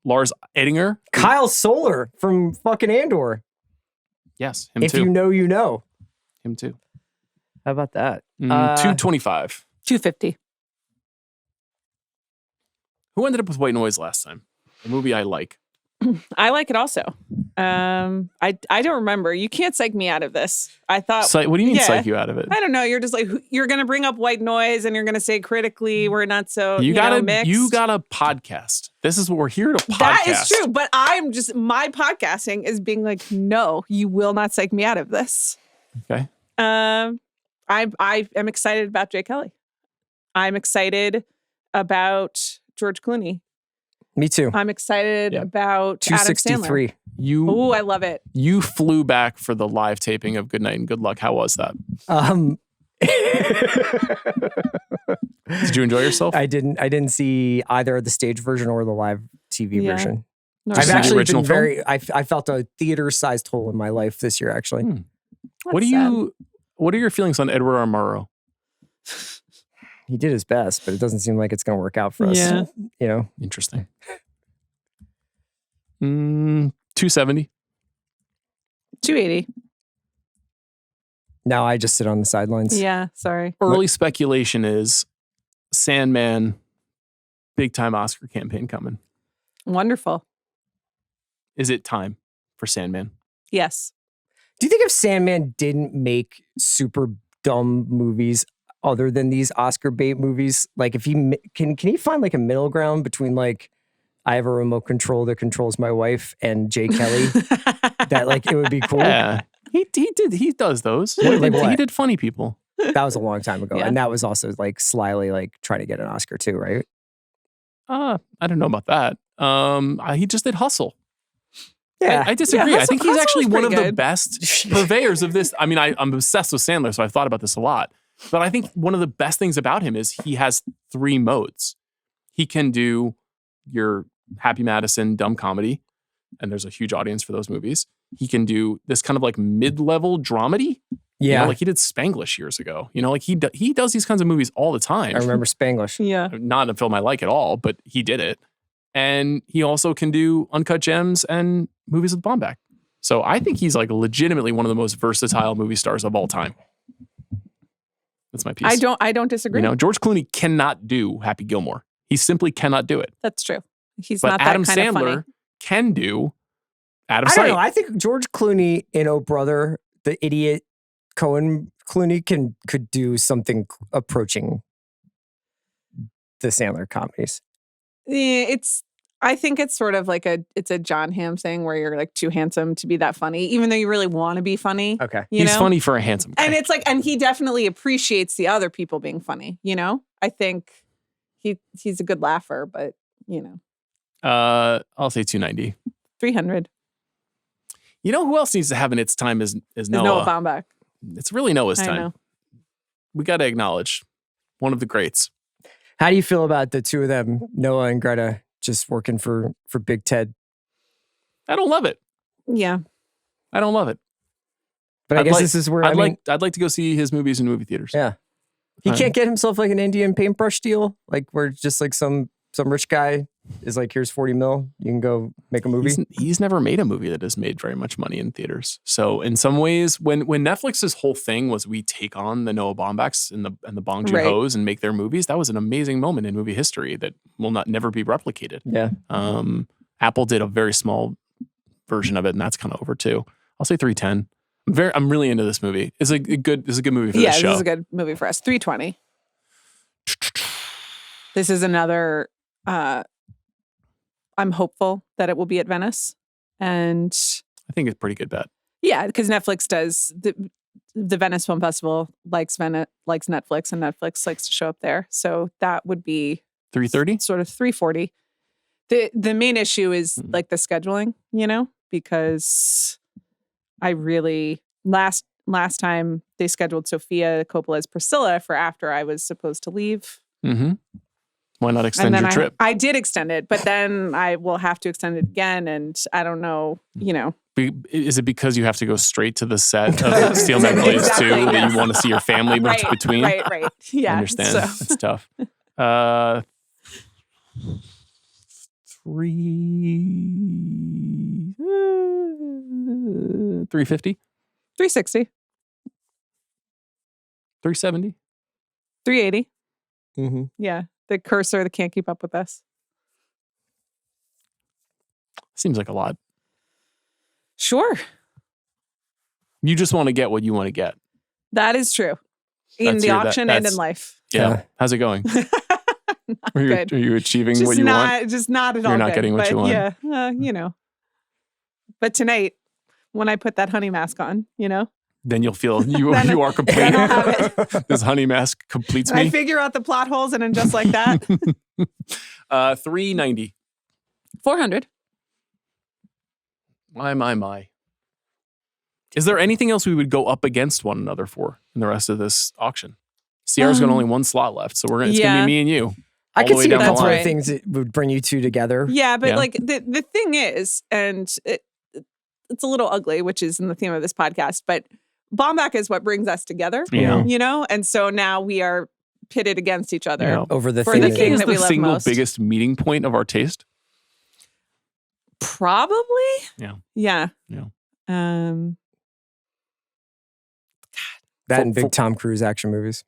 Lars Ettinger. Kyle Solar from fucking Andor. Yes, him if too. You know, you know. Him too. How about that? 225. 250. Who ended up with White Noise last time? A movie I like. I like it also. I don't remember. You can't psych me out of this. I thought. What do you mean psych you out of it? I don't know. You're just like, you're going to bring up White Noise and you're going to say critically we're not so you got mixed. You got a podcast. This is what we're here to podcast. That is true. But my podcasting is being like, no, you will not psych me out of this. Okay. I am excited about Jay Kelly. I'm excited about George Clooney. Me too. I'm excited about 263. Adam Sandler. Oh, I love it. You flew back for the live taping of Good Night and Good Luck. How was that? Did you enjoy yourself? I didn't see either the stage version or the live TV version. I've actually been very. I felt a theater-sized hole in my life this year. Actually, What are your feelings on Edward R. Murrow? He did his best, but it doesn't seem like it's going to work out for us. Yeah. You know, interesting. 270. 280. Now I just sit on the sidelines. Yeah, sorry. Early speculation is Sandman, big time Oscar campaign coming. Wonderful. Is it time for Sandman? Yes. Do you think if Sandman didn't make super dumb movies other than these Oscar bait movies, like if he can he find like a middle ground between like I have a remote control that controls my wife and Jay Kelly, that like it would be cool. Yeah, he does those. He did Funny People. That was a long time ago, Yeah. and that was also like slyly like trying to get an Oscar too, right? I don't know about that. He just did Hustle. Yeah, I disagree. Yeah, I think he's Hustle actually was one of pretty the good. best purveyors of this. I mean, I'm obsessed with Sandler, so I've thought about this a lot. But I think one of the best things about him is he has 3 modes. He can do your Happy Madison dumb comedy, and there's a huge audience for those movies. He can do this kind of like mid-level dramedy. yeah. You know, like he did Spanglish years ago. You know, like he does these kinds of movies all the time. I remember Spanglish. Yeah. Not a film I like at all, but he did it. And he also can do Uncut Gems and movies with Baumbach. So I think he's like legitimately one of the most versatile movie stars of all time. That's my piece. I don't disagree. You know, George Clooney cannot do Happy Gilmore. He simply cannot do it. That's true. He's But not Adam that kind of funny. Sandler can do Out of I don't Sight. know. I think George Clooney in Oh Brother, the idiot Cohen Clooney could do something approaching the Sandler comedies. Yeah, I think it's sort of like it's a John Hamm thing where you're like too handsome to be that funny, even though you really want to be funny. Okay. You He's know? funny for a handsome guy. And it's like, and he definitely appreciates the other people being funny, you know? I think he's a good laugher, but you know, I'll say 290. 300. You know who else needs to have in its time is There's Noah. Noah Baumbach. It's really Noah's I time. know. We got to acknowledge one of the greats. How do you feel about the two of them, Noah and Greta, just working for Big Ted? I don't love it. Yeah. I don't love it. But I I'd guess like- this is where I'd like to go see his movies in movie theaters. Yeah. He Right. can't get himself like an Indian paintbrush deal, like where just like some rich guy is like, here's 40 mil, you can go make a movie. He's never made a movie that has made very much money in theaters. So in some ways, when Netflix's whole thing was we take on the Noah Baumbachs and the Bong Joon-ho's and make their movies, that was an amazing moment in movie history that will never be replicated. Yeah. Apple did a very small version of it, and that's kind of over too. I'll say 310. I'm really into this movie. It's a good movie for Yeah, this show. this is a good movie for us. 320. This is another I'm hopeful that it will be at Venice. And I think it's a pretty good bet. yeah, because Netflix does the Venice Film Festival likes Netflix, and Netflix likes to show up there. So that would be 330? sort of 340. The main issue is like the scheduling, you know, because I really last time they scheduled Sofia Coppola's Priscilla for after I was supposed to leave. Mm-hmm. Why not extend your trip? I did extend it, but then I will have to extend it again, and I don't know, you know. Is it because you have to go straight to the set of Steel Magnolias Exactly, 2 that yes. you want to see your family between? Right. Yeah. I understand. So. It's tough. 350? 360, 370? 380. Mm-hmm. Yeah. The cursor that can't keep up with us. Seems like a lot. Sure. You just want to get what you want to get. That is true. In That's the your- auction and that's- in life. Yeah. How's it going? Not Are good. you achieving Just what you not, want? Just not at all You're not good, getting what but you want. Yeah. You know. But tonight, when I put that honey mask on, you know, Then you'll feel you Then are complete. then I'll have This honey mask completes and I me. figure out the plot holes and then just like that, 390. 400. My. Is there anything else we would go up against one another for in the rest of this auction? Sierra's got only one slot left, so it's going to be me and you. I all the could way see a down the couple line. of things that would bring you two together. Yeah, but Yeah. like the thing is, and it's a little ugly, which is in the theme of this podcast, but Baumbach is what brings us together. Yeah. You know, and so now we are pitted against each other. Yeah. Over the For thing the that- thing Is that we the love single most. biggest meeting point of our taste? Probably. Yeah. Yeah. Yeah. that and for- big Tom Cruise action movies.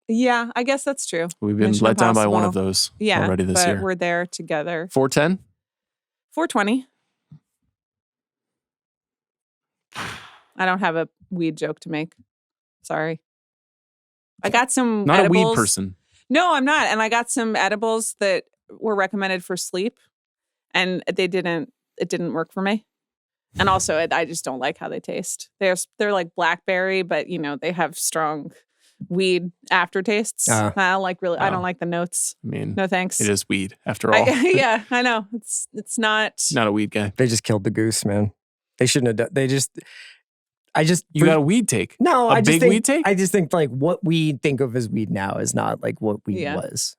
Yeah, I guess that's true. We've been Mission let down by one of Impossible. those Yeah, already this but year. we're there together. 410? 420. I don't have a weed joke to make. Sorry. I got some Not edibles. a weed person. No, I'm not. And I got some edibles that were recommended for sleep, and it didn't work for me. And also, I just don't like how they taste. They're like blackberry, but they have strong weed aftertastes. I don't like I don't like the notes. I mean, no thanks. It is weed after all. Yeah, I know. It's not a weed guy. They just killed the goose, man. They shouldn't have done. You got a weed take? No, a big weed take? I just think like what we think of as weed now is not like what weed was.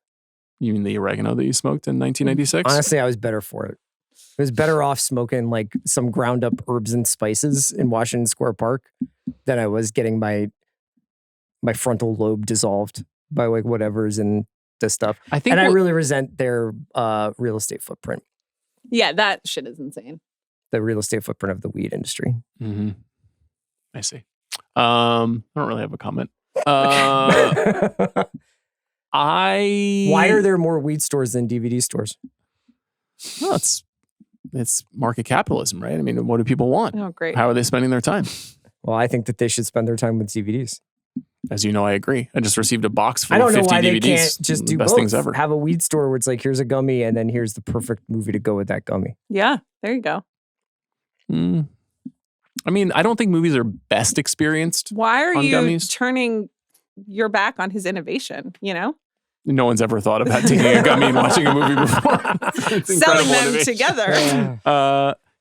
You mean the oregano that you smoked in 1996? Honestly, I was better for it. I was better off smoking like some ground up herbs and spices in Washington Square Park than I was getting my frontal lobe dissolved by like whatever's in this stuff. I really resent their real estate footprint. Yeah, that shit is insane. The real estate footprint of the weed industry. Mm-hmm. I see. I don't really have a comment. Why are there more weed stores than DVD stores? Well, it's market capitalism, right? I mean, what do people want? Oh, great. How are they spending their time? Well, I think that they should spend their time with DVDs. As you know, I agree. I just received a box full I don't of know 50 why DVDs. They can't just do best both. Things ever. Have a weed store where it's like, here's a gummy, and then here's the perfect movie to go with that gummy. Yeah, there you go. I mean, I don't think movies are best experienced. Why are you gummies. turning your back on his innovation? No one's ever thought about taking a gummy and watching a movie before. Selling them innovation. Together.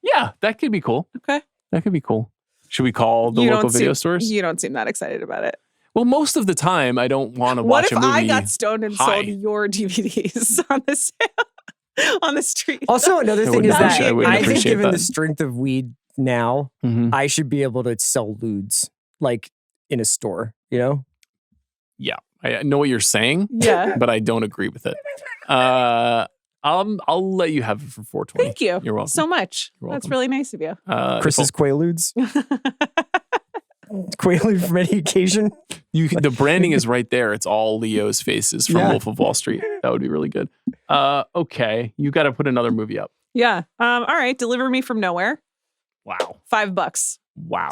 Yeah, that could be cool. Okay. That could be cool. Should we call the local video stores? You don't seem that excited about it. Well, most of the time, I don't want to watch a movie. What if I got stoned and sold your DVDs on the sale, on the street? Also, another thing is that I think given the strength of weed now, I should be able to sell lewds like in a store, Yeah, I know what you're saying. Yeah, but I don't agree with it. I'll let you have it for 420. Thank you. You're welcome so much. That's really nice of you. Chris's Quaaludes. Quaalude from any occasion. The branding is right there. It's all Leo's faces from Wolf of Wall Street. That would be really good. Okay, you got to put another movie up. Yeah. All right. Deliver Me from Nowhere. Wow. $5. Wow.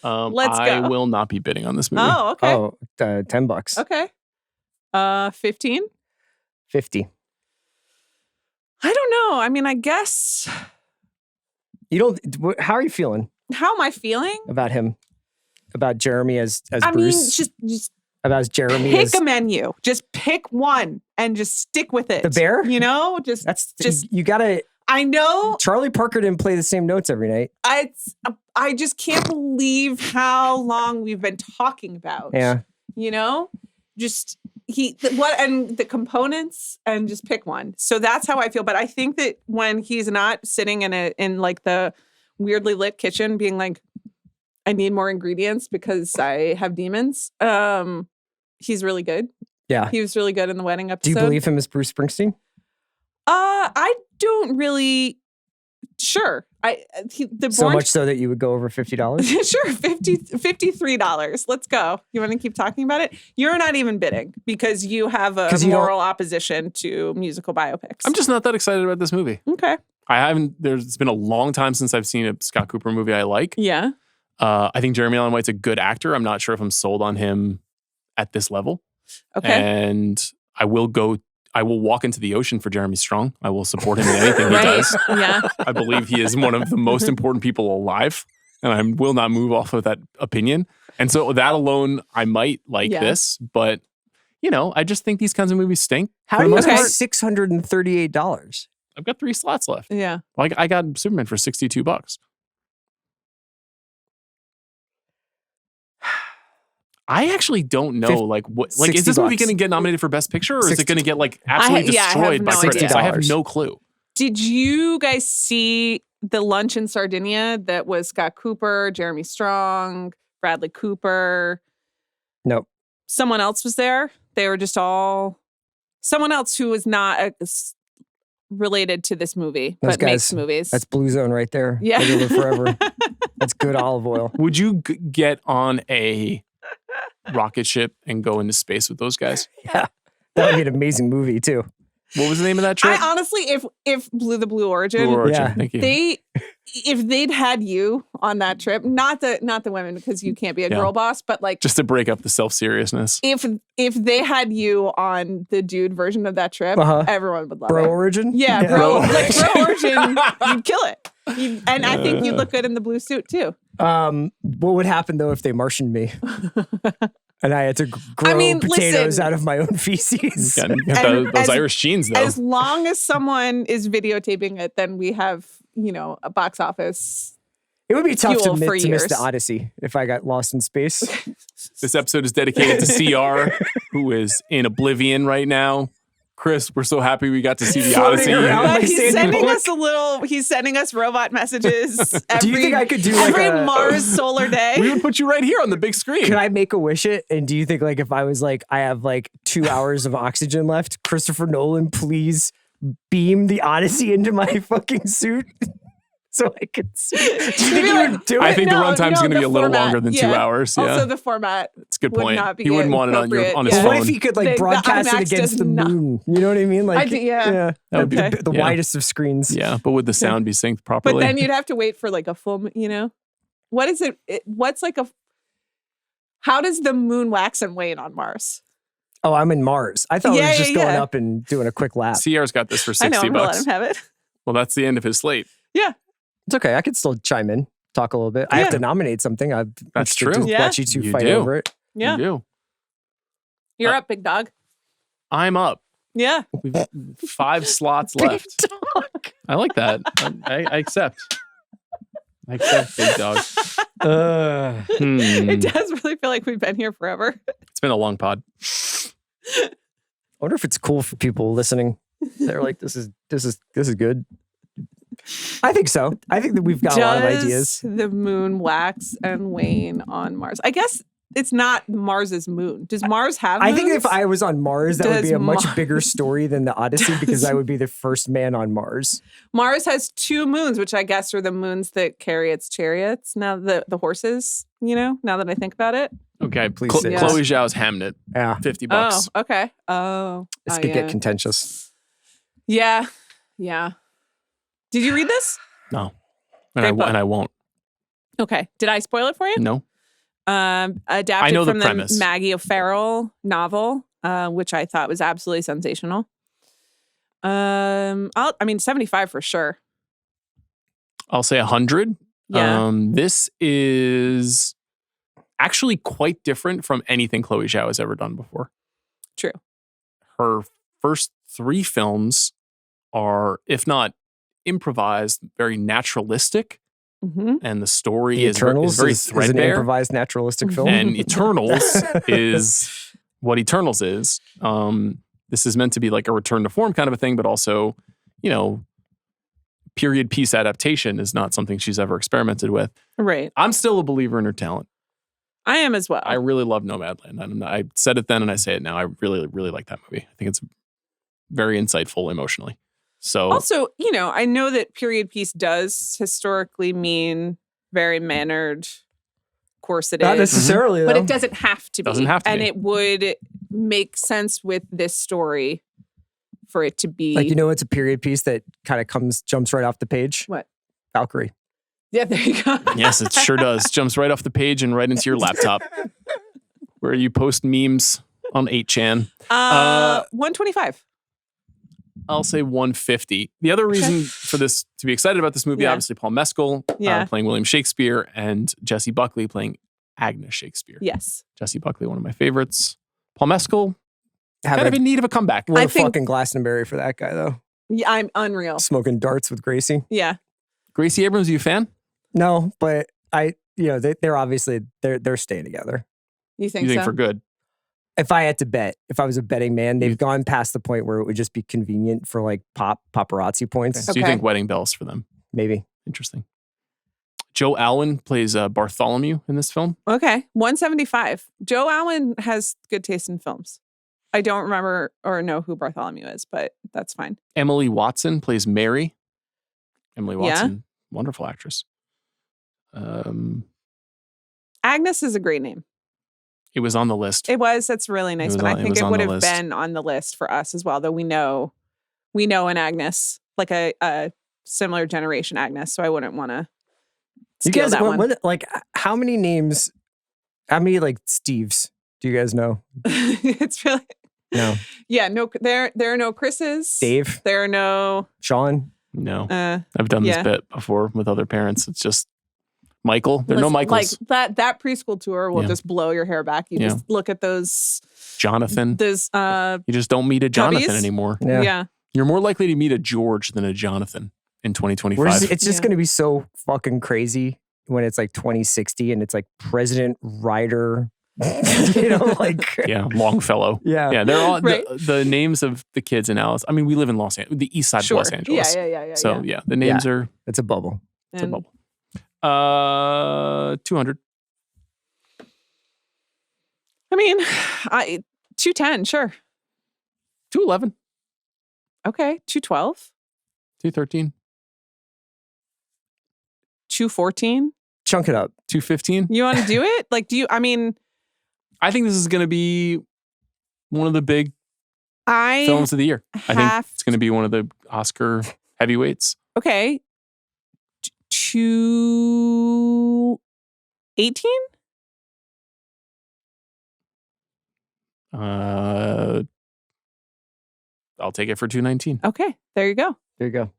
Let's go. I will not be bidding on this movie. Oh, okay. Oh, $10. Okay. 15? 50. I don't know. I mean, I guess. How are you feeling? How am I feeling? About him? About Jeremy as Bruce? I mean, just about Jeremy pick a menu. Just pick one and just stick with it. The bear? You gotta. I know. Charlie Parker didn't play the same notes every night. I just can't believe how long we've been talking about. Yeah. Just and the components and just pick one. So that's how I feel. But I think that when he's not sitting in like the weirdly lit kitchen being like, I need more ingredients because I have demons. He's really good. Yeah. He was really good in the wedding episode. Do you believe him as Bruce Springsteen? I don't really. Sure. So much so that you would go over $50? Sure. $53. Let's go. You want to keep talking about it? You're not even bidding because you have a moral opposition to musical biopics. I'm just not that excited about this movie. Okay. It's been a long time since I've seen a Scott Cooper movie I like. Yeah. I think Jeremy Allen White's a good actor. I'm not sure if I'm sold on him at this level. Okay. And I will walk into the ocean for Jeremy Strong. I will support him in anything he does. Yeah. I believe he is one of the most important people alive, and I will not move off of that opinion. And so that alone, I might like this, but I just think these kinds of movies stink. How do you have $638? I've got 3 slots left. Yeah. Like I got Superman for $62. I actually don't know, is this movie going to get nominated for Best Picture, or is it going to get absolutely destroyed by critics? I have no clue. Did you guys see the lunch in Sardinia that was Scott Cooper, Jeremy Strong, Bradley Cooper? Nope. Someone else was there. They were just all someone else who was not related to this movie, Those but guys, makes movies. That's Blue Zone right there. Yeah. They live forever. That's good olive oil. Would you get on a rocket ship and go into space with those guys? Yeah. That would be an amazing movie too. What was the name of that trip? I honestly, if the Blue Origin, Blue Origin. Yeah. Thank you. if they'd had you on that trip, not the women because you can't be a girl boss, but like just to break up the self-seriousness. If they had you on the dude version of that trip, everyone would love Bro it. Origin? Yeah, bro Origin, you'd kill it. And I think you'd look good in the blue suit too. What would happen though if they Martianed me? And I had to grow potatoes out of my own feces. Those Irish genes, though. As long as someone is videotaping it, then we have, a box office. It would be tough to miss years. the Odyssey if I got lost in space. This episode is dedicated to CR, who is in oblivion right now. Chris, we're so happy we got to see the Odyssey. He's sending us robot messages. Do you think I could do every Mars solar day? We would put you right here on the big screen. Could I make a wish it? And do you think if I was I have 2 hours of oxygen left, Christopher Nolan, please beam the Odyssey into my fucking suit? So I could see. Do you think you would do it? I think the runtime's going to be a little longer than 2 hours. Yeah. Also, the format. It's a good point. Not You wouldn't want it on his phone. What if he could broadcast it against the moon? You know what I mean? That would be the widest of screens. Yeah, but would the sound be synced properly? But then you'd have to wait for a full. What is it? How does the moon wax and wane on Mars? Oh, I'm in Mars. I thought it was just going up and doing a quick lap. CR's got this for $60. I know. I'm gonna let him have it. Well, that's the end of his slate. Yeah. It's okay. I could still chime in, talk a little bit. I have to nominate something. That's true. Watch you two fight over it. Yeah. You do. You're up, big dog. I'm up. Yeah. We've 5 slots left. I like that. I accept. I accept, big dog. It does really feel like we've been here forever. It's been a long pod. I wonder if it's cool for people listening. They're like, this is good. I think so. I think that we've got a lot of ideas. The moon wax and wane on Mars? I guess it's not Mars's moon. Does Mars have moons? I think if I was on Mars, that would be a much bigger story than the Odyssey because I would be the first man on Mars. Mars has 2 moons, which I guess are the moons that carry its chariots. Now the horses, now that I think about it. Okay, please. Chloe Zhao's Hamnet. Yeah. $50. Oh, okay. Oh. This could get contentious. Yeah. Yeah. Did you read this? No. And I won't. Okay. Did I spoil it for you? No. Adapted from the premise. Maggie O'Farrell novel, which I thought was absolutely sensational. 75 for sure. I'll say 100. Yeah. This is actually quite different from anything Chloe Zhao has ever done before. True. Her first 3 films are, if not improvised, very naturalistic. Mm-hmm. And the story is very threadbare. Is an improvised naturalistic film. And Eternals is what Eternals is. This is meant to be like a return to form kind of a thing, but also, period piece adaptation is not something she's ever experimented with. Right. I'm still a believer in her talent. I am as well. I really love Nomadland. I said it then and I say it now. I really, really like that movie. I think it's very insightful emotionally. So also, I know that period piece does historically mean very mannered, corseted. Not necessarily, but though. it doesn't have to be. Doesn't have to and be. it would make sense with this story for it to be. It's a period piece that kind of jumps right off the page. What? Valkyrie. Yeah, there you go. Yes, it sure does. Jumps right off the page and right into your laptop where you post memes on 8chan. 125. I'll say 150. The other reason for this to be excited about this movie, obviously Paul Mescal playing William Shakespeare and Jessie Buckley playing Agnes Shakespeare. Yes. Jessie Buckley, one of my favorites. Paul Mescal, kind of in need of a comeback. What a fucking Glastonbury for that guy, though. Yeah, I'm unreal. Smoking darts with Gracie. Yeah. Gracie Abrams, are you a fan? No, but they're obviously they're staying together. You think so? For good? If I had to bet, if I was a betting man, they've gone past the point where it would just be convenient for paparazzi points. So you think wedding bells for them? Maybe. Interesting. Joe Alwyn plays Bartholomew in this film. Okay. 175. Joe Alwyn has good taste in films. I don't remember or know who Bartholomew is, but that's fine. Emily Watson plays Mary. Emily Watson, wonderful actress. Agnes is a great name. It was on the list. It was. That's really nice. But I think it would have been on the list for us as well, though we know we know an Agnes, like a similar generation Agnes. So I wouldn't want to steal that one. Like, how many names, how many like Steves do you guys know? It's really... No. Yeah, no, there are no Chris's. Dave? There are no... Sean? No. I've done this bit before with other parents. It's just Michael. There are no Michaels. Like that preschool tour will just blow your hair back. You just look at those... Jonathan. Those... you just don't meet a Jonathan anymore. Yeah. You're more likely to meet a George than a Jonathan in 2025. It's just going to be so fucking crazy when it's like 2060 and it's like President Ryder... Longfellow. Yeah. They're all the names of the kids in Alice. I mean, we live in the east side of Los Angeles. Yeah. So the names are. It's a bubble. It's a bubble. 200. I mean, 210, sure. 211. Okay, 212. 213. 214. Chunk it up. 215. You want to do it? Like, do you? I mean. I think this is going to be one of the big films of the year. I think it's going to be one of the Oscar heavyweights. Okay. 218? I'll take it for 219. Okay. There you go. There you go.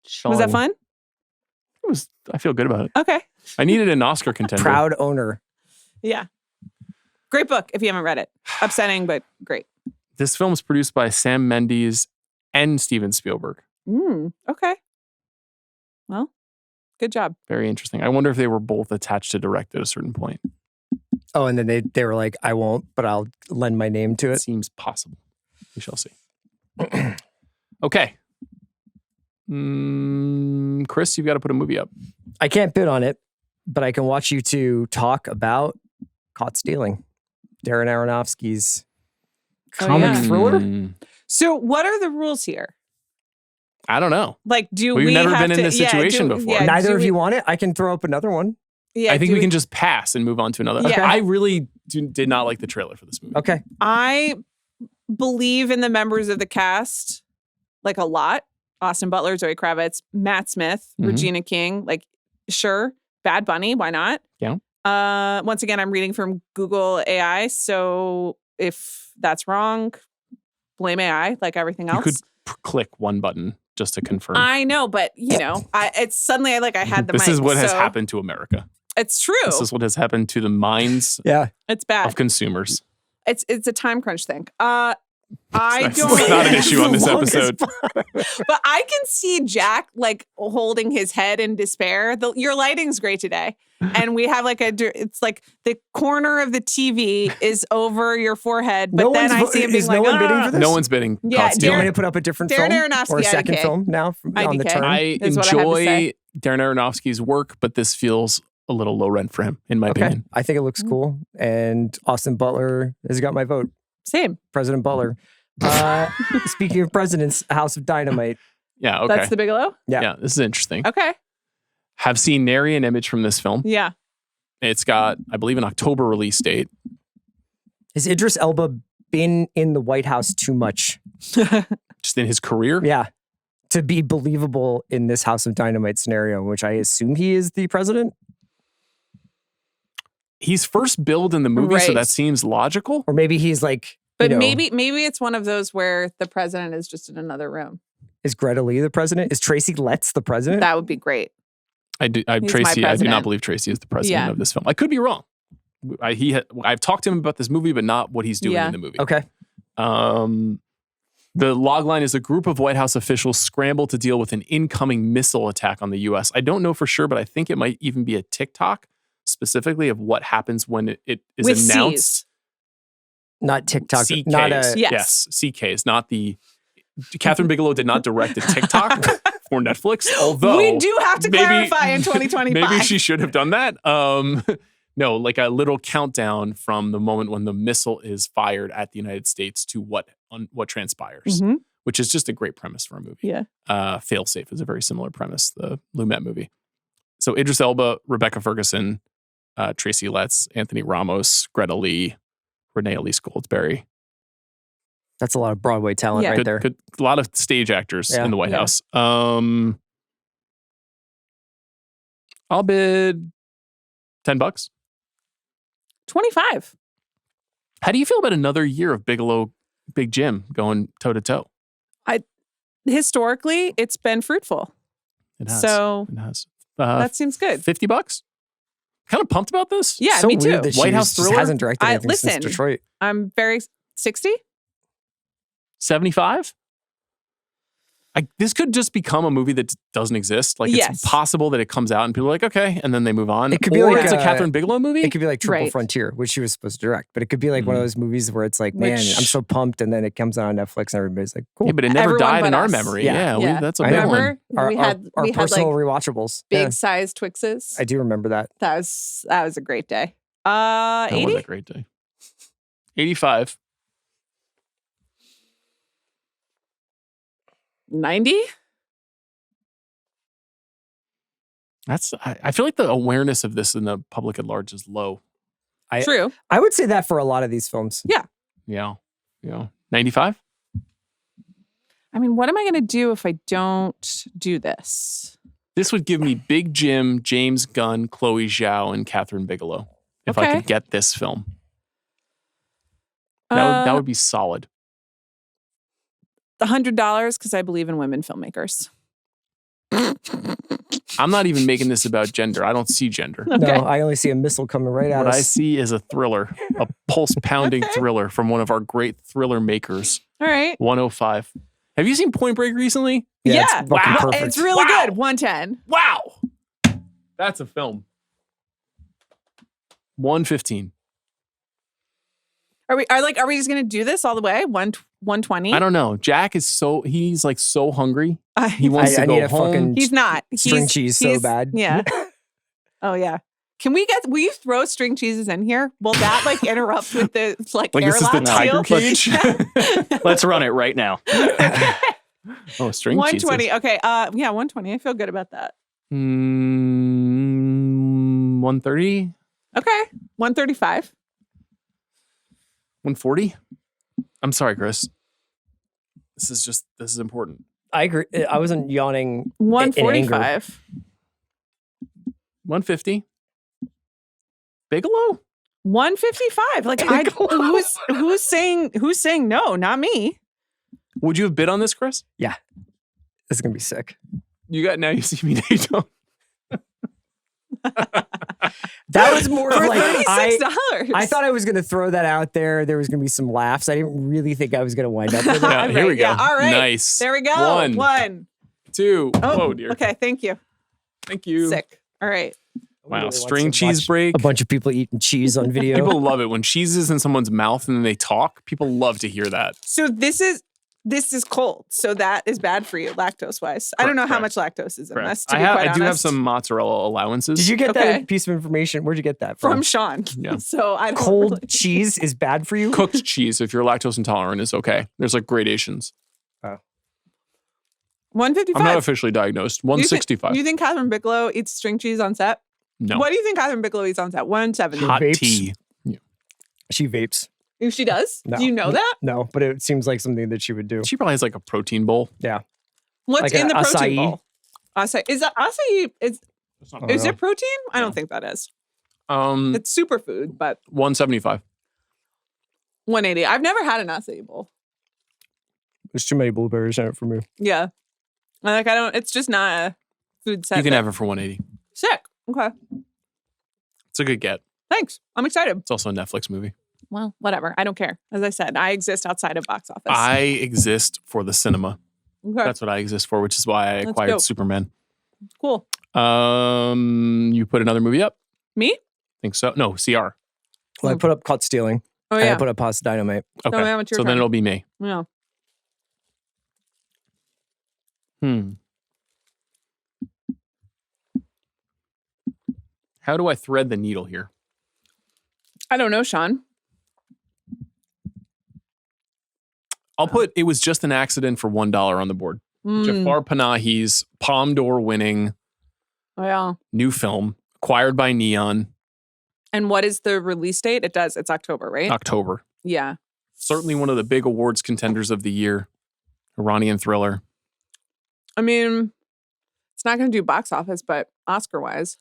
Sean. Was that fun? It was. I feel good about it. Okay. I needed an Oscar contender. Proud owner. Yeah. Great book if you haven't read it. Upsetting, but great. This film is produced by Sam Mendes and Steven Spielberg. Okay. Well, good job. Very interesting. I wonder if they were both attached to direct at a certain point. Oh, and then they were like, I won't, but I'll lend my name to it. Seems possible. We shall see. Okay. Chris, you've got to put a movie up. I can't bid on it, but I can watch you two talk about Caught Stealing. Darren Aronofsky's comic thriller. So what are the rules here? I don't know. Like, we've never been in this situation before. Yeah, neither of you want it? I can throw up another one. Yeah, I think we can just pass and move on to another. Yeah. I really did not like the trailer for this movie. Okay. I believe in the members of the cast, like a lot. Austin Butler, Zoe Kravitz, Matt Smith, Regina King. Like, sure. Bad Bunny, why not? Yeah. Once again, I'm reading from Google AI. So if that's wrong, blame AI like everything else. You could click one button just to confirm. I know, but it's suddenly I had the This mic, is what has happened to America. It's true. This is what has happened to the minds it's bad. of consumers. It's a time crunch thing. It's not an issue on this episode. But I can see Jack like holding his head in despair. Your lighting's great today. And we have it's like the corner of the TV is over your forehead. But then I see him being like, no one bidding for this? No one's bidding. Yeah, do you want me to put up a different film? Aronofsky, or a second IDK. film now on the turn? I enjoy Darren Aronofsky's work, but this feels a little low rent for him, in my opinion. I think it looks cool. And Austin Butler has got my vote. Same. President Butler. Speaking of presidents, House of Dynamite. Yeah, okay. That's the Bigelow? Yeah, this is interesting. Okay. Have seen nary an image from this film. Yeah. It's got, I believe, an October release date. Has Idris Elba been in the White House too much? Just in his career? Yeah. To be believable in this House of Dynamite scenario, which I assume he is the president? He's first billed in the movie, so that seems logical. Or maybe he's like, but maybe it's one of those where the president is just in another room. Is Greta Lee the president? Is Tracy Letts the president? That would be great. I do not believe Tracy is the president of this film. I could be wrong. I've talked to him about this movie, but not what he's doing in the movie. Okay. The logline is a group of White House officials scramble to deal with an incoming missile attack on the U.S. I don't know for sure, but I think it might even be a TikTok specifically of what happens when it is with announced. C's. Not TikTok. CKs. Not a yes, CKs. Not the. Catherine Bigelow did not direct a TikTok for Netflix, although we do have to clarify in 2025. Maybe she should have done that. No, like a little countdown from the moment when the missile is fired at the United States to what transpires, which is just a great premise for a movie. Yeah. Failsafe is a very similar premise, the Lumet movie. So Idris Elba, Rebecca Ferguson, Tracy Letts, Anthony Ramos, Greta Lee, Renee Elise Goldsberry. That's a lot of Broadway talent right there. A lot of stage actors in the White House. I'll bid $10. 25. How do you feel about another year of Bigelow, Big Jim going toe to toe? Historically, it's been fruitful. It has. So it has. That seems good. $50. Kind of pumped about this. Yeah, so me too. Weird that White House thriller hasn't directed anything since Detroit. I'm very 60. 75. This could just become a movie that doesn't exist. Like it's possible that it comes out and people are like, okay, and then they move on. It could be or like it's a Catherine Bigelow movie. It could be like Triple Frontier, which she was supposed to direct. But it could be like one of those movies where it's like, man, I'm so pumped, and then it comes out on Netflix and everybody's like, cool. Yeah, but it never died in our memory. Yeah, that's a big one. We had personal like rewatchables. Big size Twixes. I do remember that. That was a great day. 80? That was a great day. 85. 90? I feel like the awareness of this in the public at large is low. True. I would say that for a lot of these films. Yeah. 95? I mean, what am I going to do if I don't do this? This would give me Big Jim, James Gunn, Chloe Zhao, and Catherine Bigelow if I could get this film. That would be solid. $100 because I believe in women filmmakers. I'm not even making this about gender. I don't see gender. Okay. No, I only see a missile coming right at us. What I see is a thriller, a pulse-pounding thriller from one of our great thriller makers. All right. 105. Have you seen Point Break recently? Yeah. Wow. It's really good. 110. Wow. That's a film. 115. Are we just gonna do this all the way? 120? I don't know. Jack is he's like so hungry. He wants to go home. He's not. String cheese so bad. Yeah. Oh yeah. Will you throw string cheeses in here? Will that like interrupt with the like this is the tiger cage? Let's run it right now. Oh, string 120. cheeses. Okay. Yeah, 120. I feel good about that. 130. Okay. 135. 140. I'm sorry, Chris. This is important. I agree. I wasn't yawning. 145. 150. Bigelow? 155. Like who's saying no? Not me. Would you have bid on this, Chris? Yeah. This is gonna be sick. Now you see me, Dayton. That was more for like $36. I thought I was going to throw that out there. There was going to be some laughs. I didn't really think I was going to wind up with it. Yeah, here we go. Yeah, all right. Nice. There we go. 1, 2. Oh, dear. Okay, thank you. Thank you. Sick. All right. Wow, really string cheese break. A bunch of people eating cheese on video. People love it when cheese is in someone's mouth and then they talk. People love to hear that. So this is cold. So that is bad for you, lactose wise. I don't know how much lactose is in this. To be quite I do have honest. some mozzarella allowances. Did you get that piece of information? Where'd you get that from Sean? Yeah. So I don't cold cheese is bad for you. Cooked cheese, if you're lactose intolerant, is okay. There's like gradations. 155. I'm not officially diagnosed. 165. You think Catherine Bigelow eats string cheese on set? No. What do you think Catherine Bigelow eats on set? 170. Hot Vapes. tea. Yeah. She vapes. If she does? No. Do you know that? No, but it seems like something that she would do. She probably has like a protein bowl. Yeah. What's Like in the protein acai? bowl? Acai. Is that acai? Is it protein? I don't think that is. It's superfood, but 175. 180. I've never had an acai bowl. There's too many blueberries in it for me. Yeah. I don't, it's just not a food set. You can have it for 180. Sick. Okay. It's a good get. Thanks. I'm excited. It's also a Netflix movie. Well, whatever. I don't care. As I said, I exist outside of box office. I exist for the cinema. Okay. That's what I exist for, which is why I acquired dope. Superman. Cool. You put another movie up? Me? Think so. No, CR. Well, I put up Caught Stealing. Oh, And yeah. I put up Pasta Dynamite. Okay. now it's your So turn. then it'll be me. Yeah. How do I thread the needle here? I don't know, Sean. I'll put It Was Just an Accident for $1 on the board. Mm. Jafar Panahi's Palme d'Or winning Oh, yeah. new film, acquired by Neon, And what is the release date? It's October, right? October. Yeah. certainly one of the big awards contenders of the year. Iranian thriller. I mean, it's not going to do box office, but Oscar-wise,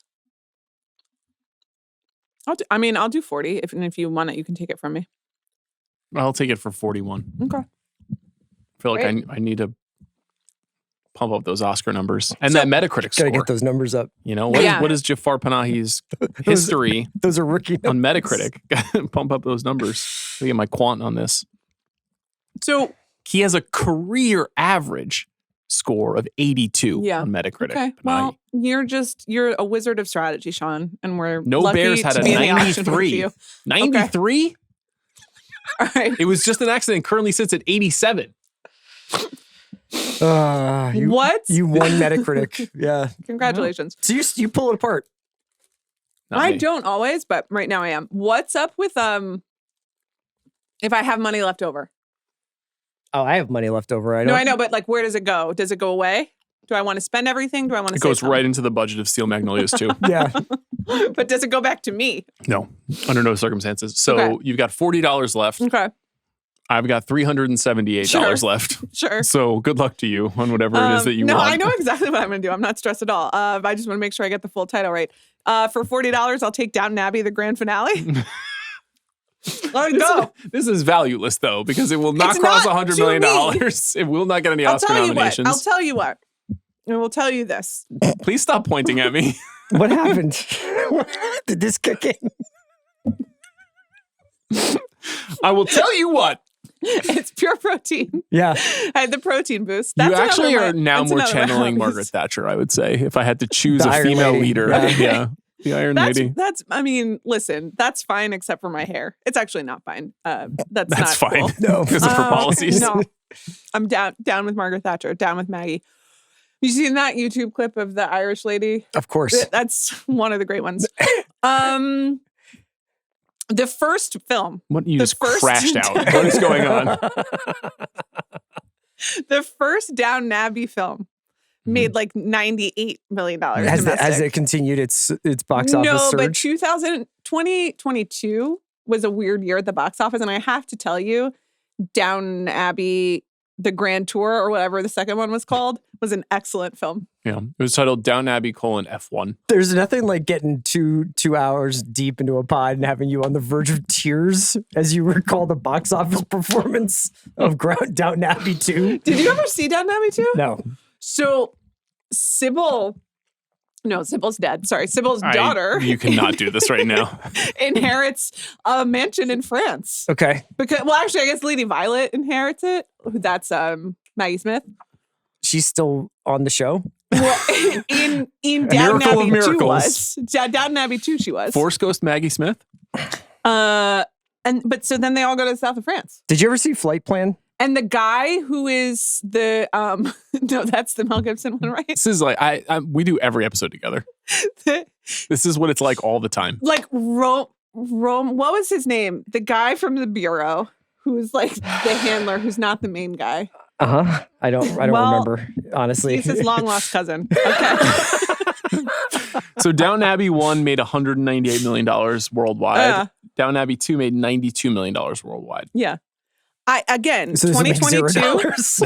I'll do 40. If you want it, you can take it from me. I'll take it for 41. Okay. I feel like I need to pump up those Oscar numbers and that Metacritic score. Gotta get those numbers up. You know, what is Jafar Panahi's history those are rookie numbers. on Metacritic? Pump up those numbers. Let me get my quant on this. So he has a career average score of 82 on Metacritic. Okay. Well, you're a wizard of strategy, Sean, and we're No lucky Bears had to a be in the auction with 93. you. 93? All right. It was just an accident. Currently sits at 87. What? You won Metacritic. Yeah. Congratulations. So you pull it apart. I don't always, but right now I am. What's up with if I have money left over? Oh, I have money left over. I know, but like, where does it go? Does it go away? Do I want to spend everything? Do I want to? It goes right into the budget of Steel Magnolias too. Yeah. But does it go back to me? No, under no circumstances. So you've got $40 left. Okay. I've got $378 left. Sure. So good luck to you on whatever it is that you want. No, I know exactly what I'm going to do. I'm not stressed at all. I just want to make sure I get the full title right. For $40, I'll take Downton Abbey, the grand finale. Let it go. This is valueless though, because it will not cross $100 million. It will not get any Oscar nominations. I'll tell you what. I will tell you this. Please stop pointing at me. What happened? Did this kick in? I will tell you what. It's pure protein. Yeah. I had the protein boost. You actually are now more channeling Margaret Thatcher, I would say, if I had to choose a female leader. Yeah. The Iron Lady. I mean, listen, that's fine except for my hair. It's actually not fine. That's not fine. Cool. No. Because of her policies. No. I'm down with Margaret Thatcher, down with Maggie. You seen that YouTube clip of the Irish lady? Of course. That's one of the great ones. The first film. What, you just crashed out. What is going on? The first Downton Abbey film made like $98 million. As it continued its box office surge. No, but 2022 was a weird year at the box office. And I have to tell you, Downton Abbey, the Grand Tour, or whatever the second one was called, was an excellent film. Yeah. It was titled Downton Abbey: F1. There's nothing like getting two hours deep into a pod and having you on the verge of tears as you recall the box office performance of Downton Abbey 2. Did you ever see Downton Abbey 2? No. So Sybil's dead. Sorry, Sybil's daughter. You cannot do this right now. Inherits a mansion in France. Okay. Actually, I guess Lady Violet inherits it. That's Maggie Smith. She's still on the show? Well, in Downton Abbey 2 was. Downton Abbey 2 she was. Force Ghost Maggie Smith? But so then they all go to the south of France. Did you ever see Flight Plan? And the guy who is the no, that's the Mel Gibson one, right? This is like we do every episode together. This is what it's like all the time. Like Rome. What was his name? The guy from the bureau who's like the handler, who's not the main guy. I don't remember, honestly. He's his long lost cousin. Okay. So Downton Abbey 1 made $198 million worldwide. Downton Abbey 2 made $92 million worldwide. Yeah. 2022. This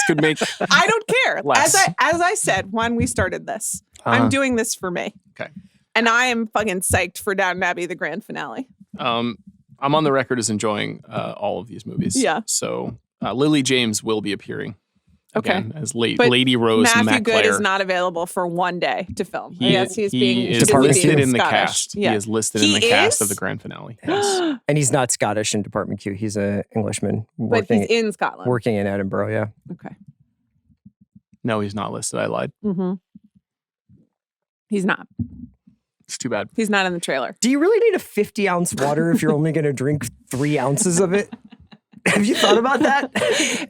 could make. I don't care. Less. As I said when we started this, I'm doing this for me. Okay. And I am fucking psyched for Downton Abbey, the grand finale. I'm on the record as enjoying all of these movies. Yeah. So Lily James will be appearing. Again, as But Lady Rose Matthew McClare. Good is not available for one day to film. He is listed in the cast. Yeah. He is listed in the cast of the grand finale. Yes. And he's not Scottish in Department Q. He's an Englishman but he's in Scotland. working in Edinburgh, yeah. Okay. No, he's not listed. I lied. Mm-hmm. He's not. It's too bad. He's not in the trailer. Do you really need a 50-ounce water if you're only going to drink 3 ounces of it? Have you thought about that?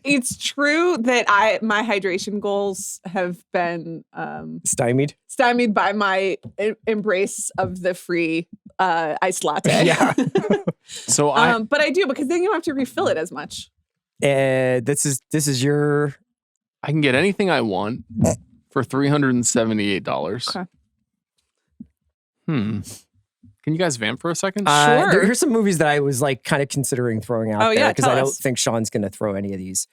It's true that my hydration goals have been Stymied by my embrace of the free iced latte. Yeah. So but I do, because then you don't have to refill it as much. This is your. I can get anything I want for $378. Okay. Can Can you guys vamp for a second? Sure. Here's some movies that I was like kind of considering throwing out there because tell I don't us. think Sean's going to throw any of these.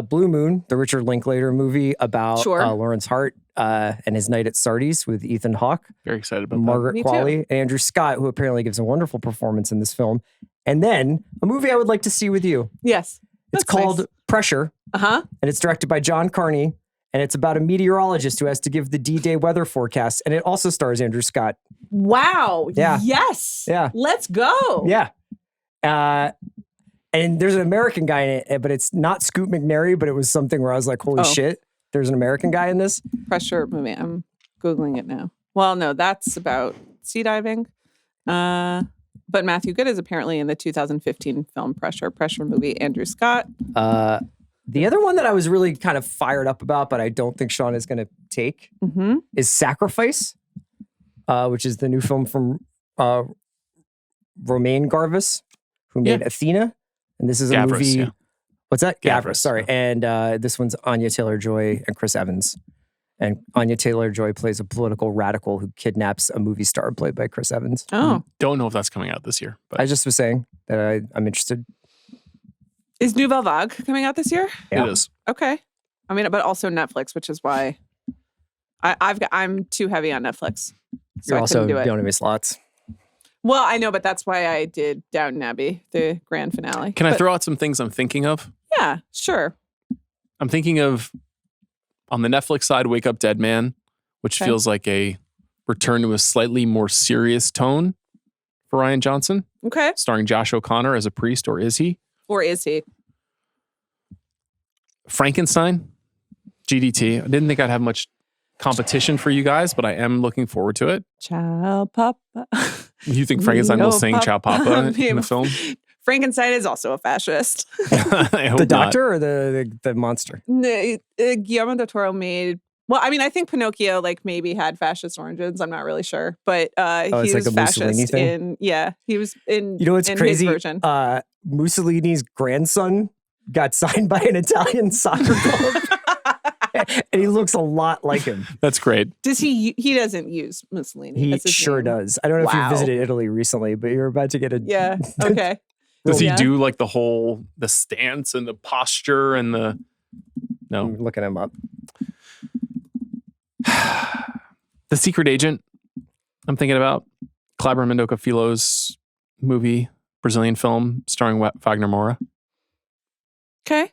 Blue Moon, the Richard Linklater movie about Lawrence Hart and his night at Sardi's with Ethan Hawke. Very excited about Margaret Me Qualley, too. and Andrew Scott, who apparently gives a wonderful performance in this film. And then a movie I would like to see with you. Yes. It's called Pressure, Uh-huh. and it's directed by John Carney, and it's about a meteorologist who has to give the D-Day weather forecast, and it also stars Andrew Scott. Wow. Yeah. Yes. Yeah. Let's go. Yeah. And there's an American guy in it, but it's not Scoot McNairy, but it was something where I was like, holy shit, there's an American guy in this. Pressure movie. I'm Googling it now. Well, no, that's about sea diving. But Matthew Good is apparently in the 2015 film Pressure movie, Andrew Scott. The other one that I was really kind of fired up about, but I don't think Sean is going to take, is Sacrifice, which is the new film from Romain Gavras, who made Athena. And this is a Gavras, movie. yeah. What's that? Gavras, sorry. yeah. And this one's Anya Taylor-Joy and Chris Evans. And Anya Taylor-Joy plays a political radical who kidnaps a movie star played by Chris Evans. Oh. Don't know if that's coming out this year. But I just was saying that I'm interested. Is Nouvelle Vague coming out this year? Yeah. It is. Okay. I mean, but also Netflix, which is why I'm too heavy on Netflix. So You're I also couldn't do it. don't have any slots. Well, I know, but that's why I did Downton Abbey, the grand finale. Can I But- throw out some things I'm thinking of? Yeah, sure. I'm thinking of, on the Netflix side, Wake Up Dead Man, which feels like a return to a slightly more serious tone for Rian Johnson, Okay. starring Josh O'Connor as a priest, or is he? Or is he? Frankenstein, GDT. I didn't think I'd have much competition for you guys, but I am looking forward to it. Ciao, Papa. You think Frankenstein will sing Ciao Papa in the film? Frankenstein is also a fascist. I hope The not. doctor or the monster? Guillermo del Toro made. Well, I mean, I think Pinocchio maybe had fascist origins. I'm not really sure, but he it's was like a Mussolini fascist thing? he was in. You know what's in crazy? His version. Mussolini's grandson got signed by an Italian soccer club. And he looks a lot like him. That's great. Does he? He doesn't use Mussolini. He That's his sure name. does. I don't know if you Wow. visited Italy recently, but you're about to get a Yeah. Okay. Does he Yeah. do like the stance and the posture and the? No. I'm looking him up. The Secret Agent, I'm thinking about. Kleber Mendoza Filho's movie, Brazilian film starring Wagner Moura. Okay.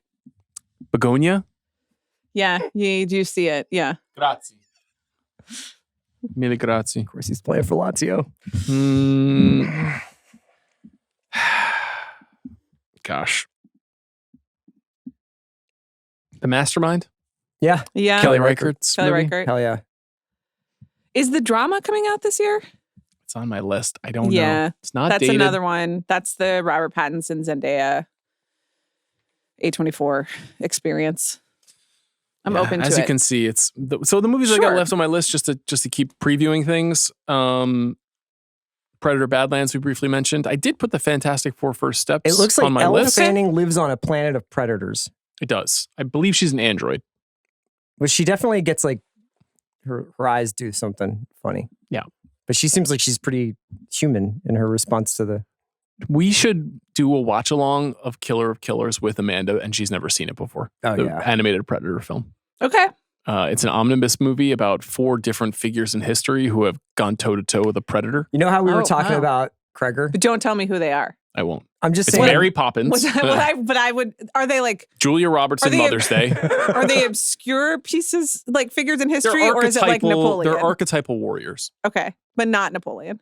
Begonia. Yeah, you do see it. Yeah. Grazie. Mille grazie. Of course, he's playing for Lazio. Gosh. The Mastermind? Yeah. Yeah. Kelly Reichardt's Kelly movie? Reichardt. Hell yeah. Is the drama coming out this year? It's on my list. I don't Yeah. know. It's not That's dated. another one. That's the Robert Pattinson Zendaya A24 experience. I'm Yeah, open to as it. you can see, it's so the movies I got Sure. left on my list just to keep previewing things. Predator Badlands we briefly mentioned. I did put the Fantastic Four First Steps It looks like on my Elle list. Fanning lives on a planet of predators. It does. I believe she's an android. But she definitely gets her eyes do something funny. Yeah. But she seems like she's pretty human in her response to the... We should do a watch along of Killer of Killers with Amanda, and she's never seen it before. Oh, the yeah. animated Predator film. Okay. It's an omnibus movie about 4 different figures in history who have gone toe to toe with a predator. You know how we were Oh, talking wow. about Kreger? But don't tell me who they are. I won't. I'm just It's saying... Mary Poppins, I would. Are they Julia Roberts Are in they- Mother's Day. Are they obscure pieces, figures in history, or is it like Napoleon? They're archetypal warriors. Okay, but not Napoleon.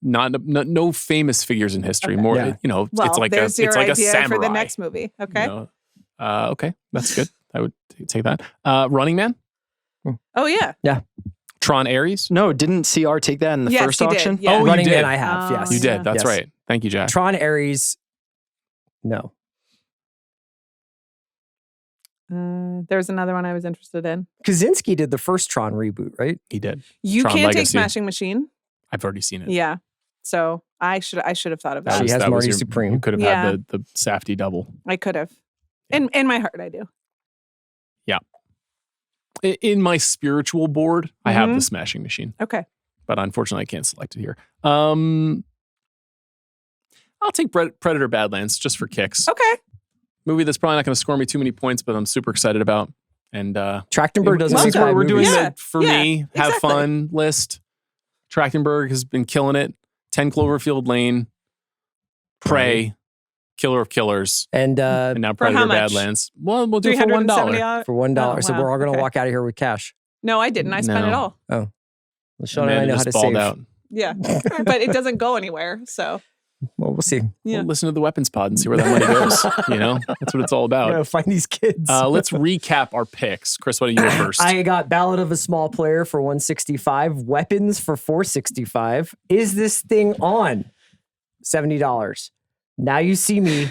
No famous figures in history. Okay. More, Yeah. Well, it's like there's a your a idea samurai. for the next movie. Okay. Okay, that's good. I would take that. Running Man, Oh yeah. Tron Ares. No, didn't CR take that in the Yes, first he did. auction? Yeah. Oh, Running you did. Man I have, Oh, yes. You yeah. did. That's Yes. right. Thank you, Jack. Tron Ares, no. There's another one I was interested in. Kaczynski did the first Tron reboot, right? He did. You Tron can't take Legacy. Smashing Machine. I've already seen it. Yeah. So I should have thought of That that. She was- has that was Marty your- Supreme. You could have Yeah. had the Safdie double. I could have. In my heart, I do. In my spiritual board, I have Mhm. the Smashing Machine. Okay. but unfortunately I can't select it here. I'll take Predator Badlands just for kicks. Okay. Movie that's probably not going to score me too many points, but I'm super excited about. And Trachtenberg doesn't since make bad we're doing movies. the for me have exactly. fun list. Trachtenberg has been killing it. 10 Cloverfield Lane, Prey, Killer of Killers, And and now how Predator much? Badlands. Well, we'll do it for $1. for $1. So wow. we're all going to Okay. walk out of here with cash. No, I didn't. I spent it No. all. Well, Sean and I Amanda know how just to balled save. out. Yeah. But it doesn't go anywhere. So, Well, we'll see. yeah. Well, listen to the Weapons Pod and see where that money goes. You know, that's what it's all I'm about. going to find these kids. Let's recap our picks. Chris, why don't you go first? I got Ballad of a Small Player for 165, Weapons for 465. Is This Thing On? $70. Now You See Me,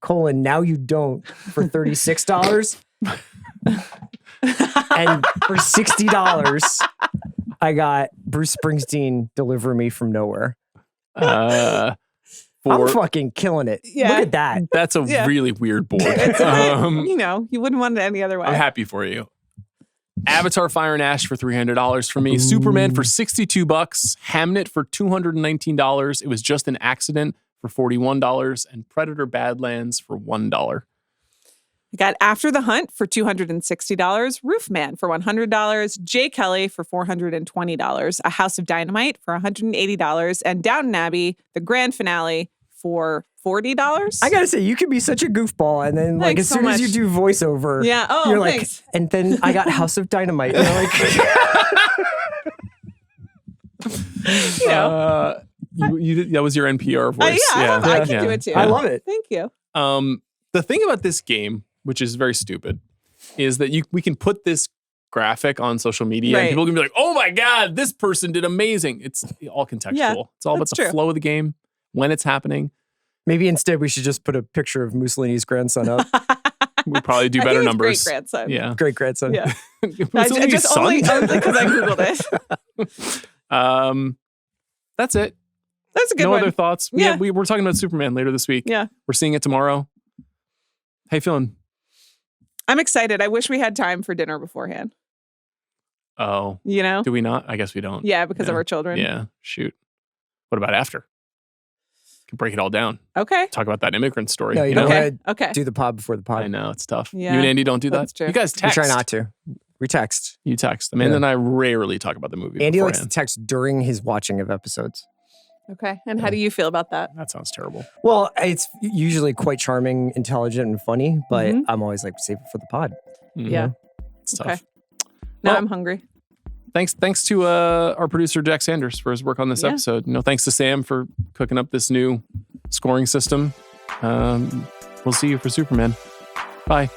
Now You Don't for $36. And for $60, I got Bruce Springsteen, Deliver Me From Nowhere. I'm fucking killing it. Yeah. Look at that. That's a Yeah. really weird board. You know, you wouldn't want it any other way. I'm happy for you. Avatar Fire and Ash for $300 for me. Superman for $62. Hamnet for $219. It Was Just an Accident for $41. And Predator Badlands for $1. I got After the Hunt for $260, Roofman for $100, Jay Kelly for $420, A House of Dynamite for $180, and Downton Abbey, the grand finale, for $40. I gotta say, you can be such a goofball, and then like Thanks as so soon as you much. do voiceover, Yeah. Oh, you're like, thanks. and then I got House of Dynamite. And you're like, You know. That was your NPR voice. I can do it too. I love it. Thank you. The thing about this game, which is very stupid, is that we can put this graphic on social media and Right. people can be like, oh my God, this person did amazing. It's all contextual. Yeah, It's all about that's the true. flow of the game, when it's happening. Maybe instead we should just put a picture of Mussolini's grandson up. We probably do I better think it's numbers. Great grandson. Yeah. Great grandson. Yeah. Mussolini's just son? only because I Googled it. That's it. That's a good No one. other thoughts. Yeah. We're talking about Superman later this week. Yeah. We're seeing it tomorrow. How you feeling? I'm excited. I wish we had time for dinner beforehand. Oh, You know? do we not? I guess we don't. Yeah, because of Yeah. our children. Yeah. Shoot. What about after? Can break it all down. Okay. Talk about that immigrant story. No, you you don't know? Okay. want to Okay. do the pod before the pod. I know it's tough. Yeah, You and Andy don't do that. that's true. You guys We text. try not to. We text. You text. Amanda Yeah. and I rarely talk about the movie. Andy likes to beforehand. text during his watching of episodes. Okay. And how do you feel about that? That sounds terrible. Well, it's usually quite charming, intelligent, and funny, but Mhm. I'm always like, save it for the pod. Mhm. Yeah. It's Okay. tough. Now Well, I'm hungry. Thanks to our producer Jack Sanders for his work on this Yeah. episode. Thanks to Sam for cooking up this new scoring system. We'll see you for Superman. Bye.